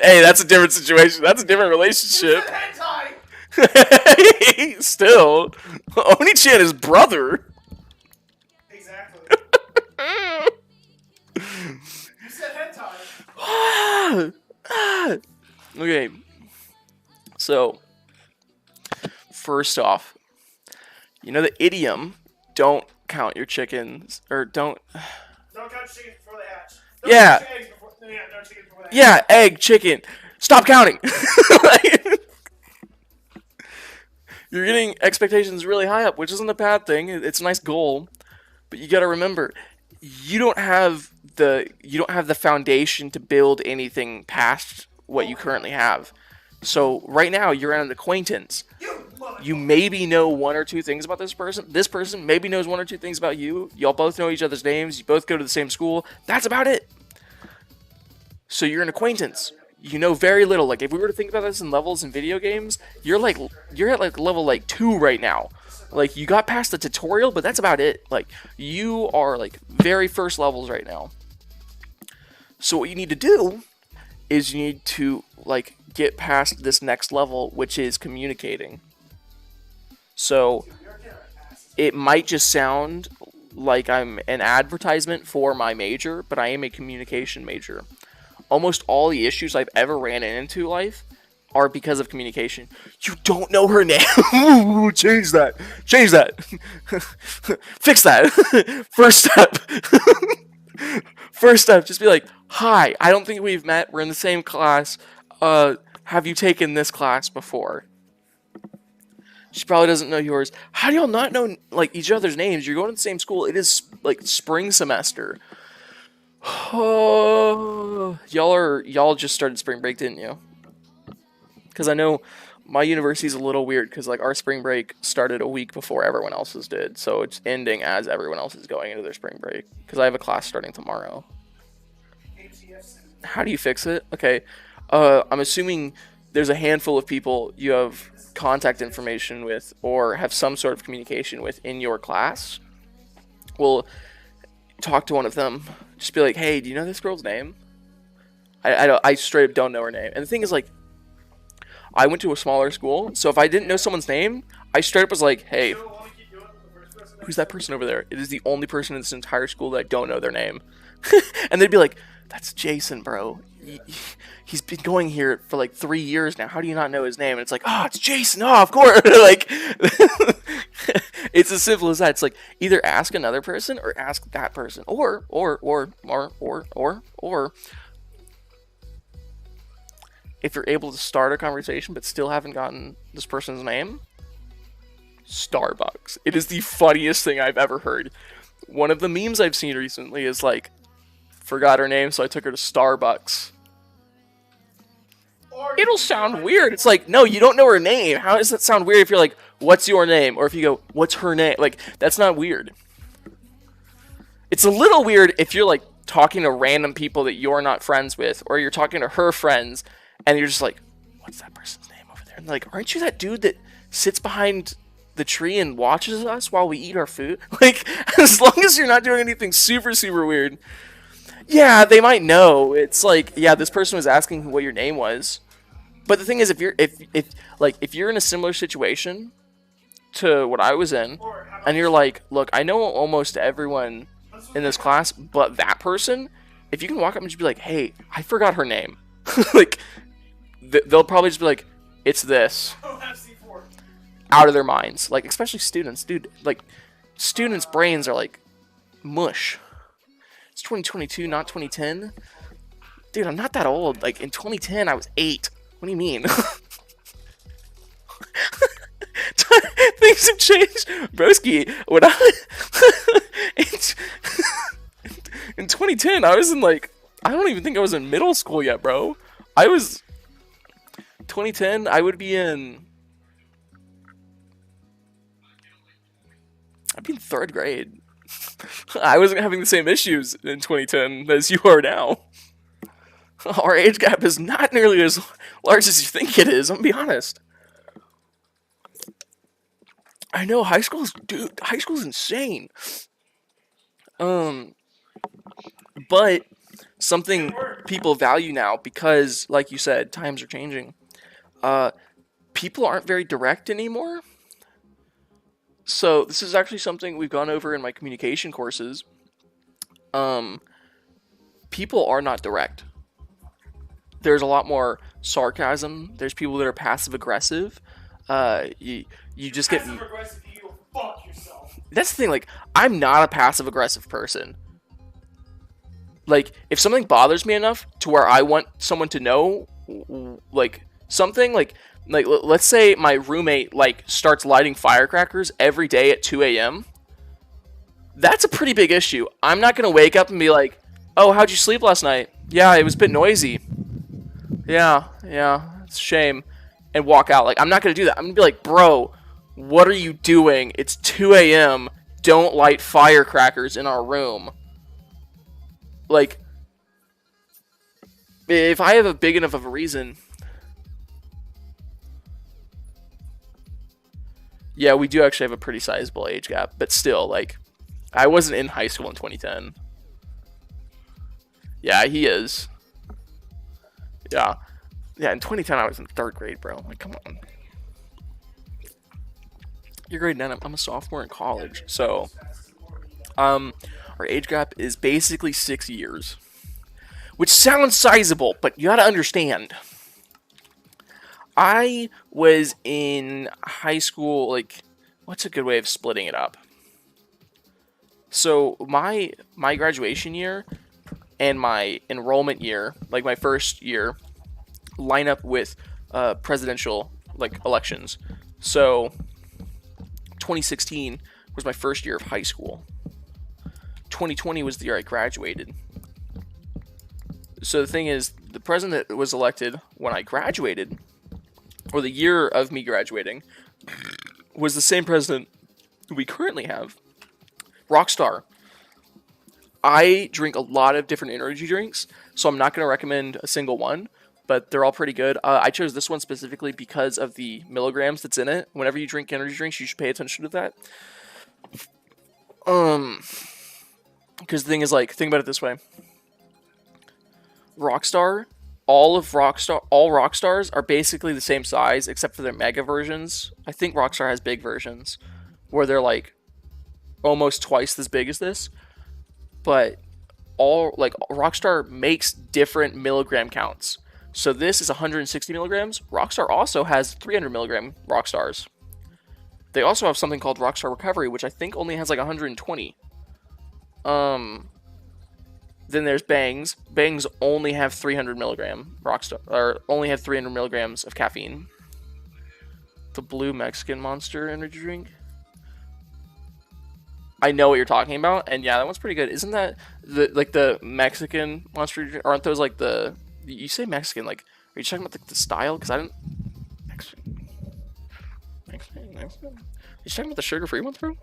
Hey, that's a different situation. That's a different relationship. You said hentai! Still, Oni-chan is brother. Exactly. You said hentai. Okay. So, first off, you know the idiom, don't count your chickens, or don't... Don't count chickens before they hatch. Yeah. Don't count eggs before, no, chickens before they hatch. Yeah, egg, chicken. Stop counting. Like, you're getting expectations really high up, which isn't a bad thing. It's a nice goal, but you got to remember, you don't have the foundation to build anything past what you currently have. So right now you're at an acquaintance. You maybe know 1 or 2 things about this person. This person maybe knows 1 or 2 things about you. Y'all both know each other's names. You both go to the same school. That's about it. So you're an acquaintance. You know very little. Like, if we were to think about this in levels in video games, you're at like level like 2 right now. Like, you got past the tutorial, but that's about it. Like, you are like very first levels right now. So what you need to do is you need to like get past this next level, which is communicating. So it might just sound like I'm an advertisement for my major, but I am a communication major. Almost all the issues I've ever ran into in life are because of communication. You don't know her name. Change that. Change that. Fix that. First step. First step, just be like, hi, I don't think we've met. We're in the same class. Have you taken this class before? She probably doesn't know yours. How do y'all not know like each other's names? You're going to the same school. It is like spring semester. Oh, y'all just started spring break, didn't you? Because I know my university's a little weird because like our spring break started a week before everyone else's did, so it's ending as everyone else is going into their spring break. Because I have a class starting tomorrow. How do you fix it? Okay, I'm assuming there's a handful of people you have contact information with or have some sort of communication with in your class. Well, talk to one of them. Just be like, hey, do you know this girl's name? I straight up don't know her name. And the thing is, like, I went to a smaller school, so if I didn't know someone's name, I straight up was like, hey, who's that person over there? It is the only person in this entire school that I don't know their name. And they'd be like, that's Jason, bro. He's been going here for like 3 years now. How do you not know his name? And it's like, oh, it's Jason. Oh, of course. Like, it's as simple as that. It's like either ask another person or ask that person, or if you're able to start a conversation but still haven't gotten this person's name, Starbucks. It is the funniest thing I've ever heard. One of the memes I've seen recently is like, forgot her name, so I took her to Starbucks. It'll sound weird. It's like, no, you don't know her name. How does that sound weird if you're like, what's your name? Or if you go, what's her name? Like, that's not weird. It's a little weird if you're like talking to random people that you're not friends with, or you're talking to her friends, and you're just like, what's that person's name over there? And they're like, aren't you that dude that sits behind the tree and watches us while we eat our food? Like, as long as you're not doing anything super, super weird, yeah, they might know. It's like, yeah, this person was asking what your name was. But the thing is, if you're in a similar situation to what I was in, and you're like, look, I know almost everyone in this class, but that person, if you can walk up and just be like, hey, I forgot her name. Like, they'll probably just be like, it's this. Out of their minds. Like, especially students. Dude, like, students' brains are like mush. It's 2022, not 2010. Dude, I'm not that old. Like, in 2010, I was 8. What do you mean? Things have changed. Broski, when in 2010, I was in, like, I don't even think I was in middle school yet, bro. 2010, I would be in... I'd be in 3rd grade. I wasn't having the same issues in 2010 as you are now. Our age gap is not nearly as large as you think it is, I'm gonna be honest. I know dude. High school's insane. Um, but something people value now because, like you said, times are changing. Uh, People aren't very direct anymore. So this is actually something we've gone over in my communication courses. Um, People are not direct. There's a lot more sarcasm. There's people that are passive aggressive. You just get Passive aggressive, you go fuck yourself. That's the thing. Like, I'm not a passive aggressive person. Like, if something bothers me enough to where I want someone to know, like something like let's say my roommate like starts lighting firecrackers every day at 2 a.m. That's a pretty big issue. I'm not gonna wake up and be like, "Oh, how'd you sleep last night?" "Yeah, it was a bit noisy." Yeah, it's a shame, and walk out. Like, I'm not gonna do that. I'm gonna be like, "Bro, what are you doing? It's 2 a.m. Don't light firecrackers in our room." Like, if I have a big enough of a reason. Yeah, we do actually have a pretty sizable age gap, but still, like, I wasn't in high school in 2010. Yeah, he is. Yeah. Yeah, in 2010 I was in 3rd grade, bro. Like, come on. You're grade 9. I'm a sophomore in college. So, um, our age gap is basically 6 years, which sounds sizable, but you gotta understand. I was in high school, like, what's a good way of splitting it up? So my graduation year and my enrollment year, like my first year, line up with presidential like elections. So 2016 was my first year of high school. 2020 was the year I graduated. So the thing is, the president that was elected when I graduated, or the year of me graduating, was the same president we currently have. Rockstar. I drink a lot of different energy drinks, so I'm not going to recommend a single one, but they're all pretty good. I chose this one specifically because of the milligrams that's in it. Whenever you drink energy drinks, you should pay attention to that. Because the thing is, like, think about it this way: Rockstar, all Rockstars are basically the same size except for their mega versions. I think Rockstar has big versions where they're like almost twice as big as this, but all like Rockstar makes different milligram counts. So this is 160 milligrams. Rockstar also has 300 milligram Rockstars. They also have something called Rockstar Recovery, which I think only has like 120. Then there's Bangs. Bangs only have 300 milligram Rockstar, or only have 300 milligrams of caffeine. The Blue Mexican Monster energy drink. I know what you're talking about, and yeah, that one's pretty good. Isn't that the Mexican monster? Aren't those like the? You say Mexican, like, are you talking about the style? Because I didn't. Mexican. Are you talking about the sugar-free ones, bro?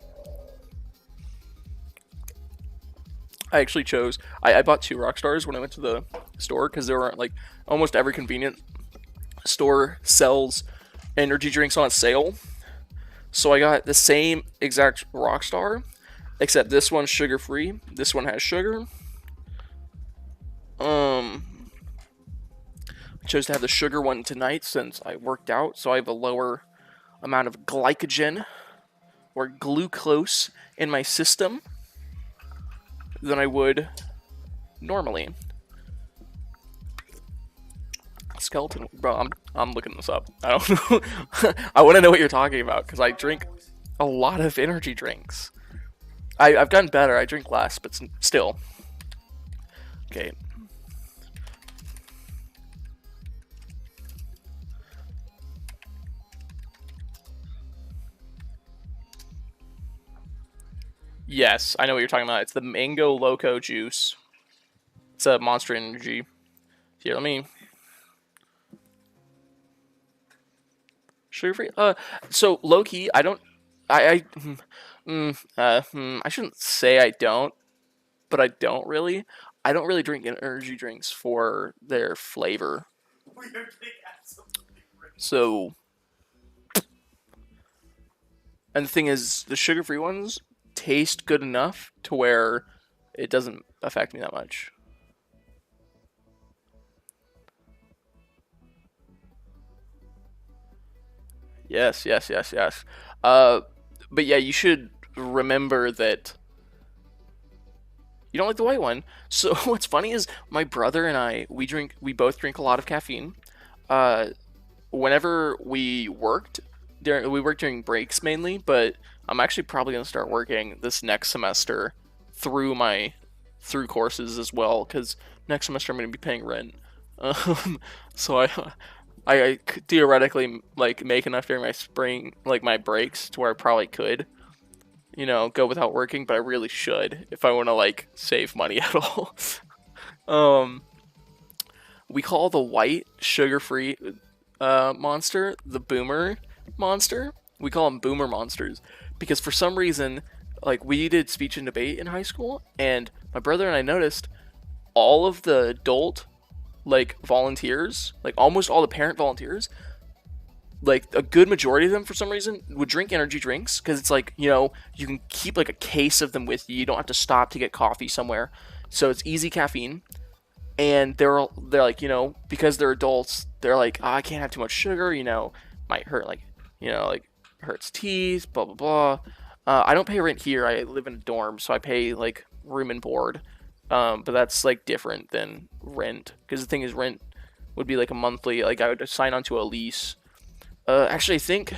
I actually chose. I bought 2 Rockstars when I went to the store because there were like almost every convenient store sells energy drinks on sale. So I got the same exact Rockstar, except this one's sugar free. This one has sugar. I chose to have the sugar one tonight since I worked out, so I have a lower amount of glycogen or glucose in my system than I would normally. Skeleton, bro. I'm looking this up. I don't know. I want to know what you're talking about because I drink a lot of energy drinks. I've gotten better. I drink less, but still. Okay. Yes, I know what you're talking about. It's the Mango Loco juice. It's a Monster Energy. Here, let me. Sugar free. So low key, I don't. I shouldn't say I don't, but I don't really. I don't really drink energy drinks for their flavor. So And the thing is, the sugar-free ones taste good enough to where it doesn't affect me that much. Yes, yes, yes, yes. Uh, but yeah, you should remember that you don't like the white one. So what's funny is my brother and we both drink a lot of caffeine. Uh, Whenever we worked during breaks mainly, but I'm actually probably gonna start working this next semester through courses as well, because next semester I'm gonna be paying rent. So I could theoretically like make enough during my spring like my breaks to where I probably could go without working, but I really should if I want to like save money at all. um, we call the white sugar-free monster the boomer monster. We call them boomer monsters because for some reason, like we did speech and debate in high school, and my brother and I noticed all of the adult like volunteers, like almost all the parent volunteers, like a good majority of them for some reason would drink energy drinks because it's like you can keep like a case of them with you. You don't have to stop to get coffee somewhere, so it's easy caffeine. And they're like because they're adults, they're like, oh, I can't have too much sugar, might hurt like like hurts teeth, blah blah blah. I don't pay rent here. I live in a dorm, so I pay like room and board. But that's like different than rent because the thing is rent would be like a monthly, like I would sign onto a lease. Actually, I think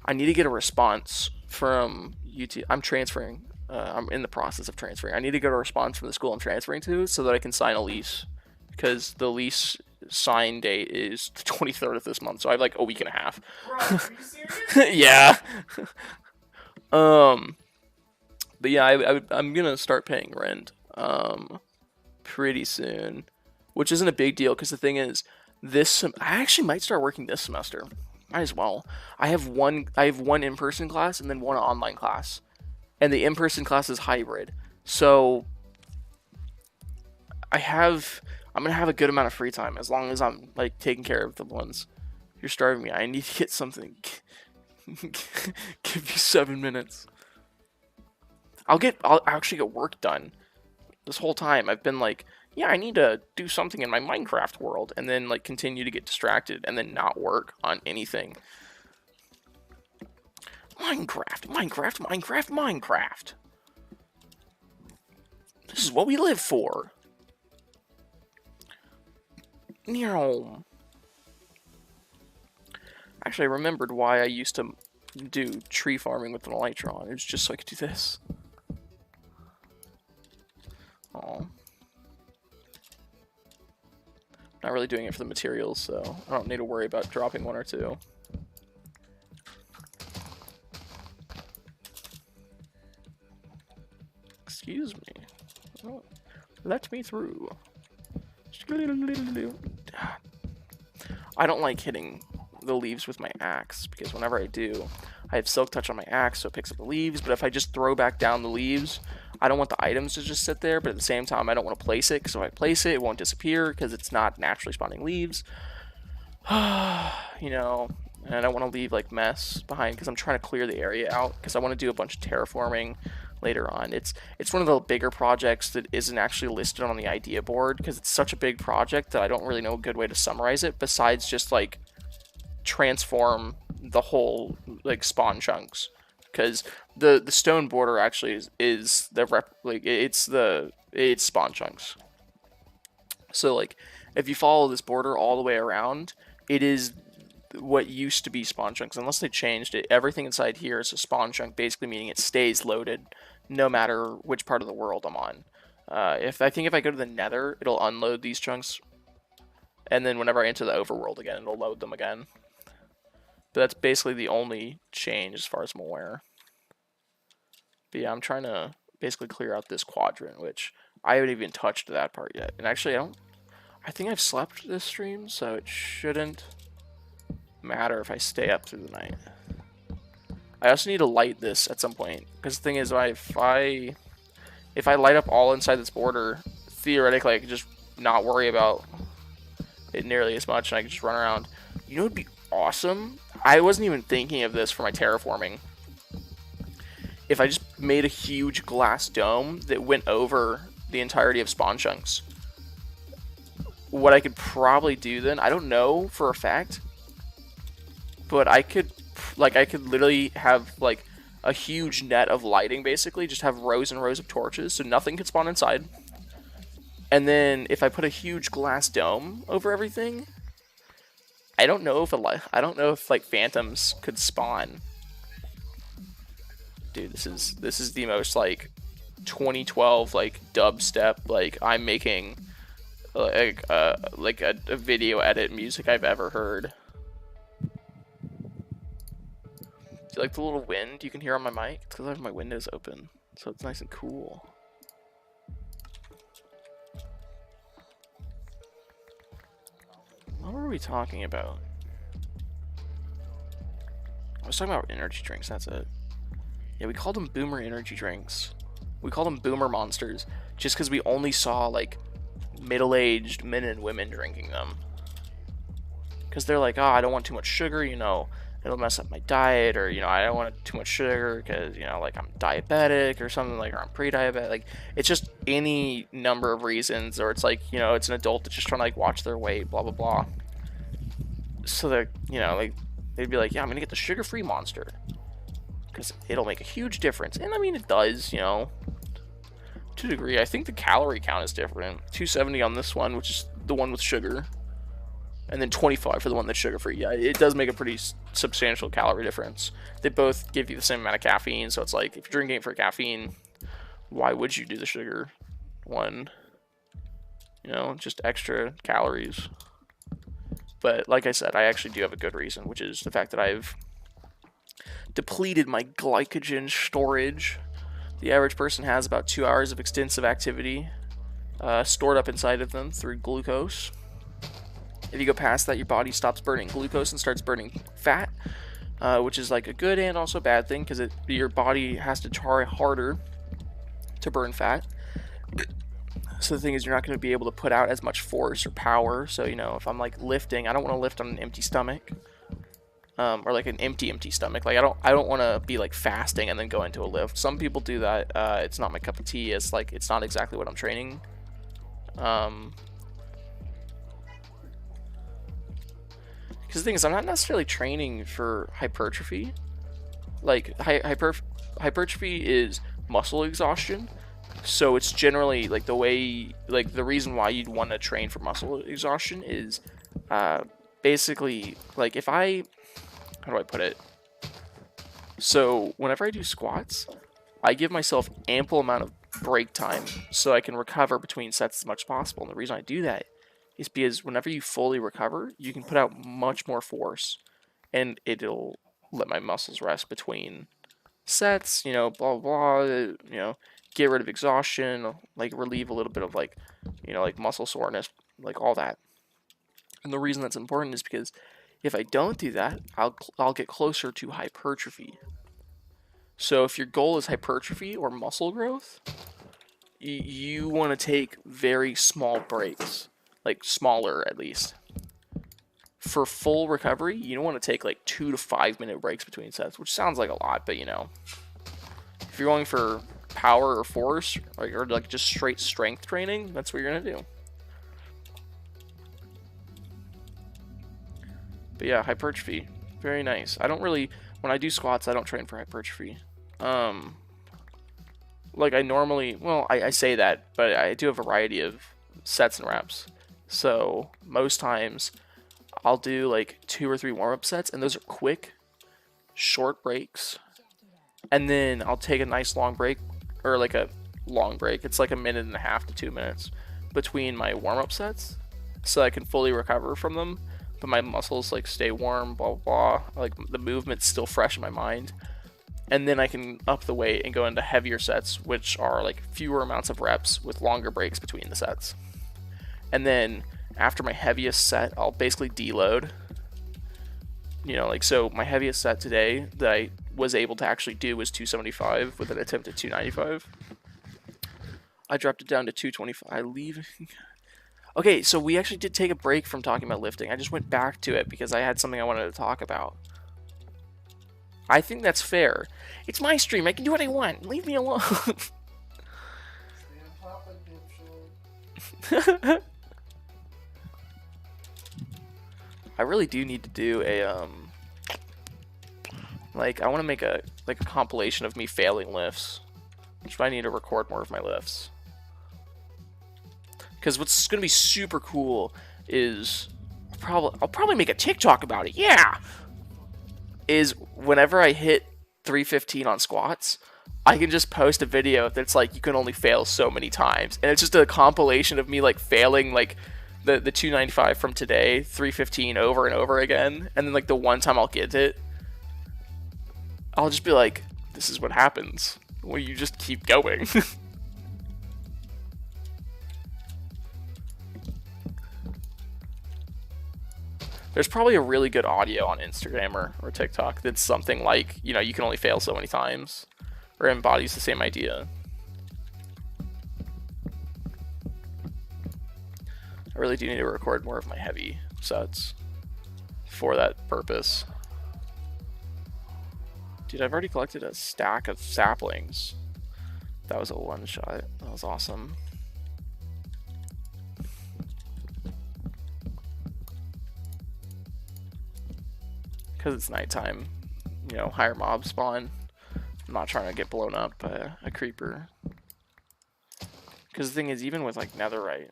I need to get a response from UT. I'm transferring. I'm in the process of transferring. I need to get a response from the school I'm transferring to so that I can sign a lease, because the lease sign date is the 23rd of this month, so I have like a week and a half. Bro, are you serious? Yeah. um, but yeah, I'm gonna start paying rent pretty soon, which isn't a big deal because the thing is, I actually might start working this semester. Might as well. I have one in-person class and then one online class, and the in-person class is hybrid. So I'm gonna have a good amount of free time as long as I'm like taking care of the ones. You're starving me. I need to get something. Give me 7 minutes. I'll actually get work done. This whole time I've been like, yeah, I need to do something in my Minecraft world, and then like continue to get distracted and then not work on anything. Minecraft, Minecraft, Minecraft, Minecraft. This is what we live for. Meow. Actually, I remembered why I used to do tree farming with an elytron. It was just so I could do this. Oh. Not really doing it for the materials, so I don't need to worry about dropping one or two. Excuse me. Oh, let me through. I don't like hitting the leaves with my axe, because whenever I do, I have silk touch on my axe, so it picks up the leaves, but if I just throw back down the leaves, I don't want the items to just sit there, but at the same time, I don't want to place it, because if I place it, it won't disappear, because it's not naturally spawning leaves. And I don't want to leave, like, mess behind, because I'm trying to clear the area out, because I want to do a bunch of terraforming later on. It's one of the bigger projects that isn't actually listed on the idea board, because it's such a big project that I don't really know a good way to summarize it, besides just, like, transform the whole, like, spawn chunks. Because the stone border actually is it's spawn chunks. So like if you follow this border all the way around, it is what used to be spawn chunks. Unless they changed it, everything inside here is a spawn chunk, basically meaning it stays loaded no matter which part of the world I'm on. If I go to the Nether, it'll unload these chunks, and then whenever I enter the overworld again, it'll load them again. But that's basically the only change as far as I'm aware. But yeah, I'm trying to basically clear out this quadrant, which I haven't even touched that part yet. And actually, I think I've slept this stream, so it shouldn't matter if I stay up through the night. I also need to light this at some point, because the thing is, if I light up all inside this border, theoretically I could just not worry about it nearly as much, and I could just run around. You know what would be awesome? I wasn't even thinking of this for my terraforming. If I just made a huge glass dome that went over the entirety of spawn chunks, what I could probably do then, I don't know for a fact, but I could literally have like a huge net of lighting, basically just have rows and rows of torches so nothing could spawn inside. And then if I put a huge glass dome over everything, I don't know if like phantoms could spawn. Dude, this is the most like 2012 like dubstep, like I'm making like a video edit music I've ever heard. Do you like the little wind you can hear on my mic? It's because I have my windows open, so it's nice and cool. What were we talking about? I was talking about energy drinks, that's it. Yeah, we called them boomer energy drinks. We called them boomer monsters just because we only saw like middle-aged men and women drinking them. Because they're like, oh, I don't want too much sugar, you know, it'll mess up my diet, or, you know, I don't want too much sugar because, you know, like I'm diabetic or something, like, or I'm pre-diabetic. Like, it's just any number of reasons, or it's like, you know, it's an adult that's just trying to like watch their weight, blah blah blah. So they're, you know, like they'd be like, yeah, I'm gonna get the sugar-free monster because it'll make a huge difference. And I mean, it does, you know, to a degree. I think the calorie count is different. 270 on this one, which is the one with sugar, and then 25 for the one that's sugar-free. Yeah, it does make a pretty substantial calorie difference. They both give you the same amount of caffeine, so it's like, if you're drinking it for caffeine, why would you do the sugar one? You know, just extra calories. But like I said, I actually do have a good reason, which is the fact that I've depleted my glycogen storage. The average person has about 2 hours of extensive activity stored up inside of them through glucose. If you go past that, your body stops burning glucose and starts burning fat, which is like a good and also bad thing, because your body has to try harder to burn fat. So the thing is, you're not going to be able to put out as much force or power. So, you know, if I'm like lifting, I don't want to lift on an empty stomach, or like an empty stomach. Like I don't want to be like fasting and then go into a lift. Some people do that. It's not my cup of tea. It's like, it's not exactly what I'm training. Because the thing is, I'm not necessarily training for hypertrophy. Like hypertrophy is muscle exhaustion. So it's generally like the reason why you'd want to train for muscle exhaustion is basically like, if how do I put it? So whenever I do squats, I give myself ample amount of break time so I can recover between sets as much as possible. And the reason I do that is because whenever you fully recover, you can put out much more force, and it'll let my muscles rest between sets, you know, blah blah blah, you know, get rid of exhaustion, like relieve a little bit of like, you know, like muscle soreness, like all that. And the reason that's important is because if I don't do that, I'll get closer to hypertrophy. So if your goal is hypertrophy or muscle growth, you want to take very small breaks, like smaller at least. For full recovery, you don't want to take like 2 to 5 minute breaks between sets, which sounds like a lot, but you know, if you're going for power or force, or like just straight strength training, that's what you're gonna do. But yeah, hypertrophy, very nice. I don't really, when I do squats, I don't train for hypertrophy. Like I normally, well, I say that, but I do a variety of sets and reps. So most times I'll do like 2 or 3 warm-up sets, and those are quick, short breaks. And then I'll take a nice long break, or like a long break. It's like 1.5 minutes to 2 minutes between my warm-up sets, so I can fully recover from them, but my muscles like stay warm, blah blah blah. Like the movement's still fresh in my mind. And then I can up the weight and go into heavier sets, which are like fewer amounts of reps with longer breaks between the sets. And then after my heaviest set, I'll basically deload. You know, like, so my heaviest set today that I was able to actually do was 275 with an attempt at 295. I dropped it down to 225. Leaving. Okay, so we actually did take a break from talking about lifting. I just went back to it because I had something I wanted to talk about. I think that's fair. It's my stream. I can do what I want. Leave me alone. Stay on top of dipshit. I really do need to do a like I want to make a compilation of me failing lifts. Which I need to record more of my lifts. Because what's going to be super cool is I'll probably make a TikTok about it. Yeah. Is whenever I hit 315 on squats, I can just post a video that's like you can only fail so many times, and it's just a compilation of me like failing like the 295 from today, 315 over and over again, and then like the one time I'll get it, I'll just be like, this is what happens when you just keep going. There's probably a really good audio on Instagram or TikTok that's something like, you know, you can only fail so many times, or embodies the same idea. I really do need to record more of my heavy sets for that purpose. Dude, I've already collected a stack of saplings. That was a one shot. That was awesome. Because it's nighttime, you know, higher mob spawn. I'm not trying to get blown up by a creeper. Because the thing is, even with like netherite,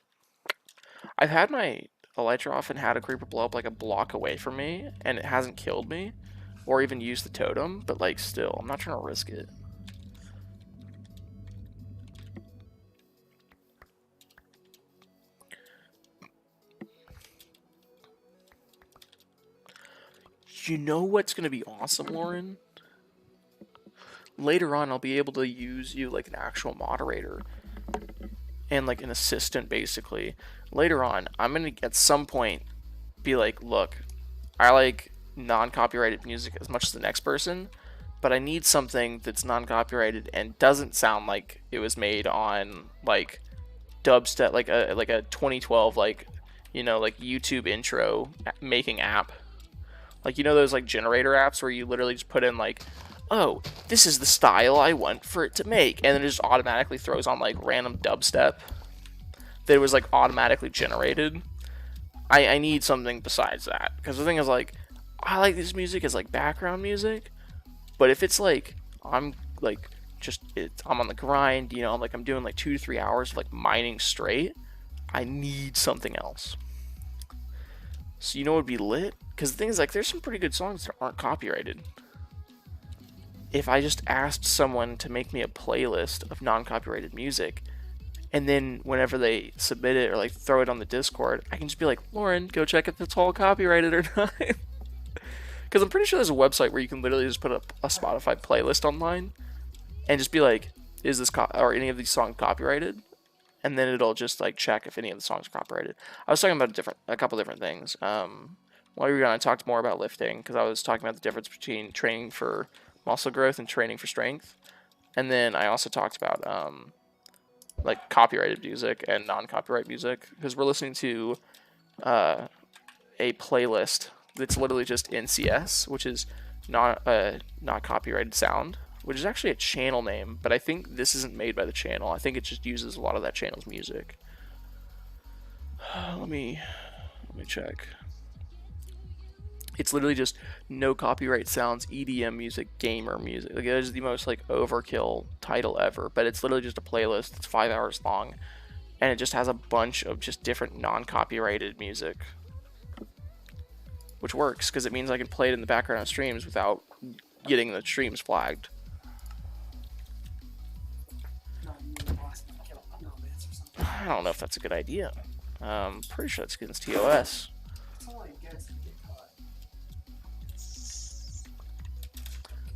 I've had my elytra off and had a creeper blow up like a block away from me, and it hasn't killed me, or even used the totem, but like still, I'm not trying to risk it. You know what's going to be awesome, Lauren? Later on, I'll be able to use you like an actual moderator and like an assistant, basically. Later on, I'm going to at some point be like, look, I like non-copyrighted music as much as the next person, but I need something that's non-copyrighted and doesn't sound like it was made on like dubstep, like a 2012 like, you know, like YouTube intro making app. Like, you know those like generator apps where you literally just put in like, oh, this is the style I want for it to make, and then it just automatically throws on like random dubstep that was like automatically generated. I need something besides that, because the thing is like, I like this music as like background music, but if it's like I'm like I'm on the grind, you know, I'm doing like 2 to 3 hours of like mining straight, I need something else. So you know what would be lit? Because the thing is, like, there's some pretty good songs that aren't copyrighted. If I just asked someone to make me a playlist of non-copyrighted music, and then whenever they submit it or like throw it on the Discord, I can just be like, Lauren, go check if it's all copyrighted or not. Because I'm pretty sure there's a website where you can literally just put up a Spotify playlist online and just be like, is this or any of these songs copyrighted? And then it'll just like check if any of the songs are copyrighted. I was talking about a couple different things. While we were gonna talk more about lifting, because I was talking about the difference between training for muscle growth and training for strength, and then I also talked about like copyrighted music and non-copyright music, because we're listening to a playlist that's literally just NCS, which is not copyrighted sound, which is actually a channel name, but I think this isn't made by the channel. I think it just uses a lot of that channel's music. Let me check. It's literally just no copyright sounds, EDM music, gamer music. Like, it is the most like overkill title ever, but it's literally just a playlist that's 5 hours long, and it just has a bunch of just different non-copyrighted music, which works because it means I can play it in the background of streams without getting the streams flagged. I don't know if that's a good idea. Pretty sure that's against TOS.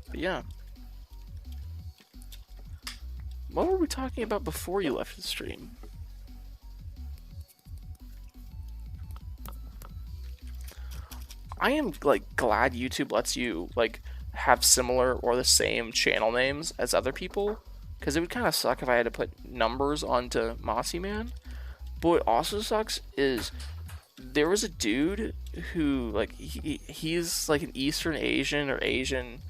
But yeah. What were we talking about before you left the stream? I am like glad YouTube lets you like have similar or the same channel names as other people, because it would kind of suck if I had to put numbers onto Mossy Man. But what also sucks is there was a dude who like he's like an Eastern Asian or Asian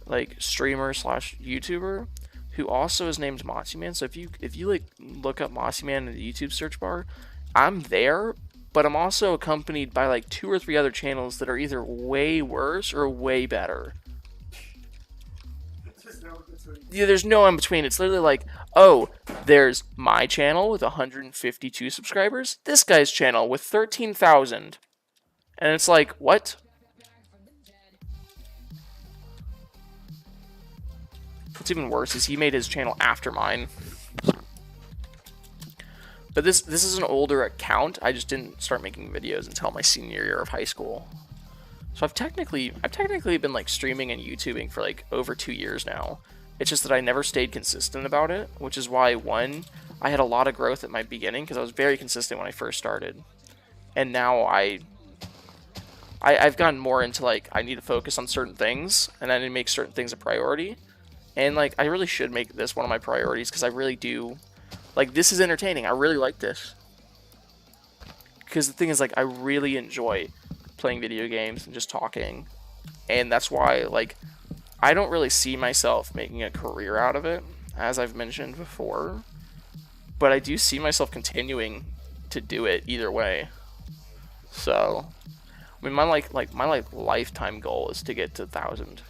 like streamer slash YouTuber who also is named Matsuman. So if you like look up Matsuman in the YouTube search bar, I'm there, but I'm also accompanied by like 2 or 3 other channels that are either way worse or way better. Yeah, there's no in between. It's literally like, oh, there's my channel with 152 subscribers, this guy's channel with 13,000, and it's like, what? What's even worse is he made his channel after mine. But this is an older account. I just didn't start making videos until my senior year of high school. So I've technically been like streaming and YouTubing for like over 2 years now. It's just that I never stayed consistent about it, which is why, one, I had a lot of growth at my beginning because I was very consistent when I first started. And now I've gotten more into like, I need to focus on certain things and I need to make certain things a priority. And like, I really should make this one of my priorities because I really do, like, this is entertaining. I really like this. Because the thing is, like, I really enjoy playing video games and just talking. And that's why, like, I don't really see myself making a career out of it, as I've mentioned before. But I do see myself continuing to do it either way. So, I mean, my lifetime goal is to get to 1,000.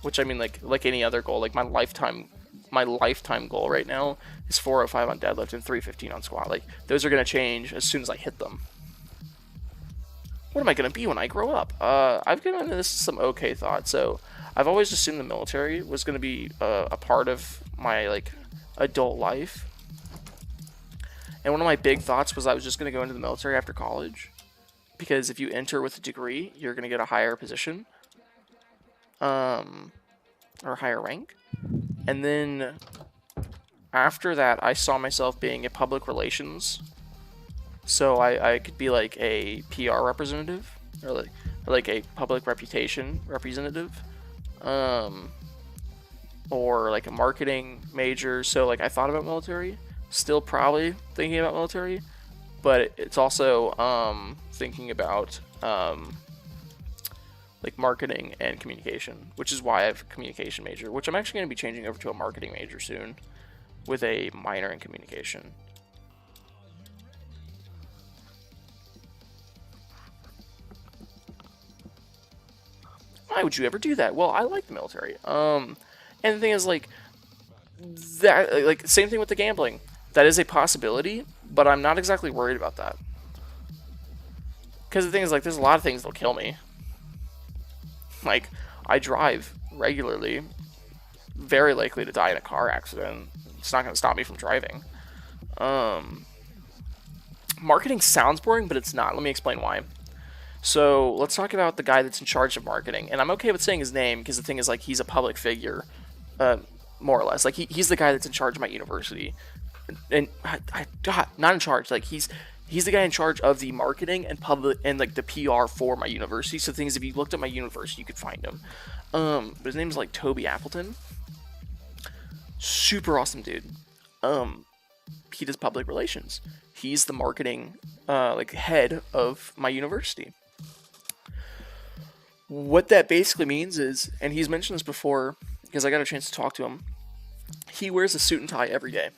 Which I mean, like any other goal, like my lifetime goal right now is 405 on deadlift and 315 on squat. Like, those are gonna change as soon as I hit them. What am I gonna be when I grow up? I've given this some okay thought. So I've always assumed the military was gonna be a part of my like adult life. And one of my big thoughts was I was just gonna go into the military after college, because if you enter with a degree, you're gonna get a higher position, or higher rank. And then after that, I saw myself being a public relations. So I could be like a PR representative, or like a public reputation representative, or like a marketing major. So like I thought about military, still probably thinking about military, but it's also thinking about like marketing and communication, which is why I have a communication major, which I'm actually going to be changing over to a marketing major soon with a minor in communication. Why would you ever do that? Well, I like the military. And the thing is, like, that, like, same thing with the gambling. That is a possibility, but I'm not exactly worried about that. Because the thing is, like, there's a lot of things that'll kill me. Like, I drive regularly, very likely to die in a car accident. It's not going to stop me from driving. Marketing sounds boring, but it's not. Let me explain why. So let's talk about the guy that's in charge of marketing. And I'm okay with saying his name because the thing is, like, he's a public figure, more or less. Like, he's the guy that's in charge of my university. And God, not in charge. Like, he's the guy in charge of the marketing and public and like the PR for my university. So the thing is, if you looked at my university, you could find him. But his name is like Toby Appleton. Super awesome dude. He does public relations. He's the marketing like head of my university. What that basically means is, and he's mentioned this before because I got a chance to talk to him, he wears a suit and tie every day,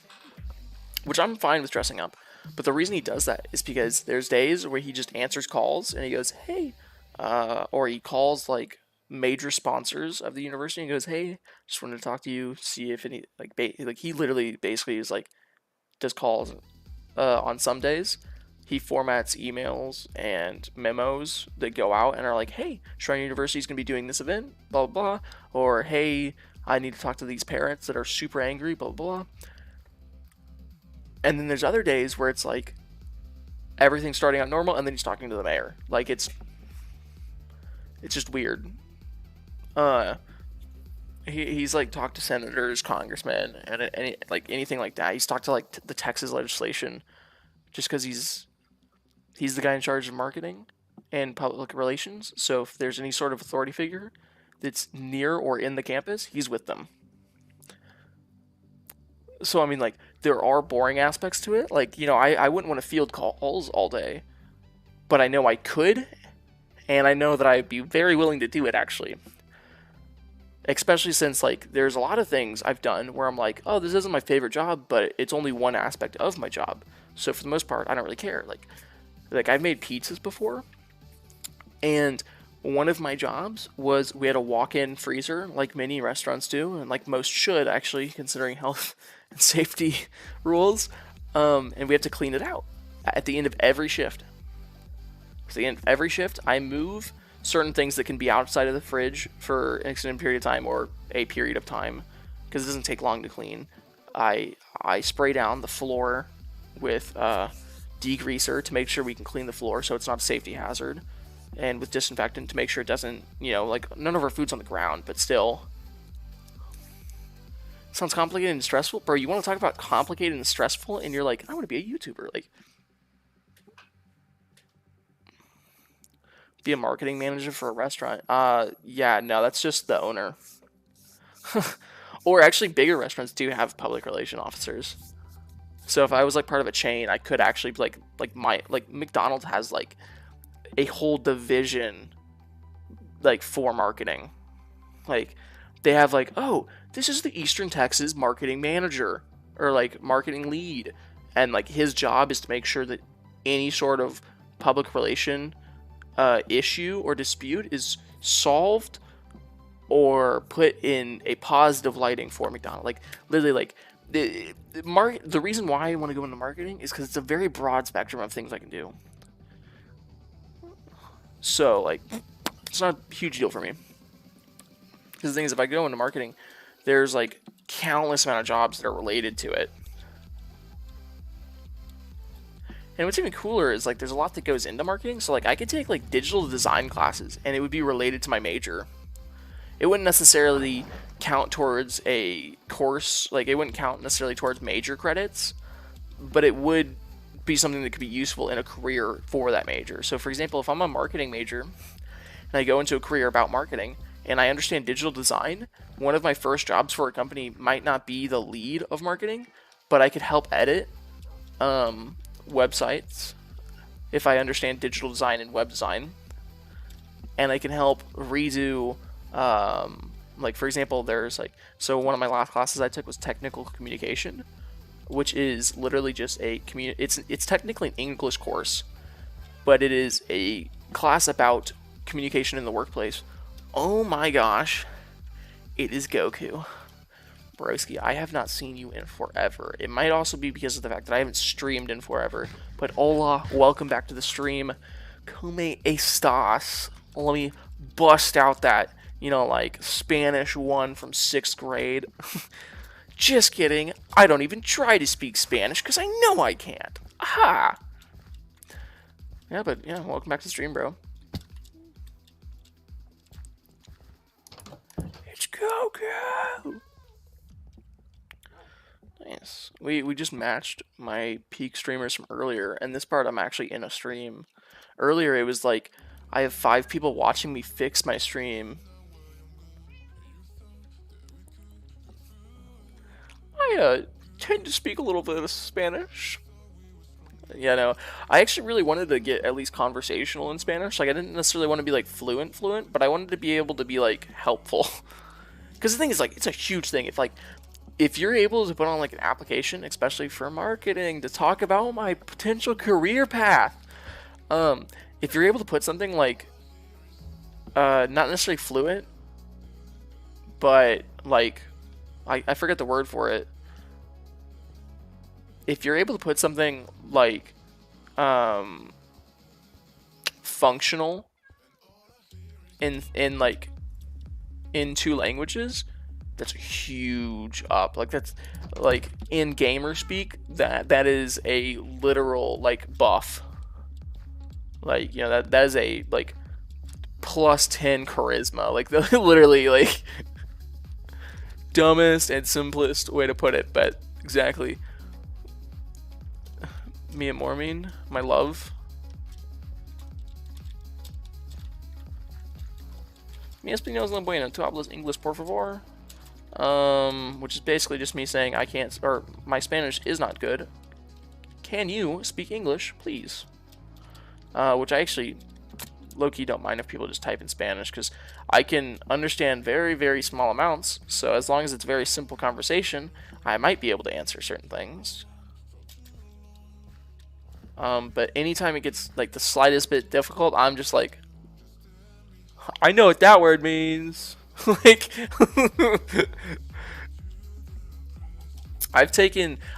which I'm fine with dressing up. But the reason he does that is because there's days where he just answers calls and he goes, hey, or he calls like major sponsors of the university and goes, hey, just wanted to talk to you, see if any, like he literally basically is like, does calls on some days. He formats emails and memos that go out and are like, hey, Shrine University is going to be doing this event, blah, blah, blah. Or, hey, I need to talk to these parents that are super angry, blah, blah, blah. And then there's other days where it's like, everything's starting out normal, and then he's talking to the mayor. Like, it's just weird. He's like talked to senators, congressmen, and anything like that. He's talked to like the Texas legislation, just because he's the guy in charge of marketing and public relations. So if there's any sort of authority figure that's near or in the campus, he's with them. So I mean, like, there are boring aspects to it. Like, you know, I wouldn't want to field calls all day, but I know I could, and I know that I'd be very willing to do it, actually. Especially since, like, there's a lot of things I've done where I'm like, oh, this isn't my favorite job, but it's only one aspect of my job. So for the most part, I don't really care. Like I've made pizzas before, and one of my jobs was we had a walk-in freezer, like many restaurants do, and like most should, actually, considering health and safety rules. And we have to clean it out at the end of every shift. At the end of every shift, I move certain things that can be outside of the fridge for an extended period of time or a period of time, because it doesn't take long to clean. I spray down the floor with degreaser to make sure we can clean the floor so it's not a safety hazard, and with disinfectant to make sure it doesn't, you know, like, none of our food's on the ground, but still. Sounds complicated and stressful? Bro, you want to talk about complicated and stressful, and you're like, I want to be a YouTuber. Like, be a marketing manager for a restaurant. Yeah, no, that's just the owner. Or actually, bigger restaurants do have public relation officers. So if I was like part of a chain, I could actually like McDonald's has like a whole division like for marketing. Like they have like, oh, this is the Eastern Texas marketing manager or like marketing lead, and like his job is to make sure that any sort of public relation issue or dispute is solved or put in a positive lighting for McDonald's. Like literally, like the reason why I want to go into marketing is because it's a very broad spectrum of things I can do. So like, it's not a huge deal for me. Because the thing is, if I go into marketing, there's like countless amount of jobs that are related to it. And what's even cooler is like there's a lot that goes into marketing. So like I could take like digital design classes and it would be related to my major. It wouldn't necessarily count towards a course, like it wouldn't count necessarily towards major credits, but it would be something that could be useful in a career for that major. So for example, if I'm a marketing major and I go into a career about marketing and I understand digital design, one of my first jobs for a company might not be the lead of marketing, but I could help edit websites if I understand digital design and web design, and I can help redo like for example, there's like, so one of my last classes I took was technical communication, which is literally just a it's technically an English course, but it is a class about communication in the workplace. Oh my gosh, it is Goku. Broski, I have not seen you in forever. It might also be because of the fact that I haven't streamed in forever. But hola, welcome back to the stream. Come estás? Let me bust out that, you know, like Spanish 1 from 6th grade. Just kidding. I don't even try to speak Spanish because I know I can't. Aha! Yeah, but yeah, welcome back to the stream, bro. It's Goku! Nice. We just matched my peak streamers from earlier, and this part I'm actually in a stream. Earlier it was like, I have 5 people watching me fix my stream. I tend to speak a little bit of Spanish. Yeah, no. I actually really wanted to get at least conversational in Spanish. Like, I didn't necessarily want to be like fluent, but I wanted to be able to be like helpful. Because the thing is, like, it's a huge thing. If you're able to put on like an application, especially for marketing, to talk about my potential career path, if you're able to put something like, not necessarily fluent, but like, I forget the word for it. If you're able to put something like, functional in like, in 2 languages, that's a huge up. Like, that's like in gamer speak, that is a literal like buff. Like, you know, that is a like plus 10 charisma. Like, literally, like, dumbest and simplest way to put it, but exactly. Mia Mormine, my love. Mi español es no bueno. ¿Tú hablas inglés, por favor? Which is basically just me saying I can't, or my Spanish is not good. Can you speak English, please? Which I actually low-key don't mind if people just type in Spanish, because I can understand very, very small amounts. So as long as it's very simple conversation, I might be able to answer certain things. But anytime it gets like the slightest bit difficult, I'm just like, I know what that word means. Like, I've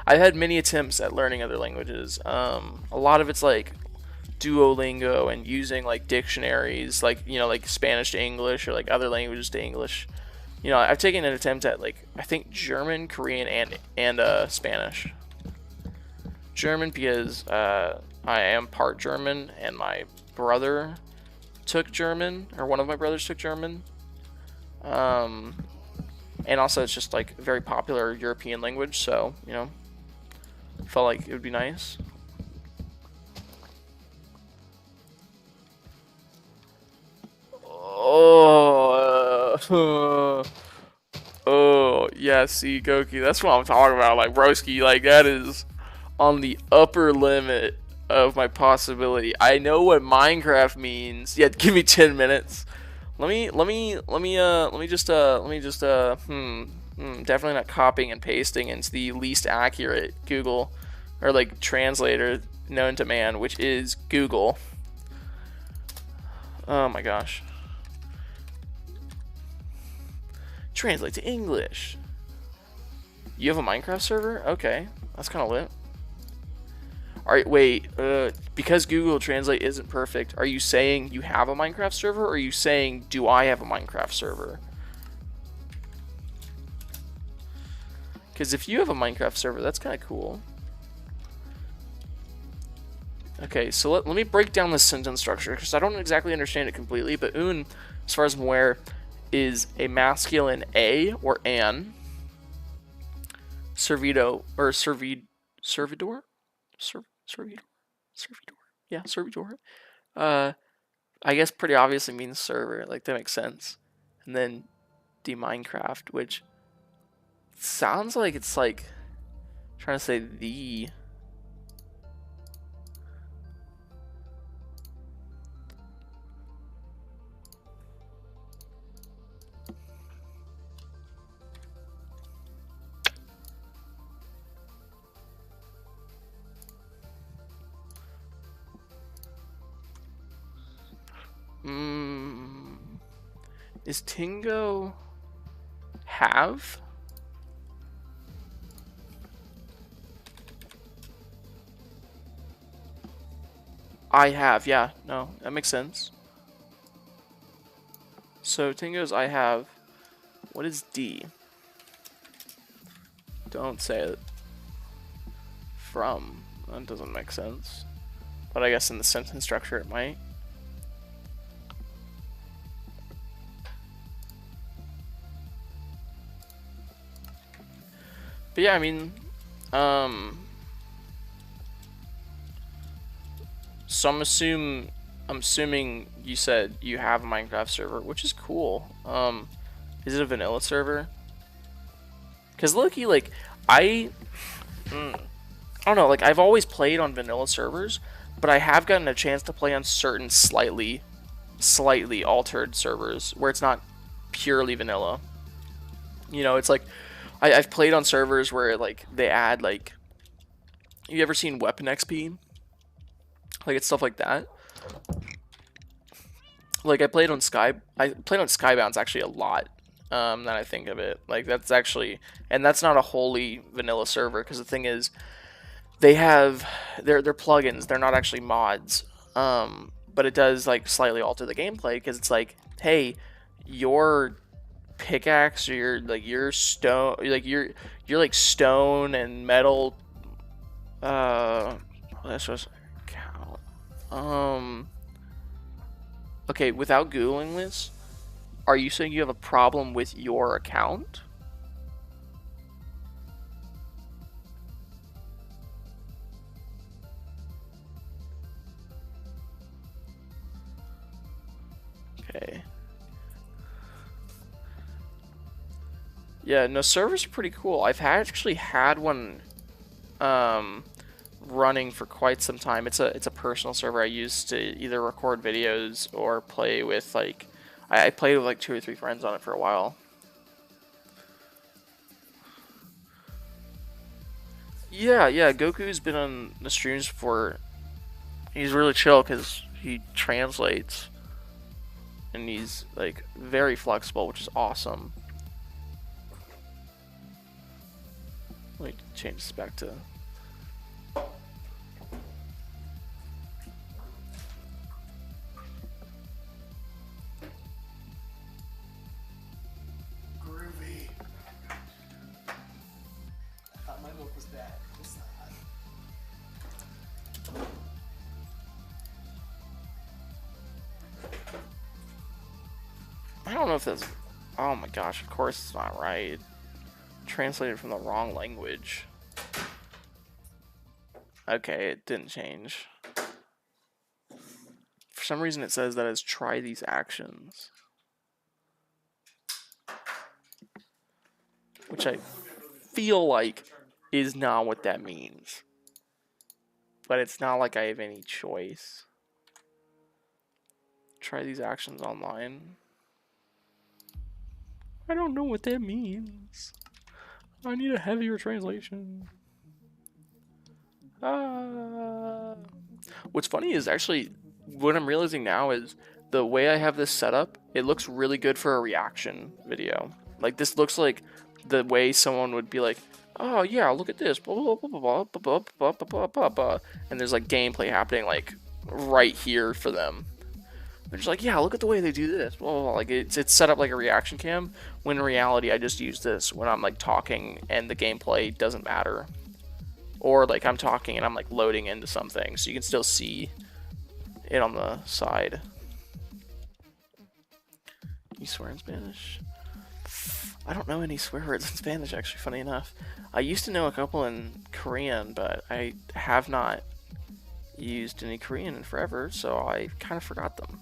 had many attempts at learning other languages. A lot of it's like Duolingo and using like dictionaries, like, you know, like Spanish to English or like other languages to English. You know, I've taken an attempt at like, I think German, Korean, and Spanish. German because I am part German, and my brother took German, or one of my brothers took German. And also it's just like a very popular European language, so, you know, felt like it would be nice. Oh, oh, yeah, see, Goki, that's what I'm talking about. Like, broski, like, that is on the upper limit of my possibility. I know what Minecraft means. Yeah, give me 10 minutes. Definitely not copying and pasting into the least accurate Google, or like translator known to man, which is Google. Oh my gosh. Translate to English. You have a Minecraft server? Okay, that's kind of lit. Alright, wait, because Google Translate isn't perfect, are you saying you have a Minecraft server, or are you saying, do I have a Minecraft server? Because if you have a Minecraft server, that's kind of cool. Okay, so let me break down this sentence structure, because I don't exactly understand it completely, but un, as far as I'm aware, is a masculine a or an. Servido, or servidor? Servidor. Yeah, servitor. I guess pretty obviously means server. Like, that makes sense. And then the Minecraft, which sounds like it's like trying to say the. Is Tingo have? I have, yeah, no, that makes sense. So Tingo's I have. What is D? Don't say it. From. That doesn't make sense. But I guess in the sentence structure it might. But yeah, I mean, so I'm assuming you said you have a Minecraft server, which is cool. Is it a vanilla server? Because low-key, like, I don't know, like, I've always played on vanilla servers, but I have gotten a chance to play on certain slightly altered servers where it's not purely vanilla. You know, it's like, I've played on servers where, like, they add, like, you ever seen weapon XP? Like, it's stuff like that. Like, I played on Skybounds actually a lot, that I think of it. Like, that's actually, and that's not a wholly vanilla server, because the thing is, they have, they're plugins, they're not actually mods, but it does, like, slightly alter the gameplay, because it's like, hey, your pickaxe, or your stone, like you're like stone and metal, that's just count. Okay, without googling this, are you saying you have a problem with your account? Okay. Yeah, no, servers are pretty cool. I've actually had one run running for quite some time. It's a personal server I use to either record videos or play with, like, I played with like 2 or 3 friends on it for a while. Yeah, Goku's been on the streams before. He's really chill because he translates, and he's like very flexible, which is awesome. Let me change this back to. Groovy. I thought my milk was bad. It's not. I don't know if that's. Oh my gosh! Of course it's not right. Translated from the wrong language. Okay, it didn't change. For some reason, it says that it's try these actions, which I feel like is not what that means. But it's not like I have any choice. Try these actions online. I don't know what that means. I need a heavier translation. What's funny is actually what I'm realizing now is the way I have this set up, it looks really good for a reaction video. Like this looks like the way someone would be like, oh yeah, look at this, blah, blah, blah, blah, blah, blah, blah, blah, blah, blah, and there's like gameplay happening like right here for them. They're just like, yeah, look at the way they do this. Well, like it's set up like a reaction cam. When in reality, I just use this when I'm like talking and the gameplay doesn't matter, or like I'm talking and I'm like loading into something, so you can still see it on the side. You swear in Spanish? I don't know any swear words in Spanish, actually. Funny enough, I used to know a couple in Korean, but I have not used any Korean in forever, so I kind of forgot them.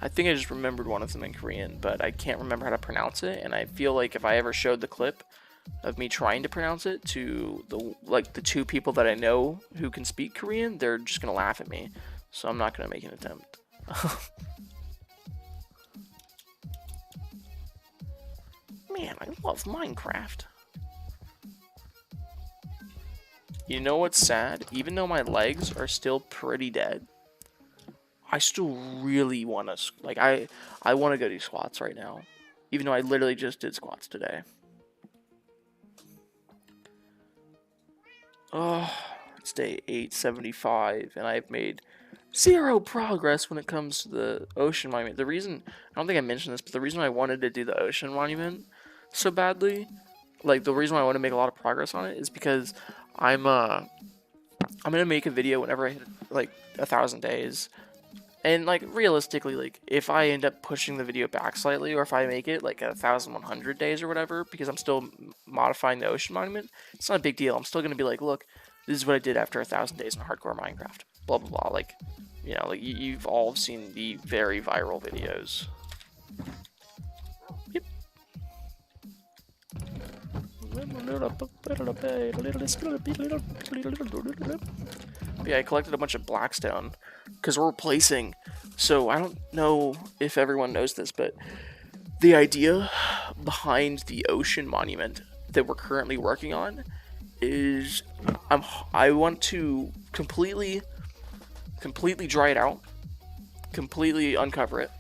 I think I just remembered one of them in Korean, but I can't remember how to pronounce it, and I feel like if I ever showed the clip of me trying to pronounce it to the 2 people that I know who can speak Korean, they're just gonna laugh at me. So I'm not gonna make an attempt. Man, I love Minecraft. You know what's sad? Even though my legs are still pretty dead, I still really want to, like, I want to go do squats right now. Even though I literally just did squats today. Oh, it's day 875, and I've made 0 progress when it comes to the ocean monument. The reason, I don't think I mentioned this, but the reason I wanted to do the ocean monument so badly, like, the reason why I want to make a lot of progress on it is because I'm gonna make a video whenever I hit, like, 1,000 days. And, like, realistically, like, if I end up pushing the video back slightly, or if I make it, like, 1,100 days or whatever, because I'm still modifying the ocean monument, it's not a big deal. I'm still gonna be like, look, this is what I did after 1,000 days in hardcore Minecraft. Blah, blah, blah. Like, you know, like, you've all seen the very viral videos. Yep. Yeah, I collected a bunch of blackstone because we're replacing. So I don't know if everyone knows this, but the idea behind the ocean monument that we're currently working on is I want to completely dry it out, completely uncover it,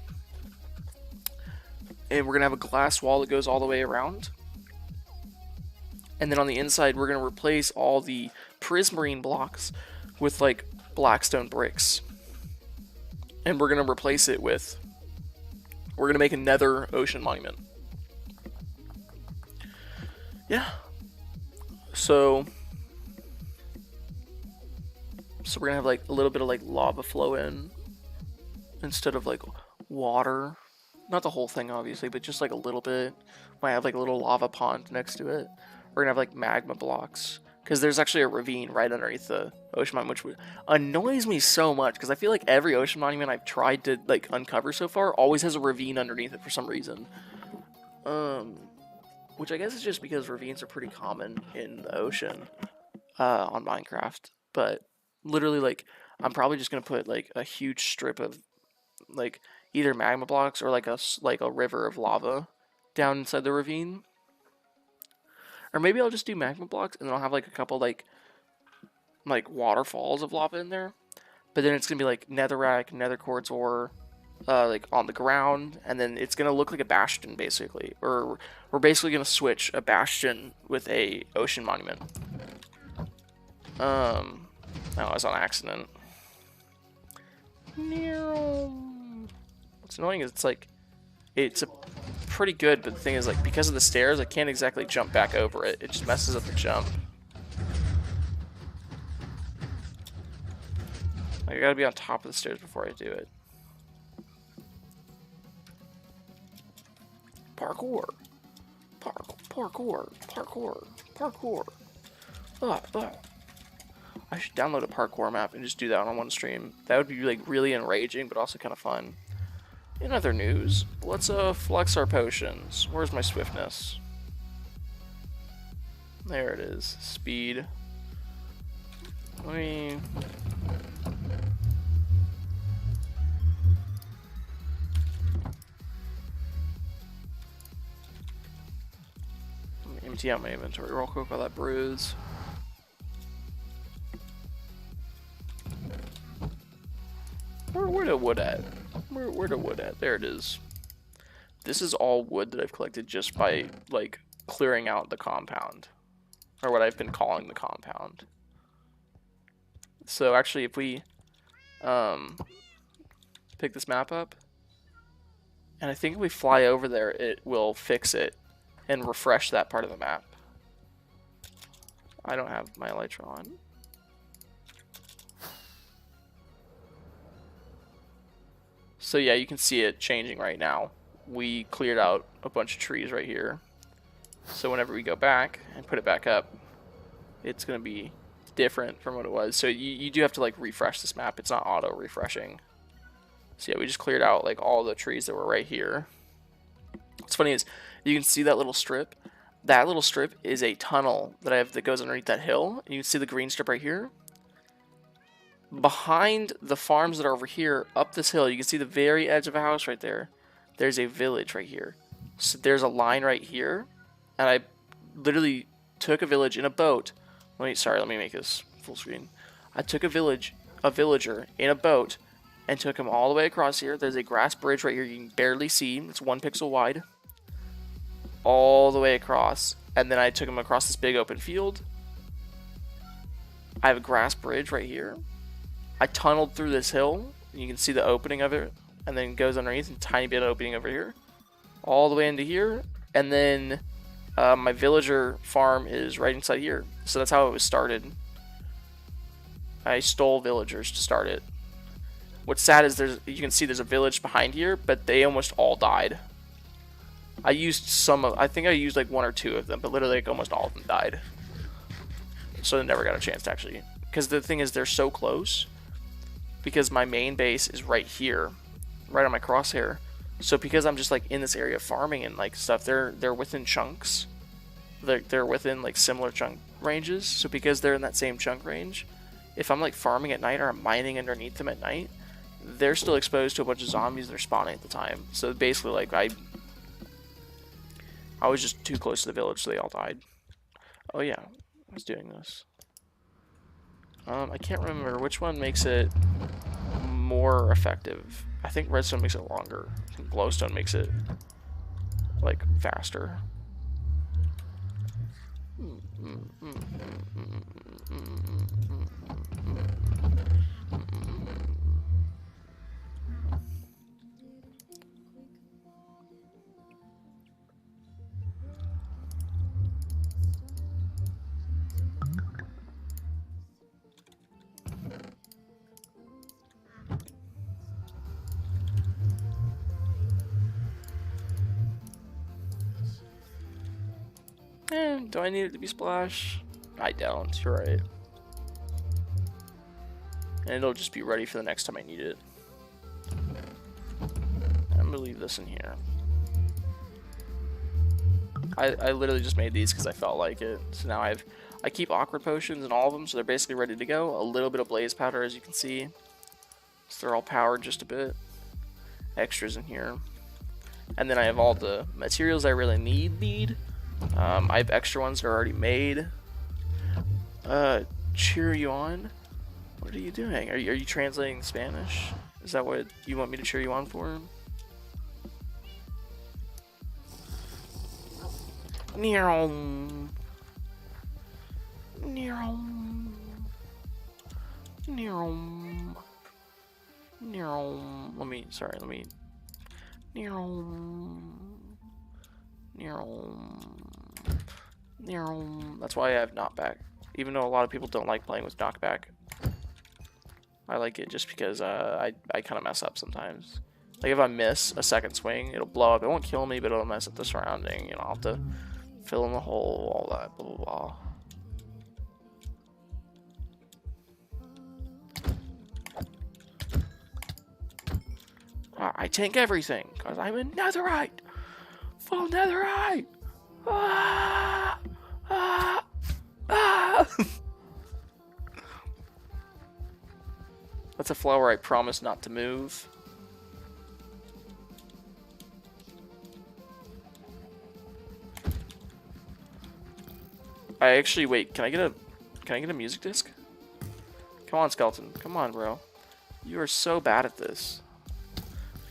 and we're gonna have a glass wall that goes all the way around. And then on the inside, we're going to replace all the prismarine blocks with, like, blackstone bricks. And we're going to replace it with... We're going to make a nether ocean monument. Yeah. So we're going to have, like, a little bit of, like, lava flow in. Instead of, like, water. Not the whole thing, obviously, but just, like, a little bit. Might have, like, a little lava pond next to it. We're gonna have like magma blocks because there's actually a ravine right underneath the ocean monument, which annoys me so much because I feel like every ocean monument I've tried to like uncover so far always has a ravine underneath it for some reason. which I guess is just because ravines are pretty common in the ocean on Minecraft. But literally, like, I'm probably just gonna put like a huge strip of like either magma blocks or like a river of lava down inside the ravine. Or maybe I'll just do magma blocks and then I'll have like a couple like waterfalls of lava in there. But then it's gonna be like netherrack, nether quartz ore, like on the ground, and then it's gonna look like a bastion basically. Or we're basically gonna switch a bastion with a ocean monument. No, it was on accident. What's annoying is it's a pretty good, but the thing is like because of the stairs, I can't exactly jump back over it. It just messes up the jump. Like I gotta be on top of the stairs before I do it. Parkour, parkour. I should download a parkour map and just do that on one stream. That would be like really enraging, but also kind of fun. In other news, let's flex our potions. Where's my swiftness? There it is. Speed. Let me empty out my inventory real quick while that brews. Where the wood at? Where the wood at? There it is. This is all wood that I've collected just by like clearing out the compound, or what I've been calling the compound. So actually, if we pick this map up, and I think if we fly over there, it will fix it and refresh that part of the map. I don't have my elytra on. So yeah, you can see it changing right now. We cleared out a bunch of trees right here. So whenever we go back and put it back up, it's going to be different from what it was. So you do have to like refresh this map. It's not auto refreshing. So yeah, we just cleared out like all the trees that were right here. What's funny is you can see that little strip. That little strip is a tunnel that I have that goes underneath that hill. And you can see the green strip right here. Behind the farms that are over here, up this hill, you can see the very edge of a house right there. There's a village right here. So there's a line right here. And I literally took a village in a boat. Let me make this full screen. I took a villager in a boat and took him all the way across here. There's a grass bridge right here you can barely see. It's 1 pixel wide. All the way across. And then I took him across this big open field. I have a grass bridge right here. I tunneled through this hill. You can see the opening of it. And then it goes underneath, a tiny bit of opening over here. All the way into here. And then my villager farm is right inside here. So that's how it was started. I stole villagers to start it. What's sad is you can see there's a village behind here, but they almost all died. I think I used like 1 or 2 of them, but literally like almost all of them died. So they never got a chance to actually. Because the thing is, they're so close. Because my main base is right here, right on my crosshair. So because I'm just like in this area farming and like stuff, they're within chunks. They're within like similar chunk ranges. So because they're in that same chunk range, if I'm like farming at night or I'm mining underneath them at night, they're still exposed to a bunch of zombies that are spawning at the time. So basically, like I was just too close to the village, so they all died. Oh yeah, I was doing this. I can't remember which one makes it more effective. I think redstone makes it longer. I think glowstone makes it like faster. Do I need it to be splash? I don't, you're right. And it'll just be ready for the next time I need it. I'm gonna leave this in here. I literally just made these because I felt like it. So now I keep awkward potions in all of them, so they're basically ready to go. A little bit of blaze powder, as you can see. So they're all powered just a bit. Extras in here. And then I have all the materials I really need. I have extra ones that are already made. Cheer you on? What are you doing? Are you translating Spanish? Is that what you want me to cheer you on for? Neom. Neom. Neom. Neom. Let me. Neom. Neom. That's why I have knockback. Even though a lot of people don't like playing with knockback. I like it just because I kind of mess up sometimes. Like if I miss a second swing, it'll blow up. It won't kill me, but it'll mess up the surrounding. You know, I'll have to fill in the hole, all that, blah, blah, blah. I tank everything, because I'm in netherite. Full netherite. Ah! Ah! Ah! That's a flower I promise not to move. I actually wait. Can I get a music disc? Come on, skeleton. Come on, bro. You are so bad at this.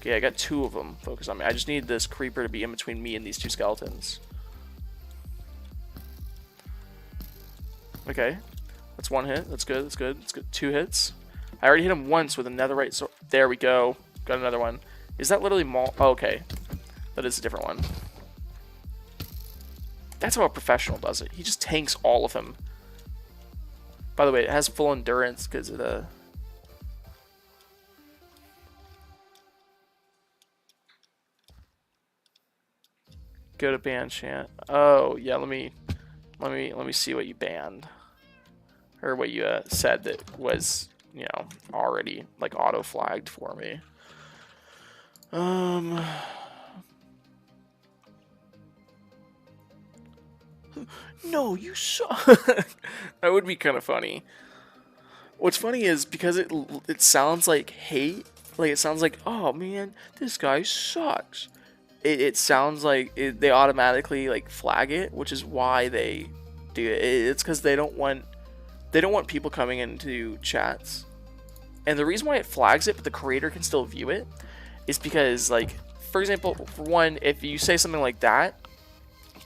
Okay, I got 2 of them. Focus on me. I just need this creeper to be in between me and these 2 skeletons. Okay, that's 1 hit. That's good. That's good. That's good. 2 hits. I already hit him once with a netherite sword. There we go. Got another one. Is that literally Oh, okay. That is a different one. That's how a professional does it. He just tanks all of them. By the way, it has full endurance because of the... Go to ban chant. Oh, yeah, let me see what you banned. Or what you said that was, you know, already like auto flagged for me. No, you suck. That would be kind of funny. What's funny is because it sounds like hate. Like it sounds like, oh man, this guy sucks. It sounds like they automatically like flag it, which is why they do it. It's because they don't want people coming into chats. And the reason why it flags it, but the creator can still view it, is because, like, for example, for one, if you say something like that,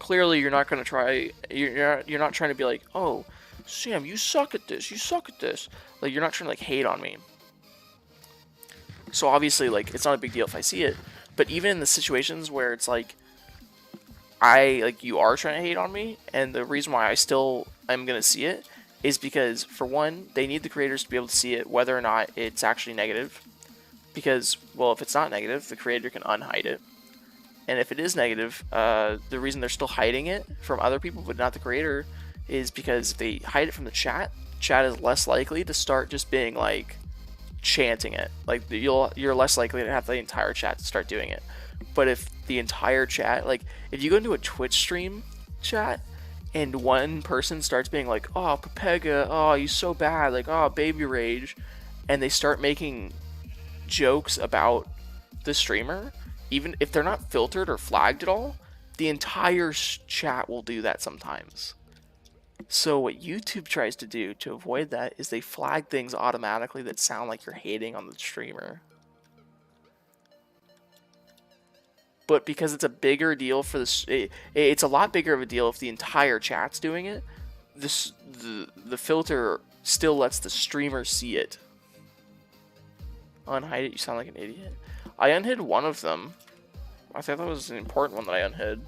clearly you're not going to try, you're not trying to be like, oh, Sam, you suck at this, you suck at this. Like, you're not trying to, like, hate on me. So obviously, like, it's not a big deal if I see it. But even in the situations where it's like, you are trying to hate on me, and the reason why I still am going to see it is because, for one, they need the creators to be able to see it whether or not it's actually negative. Because, well, if it's not negative, the creator can unhide it. And if it is negative, the reason they're still hiding it from other people but not the creator is because if they hide it from the chat is less likely to start just being like chanting it. Like you're less likely to have the entire chat to start doing it. But if the entire chat, like if you go into a Twitch stream chat and one person starts being like, oh, Pepega, oh, you're so bad, like, oh, baby rage, and they start making jokes about the streamer, even if they're not filtered or flagged at all, the entire chat will do that sometimes. So what YouTube tries to do to avoid that is they flag things automatically that sound like you're hating on the streamer. But because it's a bigger deal for this, it's a lot bigger of a deal if the entire chat's doing it. The filter still lets the streamer see it. Unhide it, you sound like an idiot. I unhid one of them. I thought that was an important one that I unhid.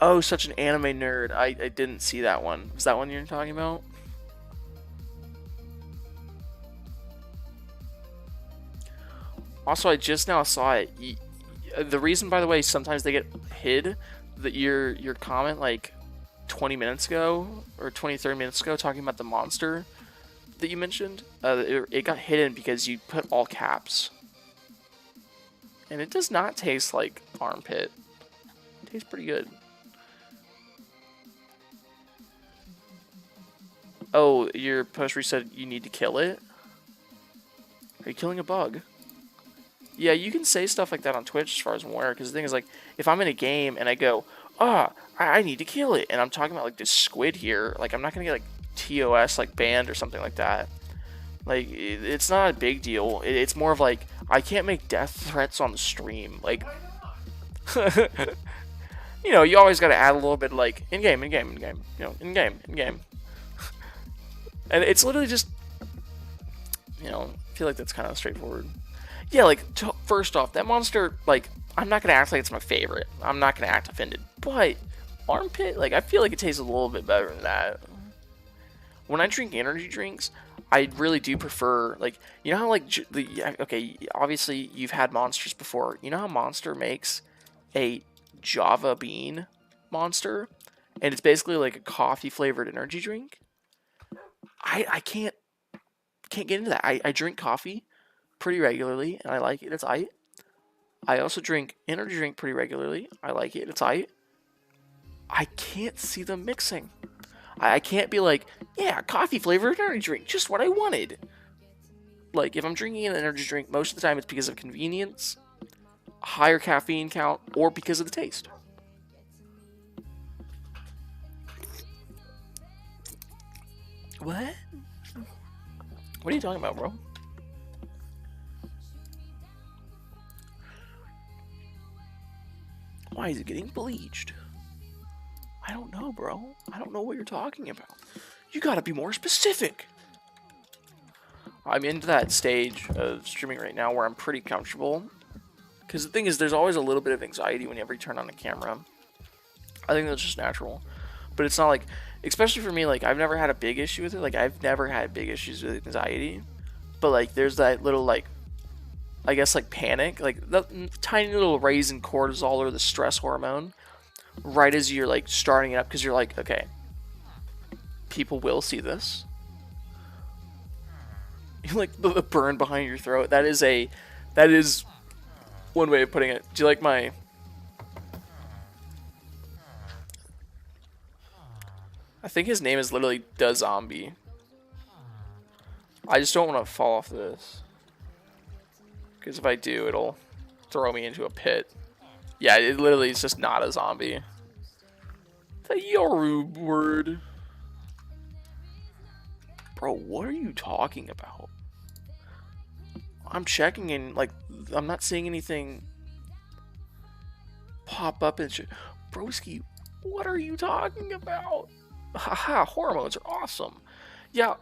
Oh, such an anime nerd. I didn't see that one. Was that one you're talking about? Also, I just now saw it. The reason, by the way, sometimes they get hid, that your comment like 20 minutes ago, or 20, 30 minutes ago, talking about the monster that you mentioned. It got hidden because you put all caps. And it does not taste like armpit. It tastes pretty good. Oh, your poster said you need to kill it? Are you killing a bug? Yeah, you can say stuff like that on Twitch as far as I'm aware, because the thing is, like, if I'm in a game and I go, I need to kill it, and I'm talking about, like, this squid here, like, I'm not gonna get, like, TOS, like, banned or something like that. Like, it's not a big deal. It's more of, like, I can't make death threats on the stream. Like, you know, you always gotta add a little bit, like, in-game, in-game, in-game, you know, in-game, in-game. And it's literally just, you know, I feel like that's kind of straightforward. Yeah, like, first off, that monster, like, I'm not gonna act like it's my favorite. I'm not gonna act offended. But, armpit, like, I feel like it tastes a little bit better than that. When I drink energy drinks, I really do prefer, like, you know how, like, okay, obviously you've had Monsters before. You know how Monster makes a Java Bean Monster? And it's basically like a coffee-flavored energy drink? I can't get into that. I drink coffee pretty regularly, and I like it. It's aight. I also drink energy drink pretty regularly. I like it. It's aight. I can't see them mixing. I can't be like, yeah, coffee flavored energy drink, just what I wanted. Like, if I'm drinking an energy drink, most of the time it's because of convenience, higher caffeine count, or because of the taste. What? What are you talking about, bro? Why is it getting bleached? I don't know, bro. I don't know what you're talking about. You gotta be more specific. I'm into that stage of streaming right now where I'm pretty comfortable. Because the thing is, there's always a little bit of anxiety whenever you turn on a camera. I think that's just natural. But it's not like, especially for me, like, I've never had a big issue with it. Like, I've never had big issues with anxiety. But, like, there's that little, like, I guess, like, panic. Like, the tiny little raise in cortisol or the stress hormone. Right as you're, like, starting it up. Because you're like, okay, people will see this. You like the burn behind your throat. That is one way of putting it. Do you like my... I think his name is literally Da Zombie. I just don't want to fall off this. Because if I do, it'll throw me into a pit. Yeah, it literally is just not a zombie. The Yoru word. Bro, what are you talking about? I'm checking and, like, I'm not seeing anything pop up and shit. Broski, what are you talking about? Haha, hormones are awesome. Yeah,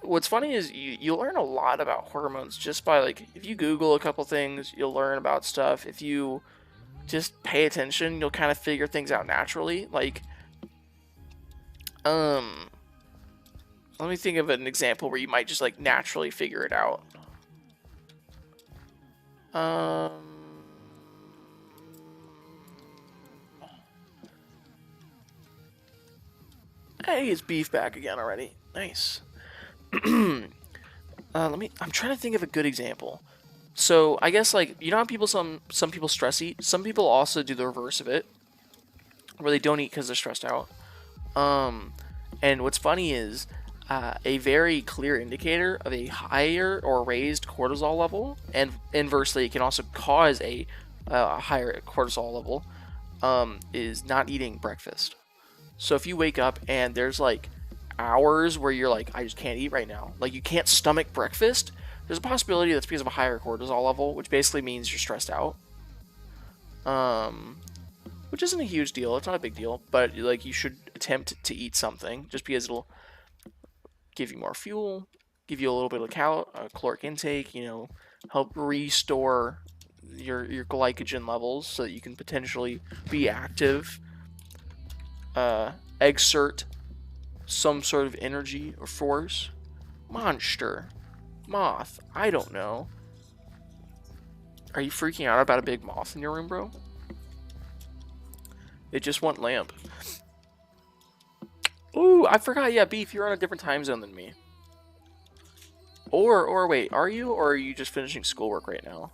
what's funny is you learn a lot about hormones just by, like, if you Google a couple things, you'll learn about stuff. If you just pay attention, you'll kind of figure things out naturally. Like, let me think of an example where you might just, like, naturally figure it out. Hey, it's Beef back again already. Nice. I'm trying to think of a good example. So, I guess, like, you know how people, some people stress eat? Some people also do the reverse of it, where they don't eat because they're stressed out. And what's funny is, a very clear indicator of a higher or raised cortisol level, and inversely, it can also cause a higher cortisol level, is not eating breakfast. So if you wake up and there's, like, hours where you're like, I just can't eat right now, like, you can't stomach breakfast, there's a possibility that's because of a higher cortisol level, which basically means you're stressed out. Which isn't a huge deal, it's not a big deal, but, like, you should attempt to eat something, just because it'll give you more fuel, give you a little bit of caloric intake, you know, help restore your glycogen levels so that you can potentially be active, exert some sort of energy or force. Monster. Moth. I don't know. Are you freaking out about a big moth in your room, bro? It just went lamp. Ooh, I forgot. Yeah, Beef, you're on a different time zone than me. Or wait, are you? Or are you just finishing schoolwork right now?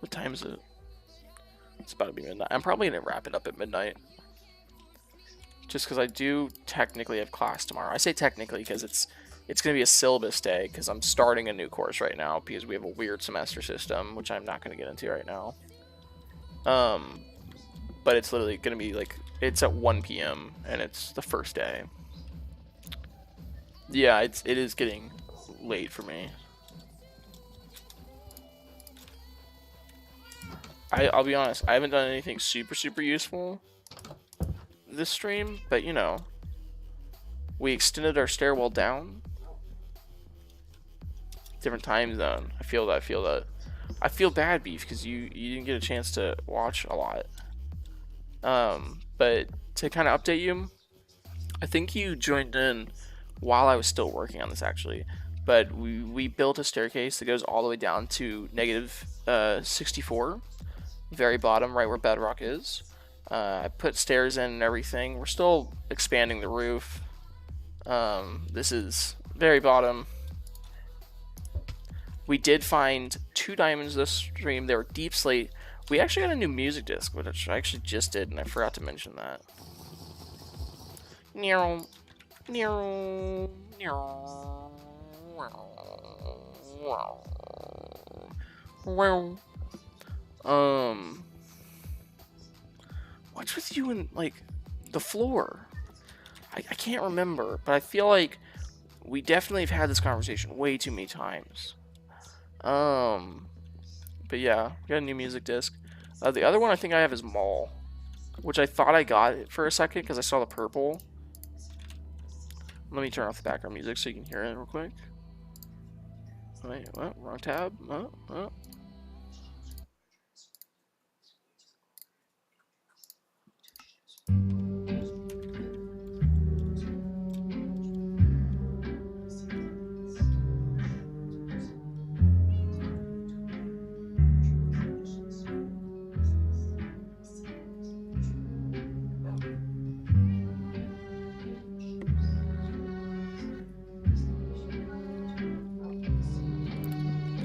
What time is it? It's about to be midnight. I'm probably gonna wrap it up at midnight. Just because I do technically have class tomorrow. I say technically because it's gonna be a syllabus day because I'm starting a new course right now because we have a weird semester system, which I'm not gonna get into right now. But it's literally gonna be like it's at 1 p.m. and it's the first day. Yeah, it is getting late for me. I'll be honest, I haven't done anything super useful this stream, but you know, we extended our stairwell down. Different time zone. I feel that. I feel bad, Beef, because you didn't get a chance to watch a lot. But to kind of update you, I think you joined in while I was still working on this actually. But we built a staircase that goes all the way down to negative 64, very bottom, right where bedrock is. I put stairs in and everything. We're still expanding the roof. This is very bottom. We did find 2 diamonds this stream. They were deep slate. We actually got a new music disc, which I actually just did, and I forgot to mention that. What's with you and like the floor? I can't remember, but I feel like we definitely have had this conversation way too many times. But yeah, got a new music disc. The other one I think I have is Mall, which I thought I got it for a second because I saw the purple. Let me turn off the background music so you can hear it real quick. Wait, what? Wrong tab? Oh.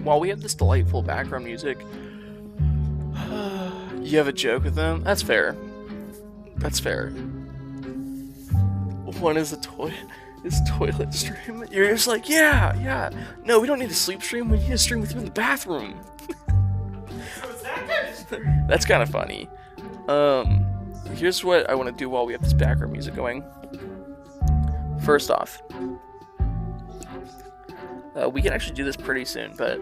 While we have this delightful background music, you have a joke with them? That's fair. That's fair. One is a toilet stream. You're just like, yeah. No, we don't need a sleep stream. We need a stream with you in the bathroom. So it's that kind of stream. That's kind of funny. Here's what I want to do while we have this background music going. First off, we can actually do this pretty soon, but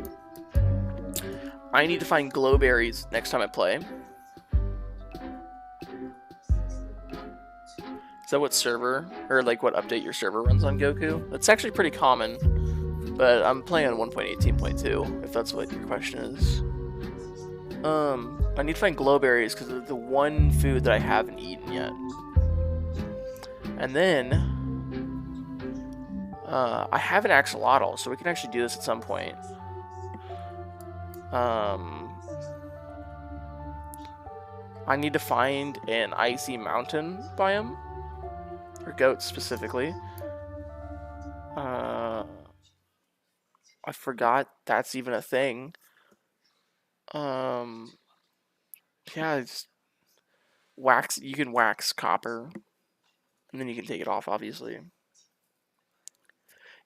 I need to find glowberries next time I play. Is that what server, or like what update your server runs on Goku? That's actually pretty common, but I'm playing on 1.18.2, if that's what your question is. I need to find glowberries because it's the one food that I haven't eaten yet. And then, I have an axolotl, so we can actually do this at some point. I need to find an icy mountain biome, or goats specifically. I forgot that's even a thing. Yeah, it's wax. You can wax copper, and then you can take it off, obviously.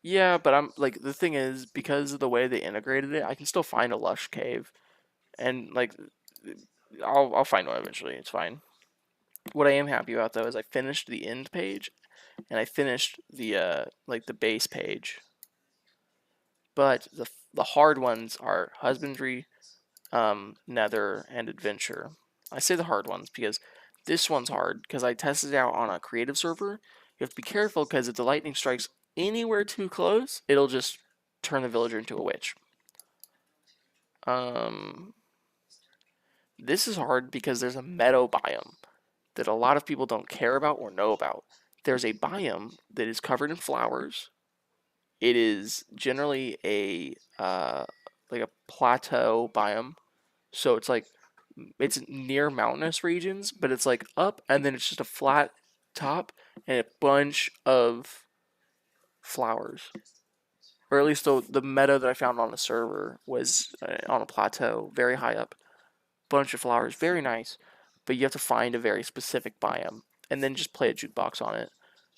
Yeah, but I'm like the thing is because of the way they integrated it, I can still find a lush cave, and like I'll find one eventually. It's fine. What I am happy about though is I finished the end page, and I finished the like the base page. But the hard ones are husbandry, nether, and adventure. I say the hard ones because this one's hard because I tested it out on a creative server. You have to be careful because if the lightning strikes anywhere too close, it'll just turn the villager into a witch. This is hard because there's a meadow biome that a lot of people don't care about or know about. There's a biome that is covered in flowers. It is generally a like a plateau biome, so it's like it's near mountainous regions, but it's like up and then it's just a flat top and a bunch of flowers. Or at least the meadow that I found on the server was on a plateau, very high up. Bunch of flowers, very nice. But you have to find a very specific biome and then just play a jukebox on it.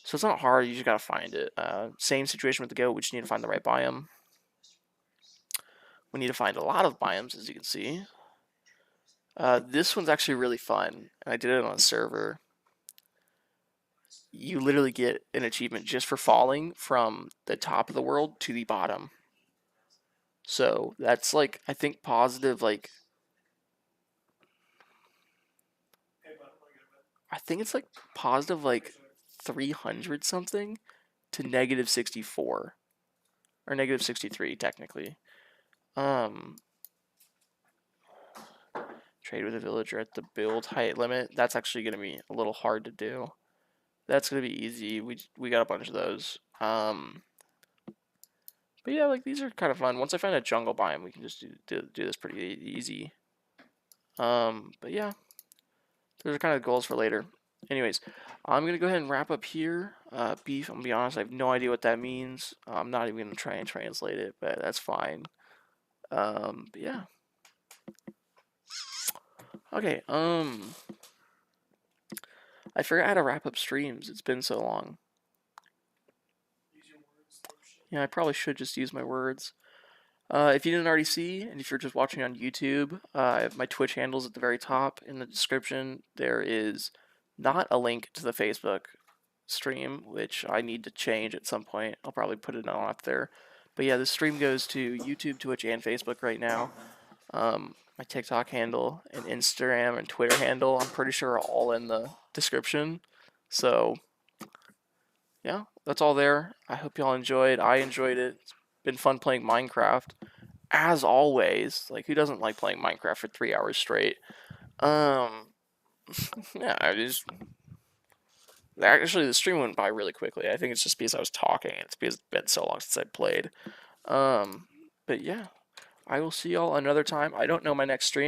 So it's not hard, you just gotta find it. Same situation with the goat, we just need to find the right biome. We need to find a lot of biomes, as you can see. This one's actually really fun, and I did it on a server. You literally get an achievement just for falling from the top of the world to the bottom. So that's like, I think positive, like, I think it's like positive, like 300 something to negative 64 or negative 63 technically. Trade with a villager at the build height limit. That's actually going to be a little hard to do. That's going to be easy. We got a bunch of those. But yeah, like these are kind of fun. Once I find a jungle biome, we can just do this pretty easy. But yeah, those are kind of goals for later. Anyways, I'm gonna go ahead and wrap up here. Beef, I'm gonna be honest, I have no idea what that means. I'm not even gonna try and translate it, but that's fine. But yeah. Okay, I forgot how to wrap up streams. It's been so long. Yeah, I probably should just use my words. If you didn't already see, and if you're just watching on YouTube, I have my Twitch handles at the very top in the description. There is not a link to the Facebook stream, which I need to change at some point. I'll probably put it on up there. But yeah, the stream goes to YouTube, Twitch, and Facebook right now. My TikTok handle and Instagram and Twitter handle, I'm pretty sure are all in the description. So yeah, that's all there. I hope y'all enjoyed. I enjoyed it. It's been fun playing Minecraft. As always, like who doesn't like playing Minecraft for 3 hours straight? Yeah, I just actually the stream went by really quickly. I think it's just because I was talking. It's because it's been so long since I played. But yeah, I will see y'all another time. I don't know my next stream.